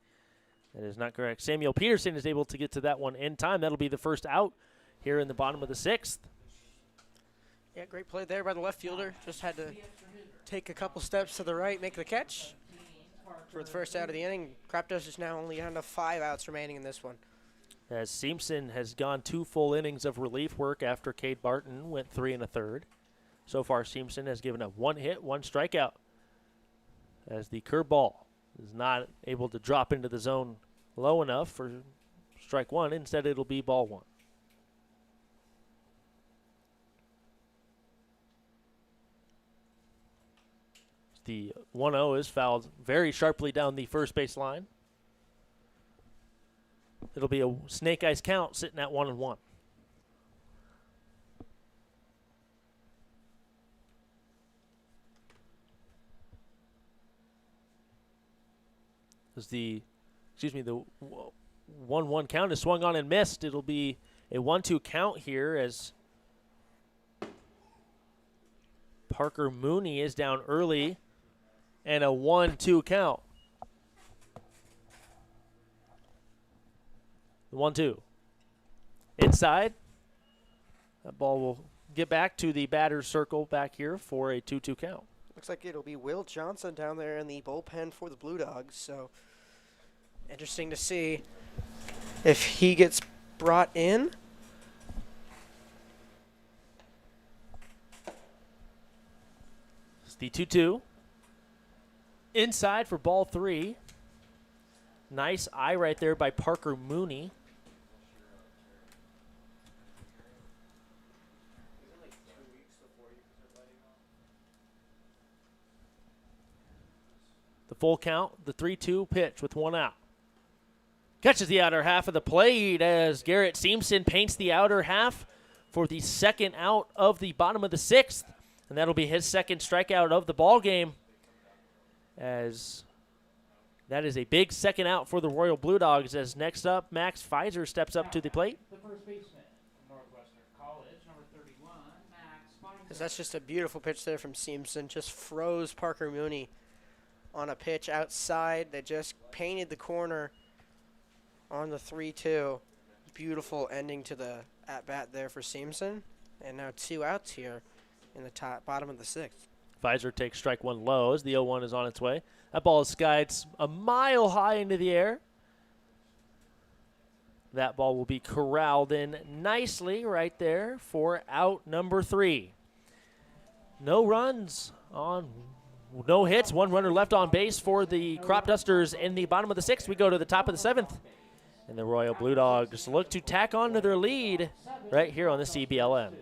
that is not correct. Samuel Peterson is able to get to that one in time. That'll be the first out here in the bottom of the 6th. Yeah, great play there by the left fielder. Just had to take a couple steps to the right, make the catch for the first out of the inning. Crop Dusters now only down to 5 outs remaining in this one. As Seamson has gone 2 full innings of relief work after Cade Barton went 3 1/3. So far, Seamson has given up 1 hit, 1 strikeout, as the curveball is not able to drop into the zone low enough for strike 1. Instead, it'll be ball 1. The 1-0 is fouled very sharply down the first base line. It'll be a snake eyes count sitting at 1-1. As the 1-1 count is swung on and missed. It'll be a 1-2 count here, as Parker Mooney is down early, and a 1-2 count. The 1-2. Inside. That ball will get back to the batter's circle back here for a 2-2 count. Looks like it'll be Will Johnson down there in the bullpen for the Blue Dogs. So interesting to see if he gets brought in. It's the 2-2. Inside for ball 3. Nice eye right there by Parker Mooney. The full count, the 3-2 pitch with 1 out. Catches the outer half of the plate as Garrett Seamson paints the outer half for the second out of the bottom of the 6th. And that'll be his second strikeout of the ball game, as that is a big second out for the Royal Blue Dogs. As next up, Max Pfizer steps up to the plate. The first baseman from Northwestern College, number 31, Max Pfizer. That's just a beautiful pitch there from Seamson. Just froze Parker Mooney on a pitch outside that just painted the corner on the 3-2. Beautiful ending to the at-bat there for Seamson. And now 2 outs here in the bottom of the 6th. Pfizer takes strike 1 low as the 0-1 is on its way. That ball is skied a mile high into the air. That ball will be corralled in nicely right there for out number 3. No runs on, no hits, 1 runner left on base for the Crop Dusters in the bottom of the 6th. We go to the top of the 7th. And the Royal Blue Dogs look to tack on to their lead right here on the CBLM.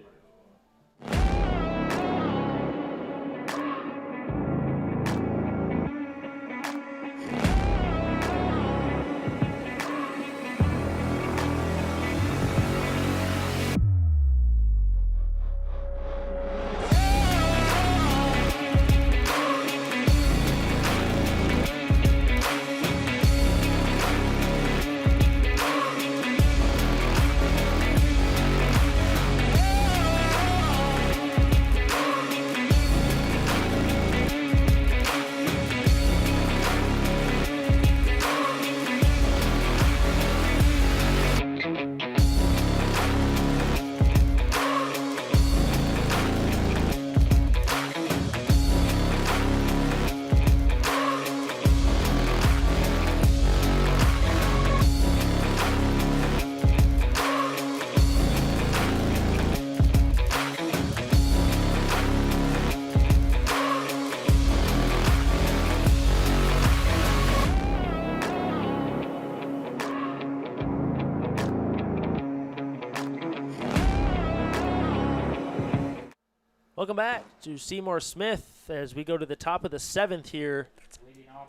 Welcome back to Seymour Smith as we go to the top of the 7th here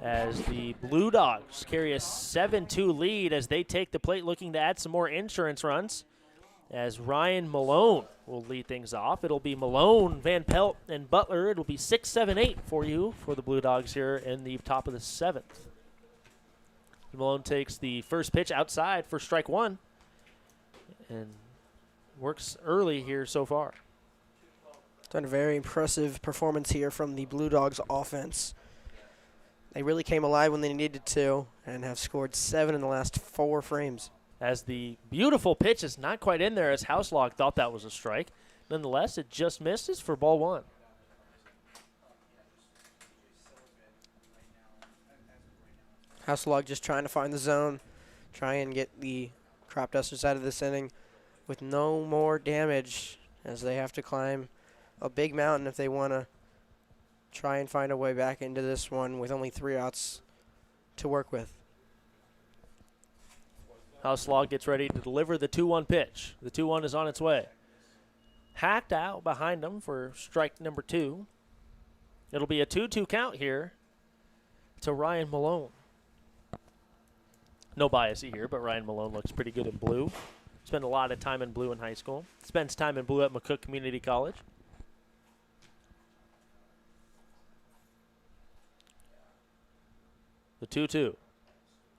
as the Blue Dogs carry a 7-2 lead as they take the plate looking to add some more insurance runs as Ryan Malone will lead things off. It'll be Malone, Van Pelt, and Butler. It'll be 6-7-8 for you for the Blue Dogs here in the top of the 7th. Malone takes the first pitch outside for strike 1 and works early here so far. It's been a very impressive performance here from the Blue Dogs offense. They really came alive when they needed to and have scored 7 in the last 4 frames. As the beautiful pitch is not quite in there as Houselog thought that was a strike. Nonetheless, it just misses for ball 1. Houselog just trying to find the zone, try and get the crop dusters out of this inning with no more damage as they have to climb a big mountain if they want to try and find a way back into this one with only 3 outs to work with. Houselog gets ready to deliver the 2-1 pitch. The 2-1 is on its way. Hacked out behind him for strike number 2. It'll be a 2-2 count here to Ryan Malone. No bias here, but Ryan Malone looks pretty good in blue. Spent a lot of time in blue in high school. Spends time in blue at McCook Community College. The 2-2.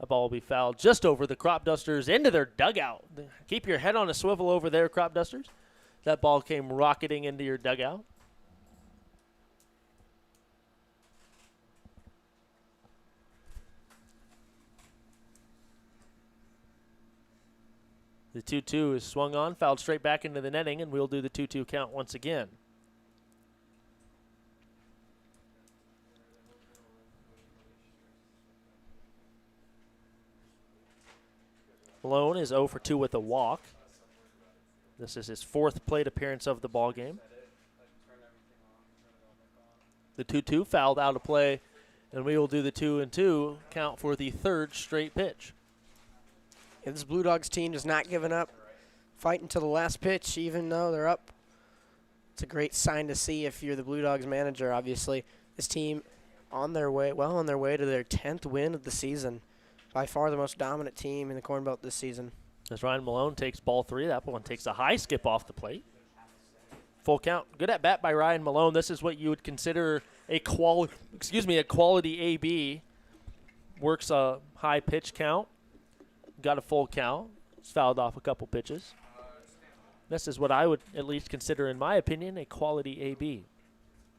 A ball will be fouled just over the crop dusters into their dugout. Keep your head on a swivel over there, crop dusters. That ball came rocketing into your dugout. The 2-2 is swung on, fouled straight back into the netting, and we'll do the 2-2 count once again. Malone is 0 for 2 with a walk. This is his 4th plate appearance of the ball game. The 2-2 fouled out of play, and we will do the 2-2 count for the 3rd straight pitch. Yeah, this Blue Dogs team has not given up, fighting to the last pitch, even though they're up. It's a great sign to see if you're the Blue Dogs manager, obviously. This team on their way to their 10th win of the season. By far the most dominant team in the Corn Belt this season. As Ryan Malone takes ball 3, that one takes a high skip off the plate. Full count. Good at bat by Ryan Malone. This is what you would consider a quality AB. Works a high pitch count. Got a full count. It's fouled off a couple pitches. This is what I would at least consider, in my opinion, a quality AB.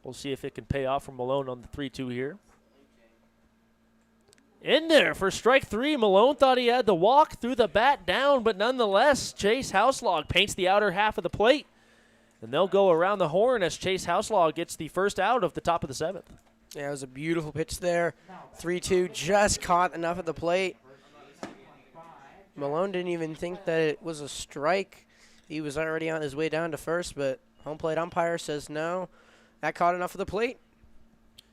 We'll see if it can pay off for Malone on the 3-2 here. In there for strike 3. Malone thought he had the walk, threw the bat down, but nonetheless, Chase Houselog paints the outer half of the plate. And they'll go around the horn as Chase Houselog gets the first out of the top of the 7th. Yeah, it was a beautiful pitch there. 3-2, just caught enough at the plate. Malone didn't even think that it was a strike. He was already on his way down to first, but home plate umpire says no. That caught enough of the plate.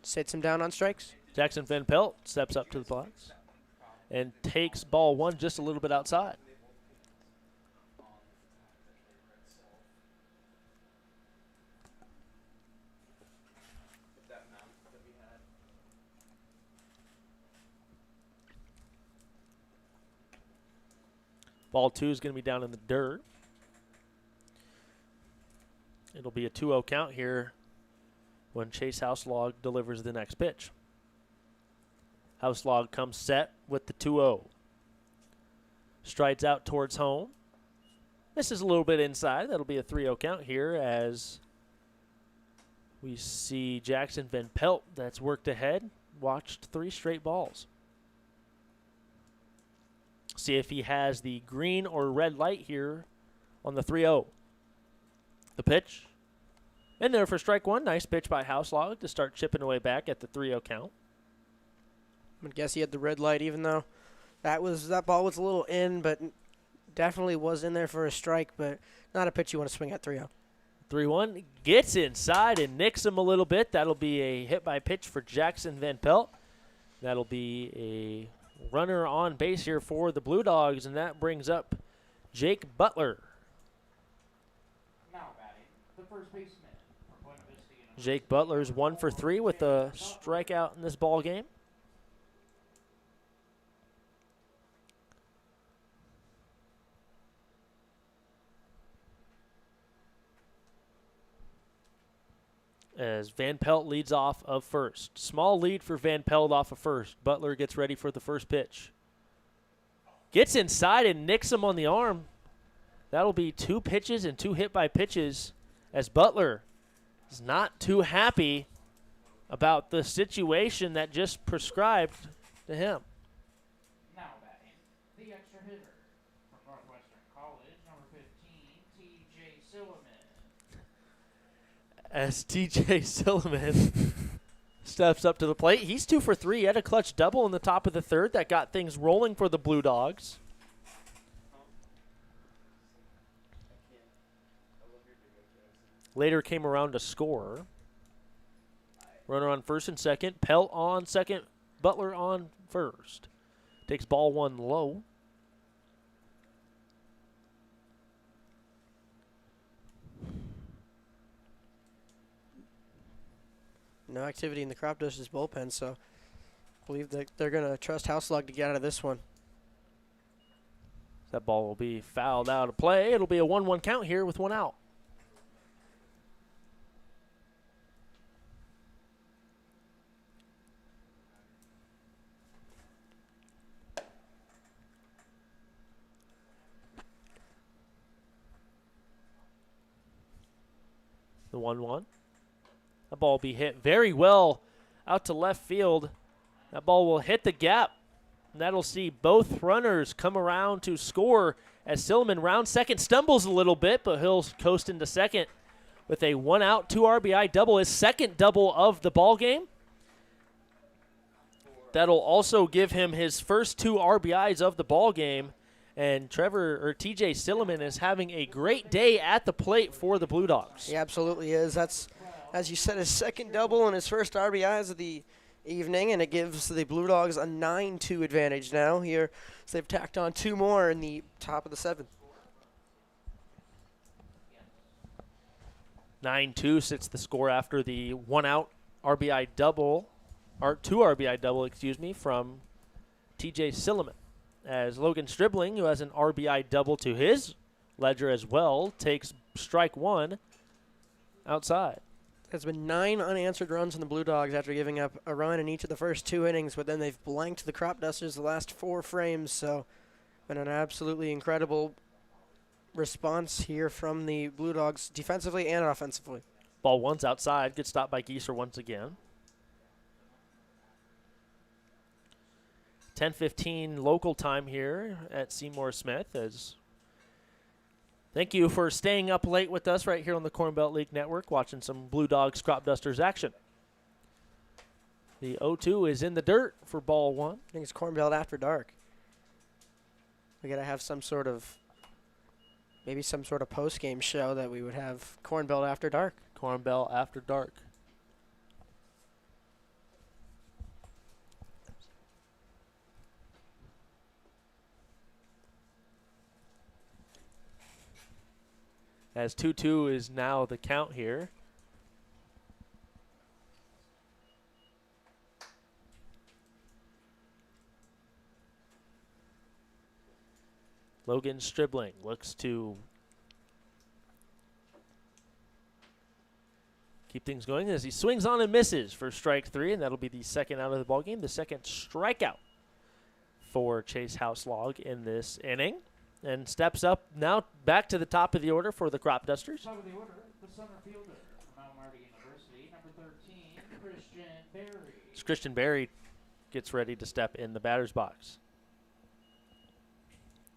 Sits him down on strikes. Jackson Van Pelt steps up to the box and takes ball 1 just a little bit outside. Ball 2 is going to be down in the dirt. It'll be a 2-0 count here when Chase Houselog delivers the next pitch. Houselog comes set with the 2-0. Strides out towards home. Misses a little bit inside. That'll be a 3-0 count here as we see Jackson Van Pelt that's worked ahead. Watched 3 straight balls. See if he has the green or red light here on the 3-0. The pitch. In there for strike 1. Nice pitch by Houselog to start chipping away back at the 3-0 count. I guess he had the red light, even though that ball was a little in, but definitely was in there for a strike, but not a pitch you want to swing at 3-0. 3-1 gets inside and nicks him a little bit. That'll be a hit by pitch for Jackson Van Pelt. That'll be a runner on base here for the Blue Dogs, and that brings up Jake Butler. Now batting, the first baseman. For point of his Jake Butler's 1 for 3 with a strikeout in this ball game. As Van Pelt leads off of first. Small lead for Van Pelt off of first. Butler gets ready for the first pitch. Gets inside and nicks him on the arm. That'll be 2 pitches and 2 hit by pitches as Butler is not too happy about the situation that just prescribed to him. Now batting, the extra hitter from Northwestern College, number 15, T.J. Silliman. As T.J. Silliman steps up to the plate. He's 2 for 3. He had a clutch double in the top of the third that got things rolling for the Blue Dogs. Later came around to score. Runner on first and second. Pelt on second. Butler on first. Takes ball 1 low. No activity in the Crop Dusters bullpen, so I believe that they're going to trust Houselog to get out of this one. That ball will be fouled out of play. It'll be a 1-1 count here with 1 out. The 1-1. That ball will be hit very well out to left field. That ball will hit the gap. And that'll see both runners come around to score as Silliman round second, stumbles a little bit, but he'll coast into second with a 1 out, 2 RBI double, his second double of the ball game. That'll also give him his first 2 RBIs of the ball game. And TJ Silliman is having a great day at the plate for the Blue Dogs. He absolutely is. That's, as you said, his second double and his first RBIs of the evening, and it gives the Blue Dogs a 9-2 advantage now here. So they've tacked on 2 more in the top of the 7th. 9-2 sits the score after the 1 out RBI double, or 2 RBI double, from TJ Silliman. As Logan Stribling, who has an RBI double to his ledger as well, takes strike 1 outside. There's been 9 unanswered runs from the Blue Dogs after giving up a run in each of the first 2 innings, but then they've blanked the Crop Dusters the last 4 frames, so been an absolutely incredible response here from the Blue Dogs defensively and offensively. Ball 1's outside. Good stop by Gieser once again. 10:15 local time here at Seymour Smith. Thank you for staying up late with us right here on the Corn Belt League Network, watching some Blue Dogs Crop Dusters action. The 0-2 is in the dirt for ball 1. I think it's Corn Belt After Dark. We got to have maybe some sort of post-game show that we would have Corn Belt After Dark. Corn Belt After Dark. As 2-2 is now the count here. Logan Stribling looks to keep things going as he swings on and misses for strike 3, and that'll be the second out of the ballgame, the second strikeout for Chase Houselog in this inning. And steps up now back to the top of the order for the Crop Dusters. Top of the order, the center fielder from Mount Marty University, number 13, Christian Berry. As Christian Berry gets ready to step in the batter's box.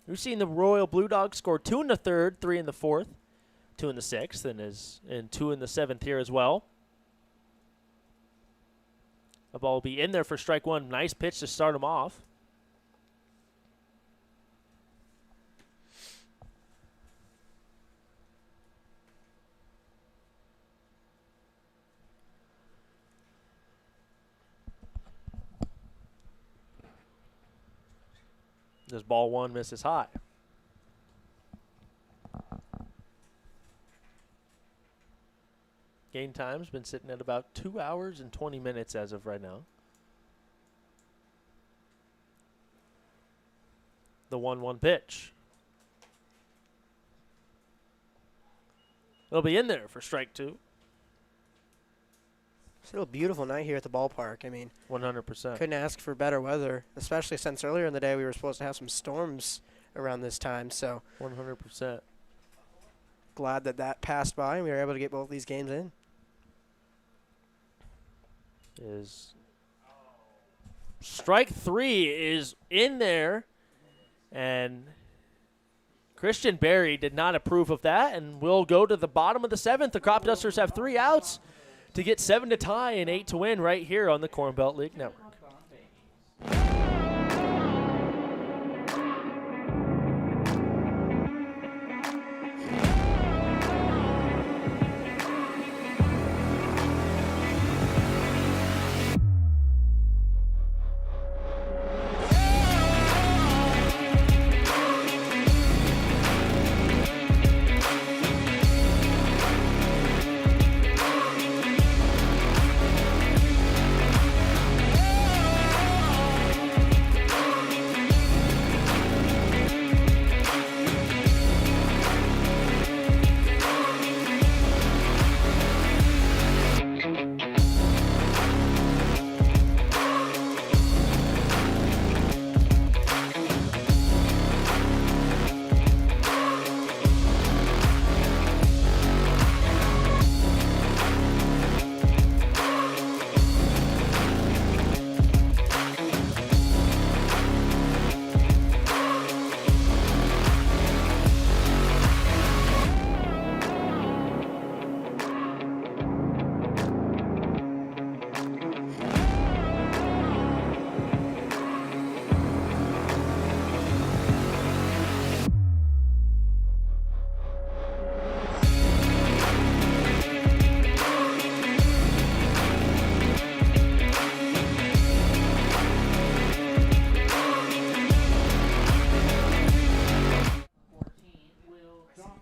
We've seen the Royal Blue Dogs score 2 in the 3rd, 3 in the 4th, 2 in the 6th, and 2 in the 7th here as well. The ball will be in there for strike 1. Nice pitch to start him off. This ball 1 misses high. Game time's been sitting at about 2 hours and 20 minutes as of right now. The 1-1 pitch. It'll be in there for strike 2. Still a beautiful night here at the ballpark. I mean, 100%. couldn't ask for better weather, especially since earlier in the day we were supposed to have some storms around this time. So 100%. glad that passed by and we were able to get both these games in. Is strike 3 is in there, and Christian Berry did not approve of that, and we'll go to the bottom of the 7th. The Crop Dusters have 3 outs to get 7 to tie and 8 to win right here on the Corn Belt League Network.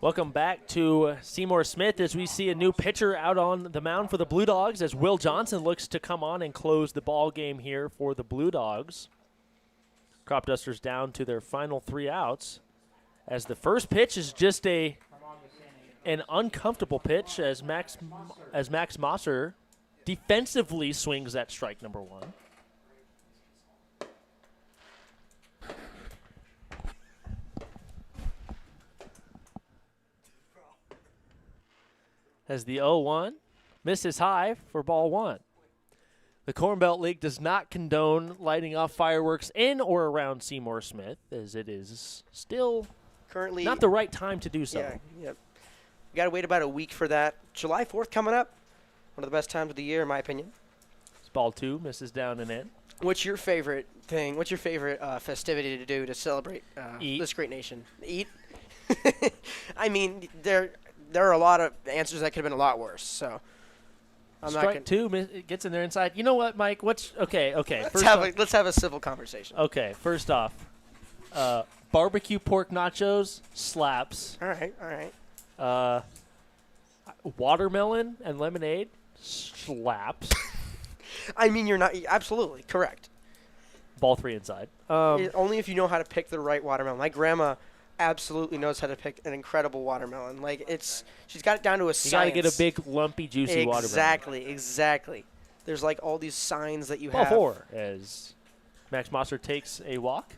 Welcome back to Seymour Smith as we see a new pitcher out on the mound for the Blue Dogs as Will Johnson looks to come on and close the ball game here for the Blue Dogs. Crop Dusters down to their final 3 outs as the first pitch is just an uncomfortable pitch as Max Mosser defensively swings at strike number 1. As the 0-1 misses high for ball 1. The Corn Belt League does not condone lighting off fireworks in or around Seymour Smith, as it is still Currently not the right time to do so. Yeah, yep. We got to wait about a week for that. July 4th coming up. One of the best times of the year, in my opinion. It's ball 2 misses down and in. What's your favorite thing? What's your favorite festivity to do to celebrate Eat. this great nation? Eat? I mean, there are a lot of answers that could have been a lot worse. So I'm not Strike gonna, 2 gets in there inside. You know what, Mike? Okay. let's have a civil conversation. Okay, first off, barbecue pork nachos slaps. All right. Watermelon and lemonade slaps. I mean, you're not absolutely correct. Ball 3 inside. Only if you know how to pick the right watermelon. My grandma absolutely knows how to pick an incredible watermelon. Like she's got it down to a You science. got to get a big, lumpy, juicy watermelon. Exactly. There's like all these signs that you Ball have. 4 as Max Mosser takes a walk.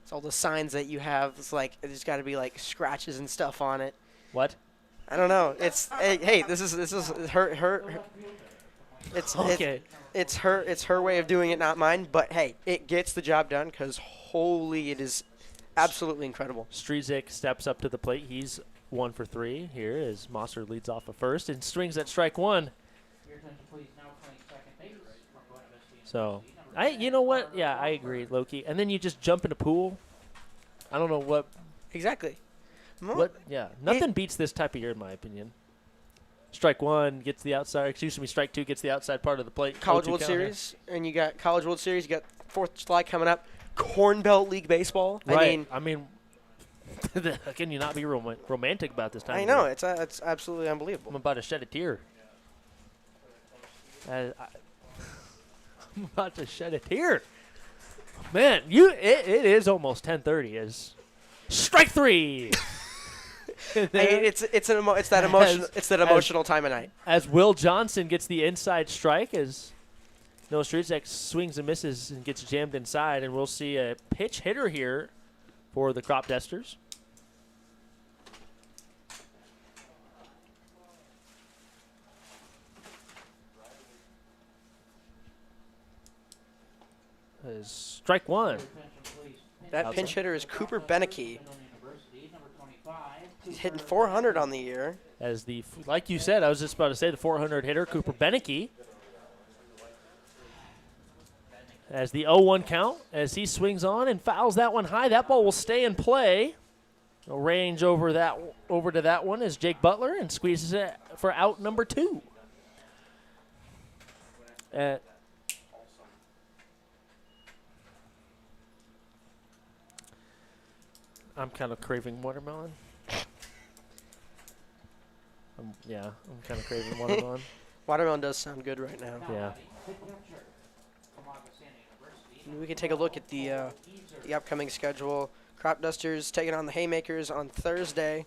It's all the signs that you have. It's like there's got to be like scratches and stuff on it. What? I don't know. It's hey, this is her. It's Okay. it's her way of doing it, not mine. But hey, it gets the job done because holy, it is absolutely incredible. Strezik steps up to the plate. He's 1 for 3 here as Mosser leads off a first and strings at strike 1. So, you know what? Yeah, I agree, Loki. And then you just jump in a pool. I don't know what. Exactly. Yeah, nothing beats this type of year, in my opinion. Strike 1 gets the outside. Excuse me, strike 2 gets the outside part of the plate. College 0-2 World count here. Series, and you got College World Series. You got 4th of July coming up. Corn Belt League baseball. Right. I mean, how can you not be romantic about this time? I of know year? it's absolutely unbelievable. I'm about to shed a tear. I'm about to shed a tear. Man, it is almost 10:30. Is strike three. It's that emotional time of night. As Will Johnson gets the inside strike, as Noah Struzek swings and misses and gets jammed inside, and we'll see a pitch hitter here for the Crop Dusters. Strike one. That pinch hitter is Cooper Beneke. He's hitting 400 on the year. As like you said, I was just about to say the 400 hitter, Cooper Beneke. As the 0-1 count, as he swings on and fouls that one high, that ball will stay in play. He'll range over to that one as Jake Butler and squeezes it for out number 2. I'm kind of craving watermelon. I'm kind of craving watermelon. Watermelon does sound good right now. Yeah. We can take a look at the upcoming schedule. Crop Dusters taking on the Haymakers on Thursday.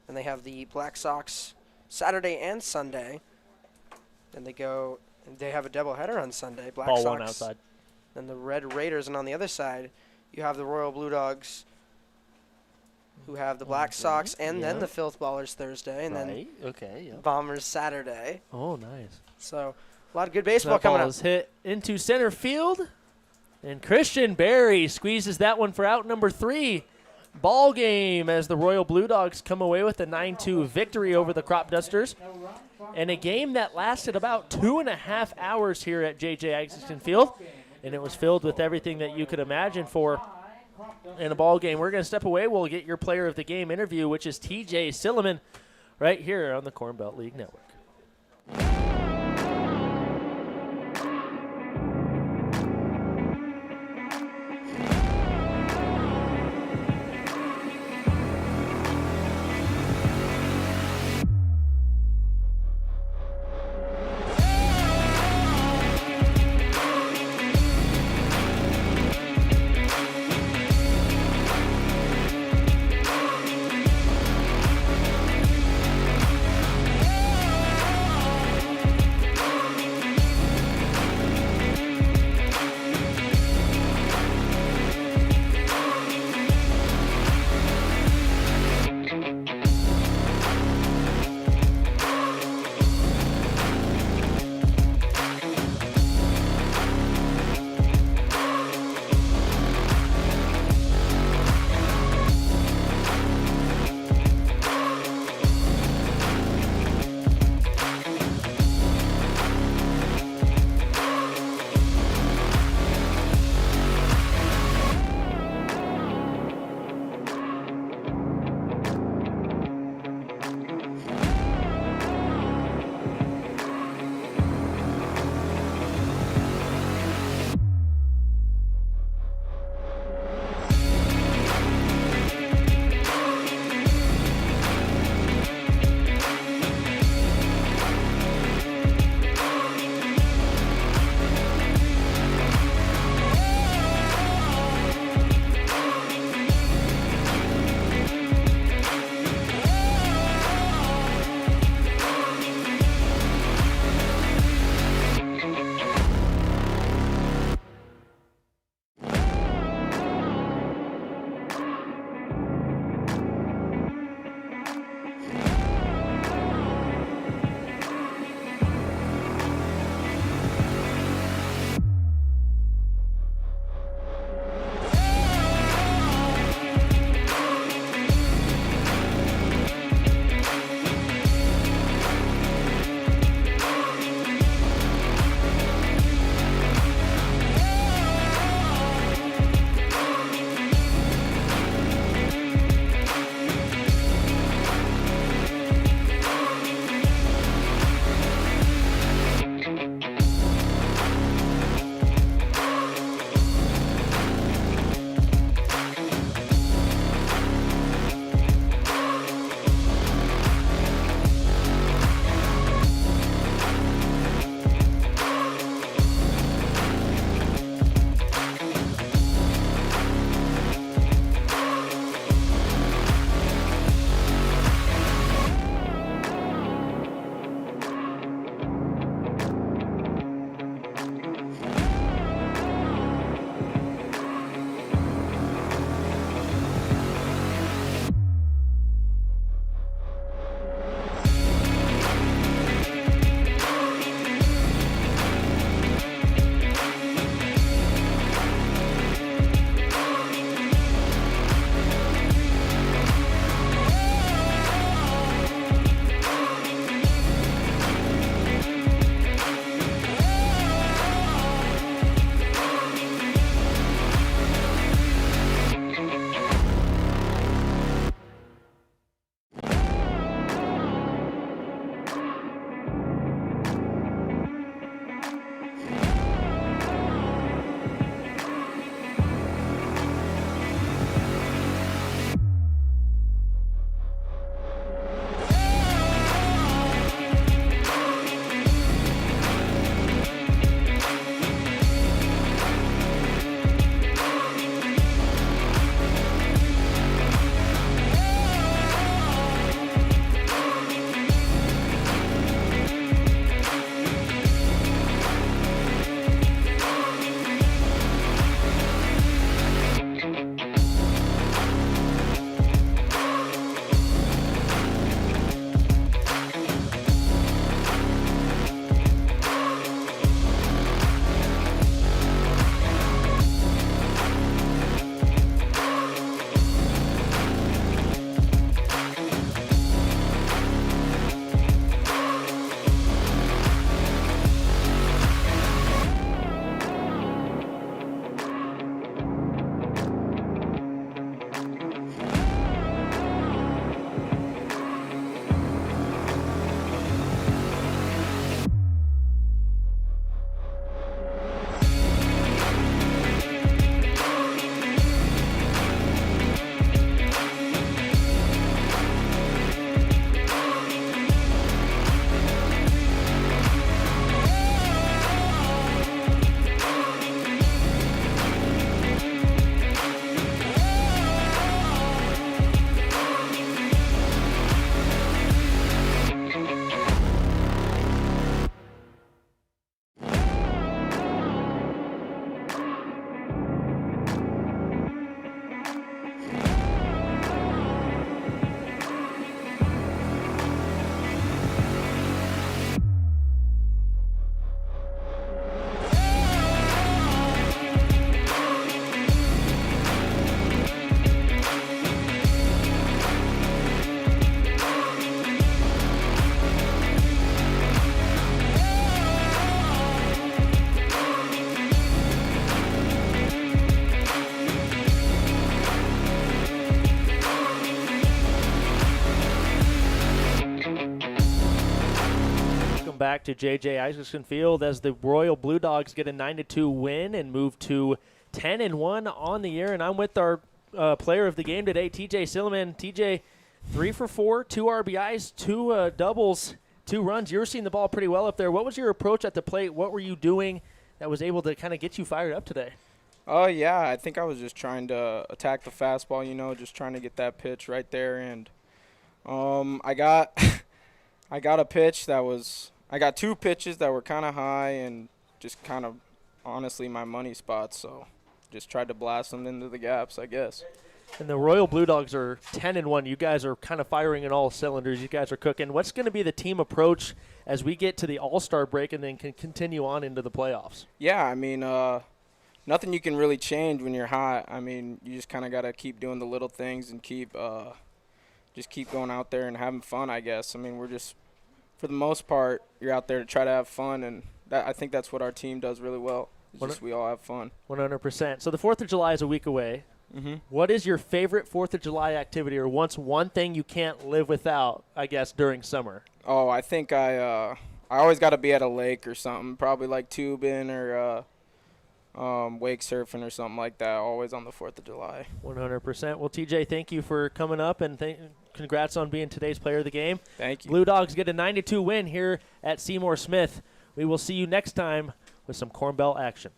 Then they have the Black Sox Saturday and Sunday. Then they have a doubleheader on Sunday. Black Ball Sox. one outside. Then the Red Raiders, and on the other side, you have the Royal Blue Dogs, who have the Black Sox, and then the Filth Ballers Thursday, and then Bombers Saturday. Oh, nice. So a lot of good baseball That coming ball up. is hit into center field, and Christian Berry squeezes that one for out number 3. Ball game as the Royal Blue Dogs come away with a 9-2 victory over the Crop Dusters. And a game that lasted about 2.5 hours here at J.J. Axington Field, and it was filled with everything that you could imagine for in a ball game. We're going to step away. We'll get your player of the game interview, which is TJ Silliman, right here on the Corn Belt League Network. back to J.J. Isaacson Field as the Royal Blue Dogs get a 9-2 win and move to 10-1 on the year. And I'm with our player of the game today, TJ Silliman. TJ, 3 for 4, 2 RBIs, 2 doubles, 2 runs. You're seeing the ball pretty well up there. What was your approach at the plate? What were you doing that was able to kind of get you fired up today? Oh, yeah, I think I was just trying to attack the fastball, just trying to get that pitch right there. And I got I got a pitch that was – I got 2 pitches that were kind of high and just kind of honestly my money spots. So just tried to blast them into the gaps, I guess. And the Royal Blue Dogs are 10-1. You guys are kind of firing in all cylinders. You guys are cooking. What's going to be the team approach as we get to the All-Star break and then can continue on into the playoffs? Yeah, I mean, nothing you can really change when you're hot. I mean, you just kind of got to keep doing the little things and keep going out there and having fun, I guess. I mean, we're just, for the most part, you're out there to try to have fun, and I think that's what our team does really well. It's just we all have fun. 100%. So the 4th of July is a week away. Mm-hmm. What is your favorite 4th of July activity, or what's one thing you can't live without, I guess, during summer? Oh, I think I always got to be at a lake or something, probably like tubing or wake surfing or something like that, always on the 4th of July. 100%. Well, TJ, thank you for coming up, and congrats on being today's player of the game. Thank you. Blue Dogs get a 9-2 win here at Seymour Smith. We will see you next time with some Corn Belt action.